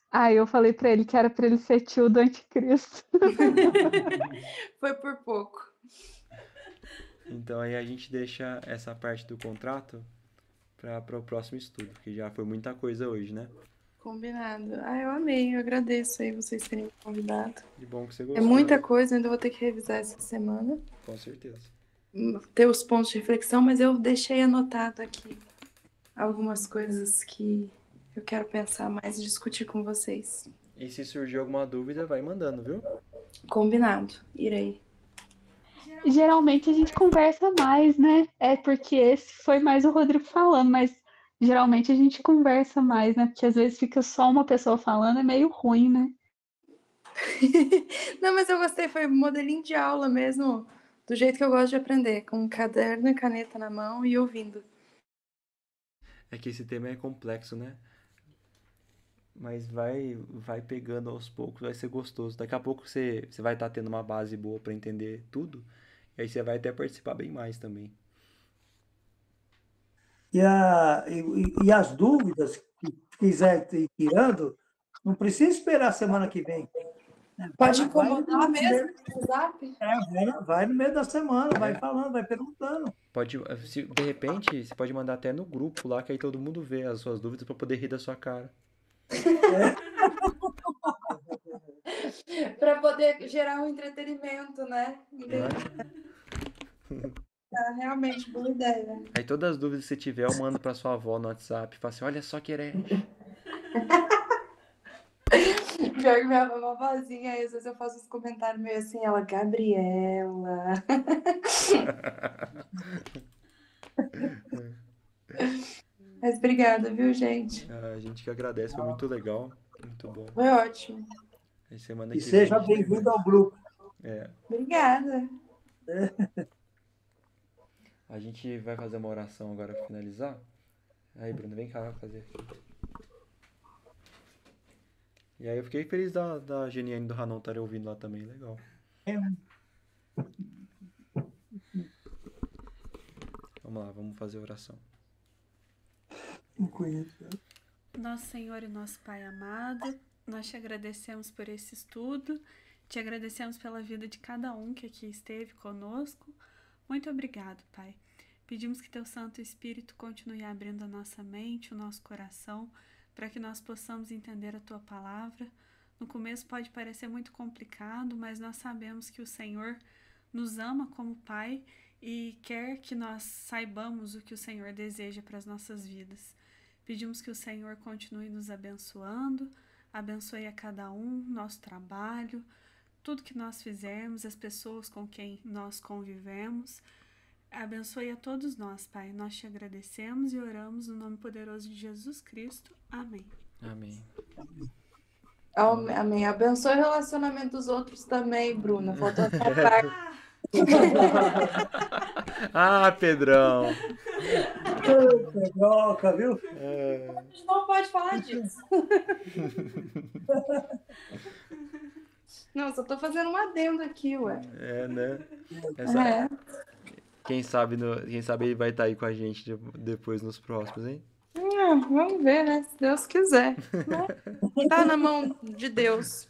Speaker 2: Aí eu falei pra ele que era pra ele ser tio do anticristo.
Speaker 5: Foi por pouco.
Speaker 1: Então aí a gente deixa essa parte do contrato para o próximo estudo, porque já foi muita coisa hoje, né?
Speaker 5: Combinado. Eu amei, eu agradeço aí vocês terem me convidado.
Speaker 1: Que bom que você
Speaker 5: É
Speaker 1: gostou.
Speaker 5: muita coisa, ainda vou ter que revisar essa semana.
Speaker 1: Com certeza.
Speaker 5: Ter os pontos de reflexão, mas eu deixei anotado aqui algumas coisas que eu quero pensar mais e discutir com vocês.
Speaker 1: E se surgir alguma dúvida, vai mandando, viu?
Speaker 5: Combinado, irei.
Speaker 2: Geralmente a gente conversa mais, né? É porque esse foi mais o Rodrigo falando, mas geralmente a gente conversa mais, né? Porque às vezes fica só uma pessoa falando, é meio ruim, né?
Speaker 5: Não, mas eu gostei, foi modelinho de aula mesmo, do jeito que eu gosto de aprender, com um caderno e caneta na mão e ouvindo.
Speaker 1: É que esse tema é complexo, né? Mas vai pegando aos poucos, vai ser gostoso. Daqui a pouco você vai estar tendo uma base boa para entender tudo, e aí você vai até participar bem mais também.
Speaker 6: E as dúvidas que quiser ir tirando, não precisa esperar a semana que vem.
Speaker 5: Pode incomodar mesmo no WhatsApp?
Speaker 6: Vai no meio da semana, vai falando, vai perguntando.
Speaker 1: De repente, você pode mandar até no grupo lá, que aí todo mundo vê as suas dúvidas para poder rir da sua cara.
Speaker 5: Para poder gerar um entretenimento, né? Realmente, boa ideia.
Speaker 1: Aí todas as dúvidas que você tiver, eu mando pra sua avó no WhatsApp. Falo assim, olha só que herege.
Speaker 5: Pior que minha avó é uma vozinha, aí às vezes eu faço uns comentários meio assim, ela, Gabriela. Mas obrigada, viu, gente?
Speaker 1: A gente que agradece, foi muito legal, muito bom.
Speaker 5: Foi ótimo.
Speaker 1: Aí semana
Speaker 6: E
Speaker 1: que
Speaker 6: seja
Speaker 1: vem a gente tem
Speaker 6: bem-vindo
Speaker 1: mais.
Speaker 6: ao grupo.
Speaker 5: Obrigada.
Speaker 1: A gente vai fazer uma oração agora pra finalizar. Aí, Bruno, vem cá fazer aqui. E aí eu fiquei feliz da Geniane e do Ranon estarem ouvindo lá também, legal. Vamos lá, vamos fazer a oração.
Speaker 6: Não conheço.
Speaker 7: Nosso Senhor e nosso Pai amado, nós te agradecemos por esse estudo, te agradecemos pela vida de cada um que aqui esteve conosco. Muito obrigado, Pai. Pedimos que teu Santo Espírito continue abrindo a nossa mente, o nosso coração, para que nós possamos entender a tua palavra. No começo pode parecer muito complicado, mas nós sabemos que o Senhor nos ama como Pai e quer que nós saibamos o que o Senhor deseja para as nossas vidas. Pedimos que o Senhor continue nos abençoando, abençoe a cada um, nosso trabalho, tudo que nós fizermos, as pessoas com quem nós convivemos. Abençoe a todos nós, Pai. Nós te agradecemos e oramos no nome poderoso de Jesus Cristo. Amém.
Speaker 1: Amém.
Speaker 5: Amém. Abençoe o relacionamento dos outros também, Bruna. Faltou essa parte.
Speaker 1: Ah, Pedrão.
Speaker 6: Pedroca, viu?
Speaker 5: A gente não pode falar disso. Não, só tô fazendo um adendo aqui, ué.
Speaker 1: Né?
Speaker 5: É.
Speaker 1: Quem sabe ele vai estar aí com a gente depois nos próximos, hein?
Speaker 5: Vamos ver, né? Se Deus quiser. Né? Tá na mão de Deus.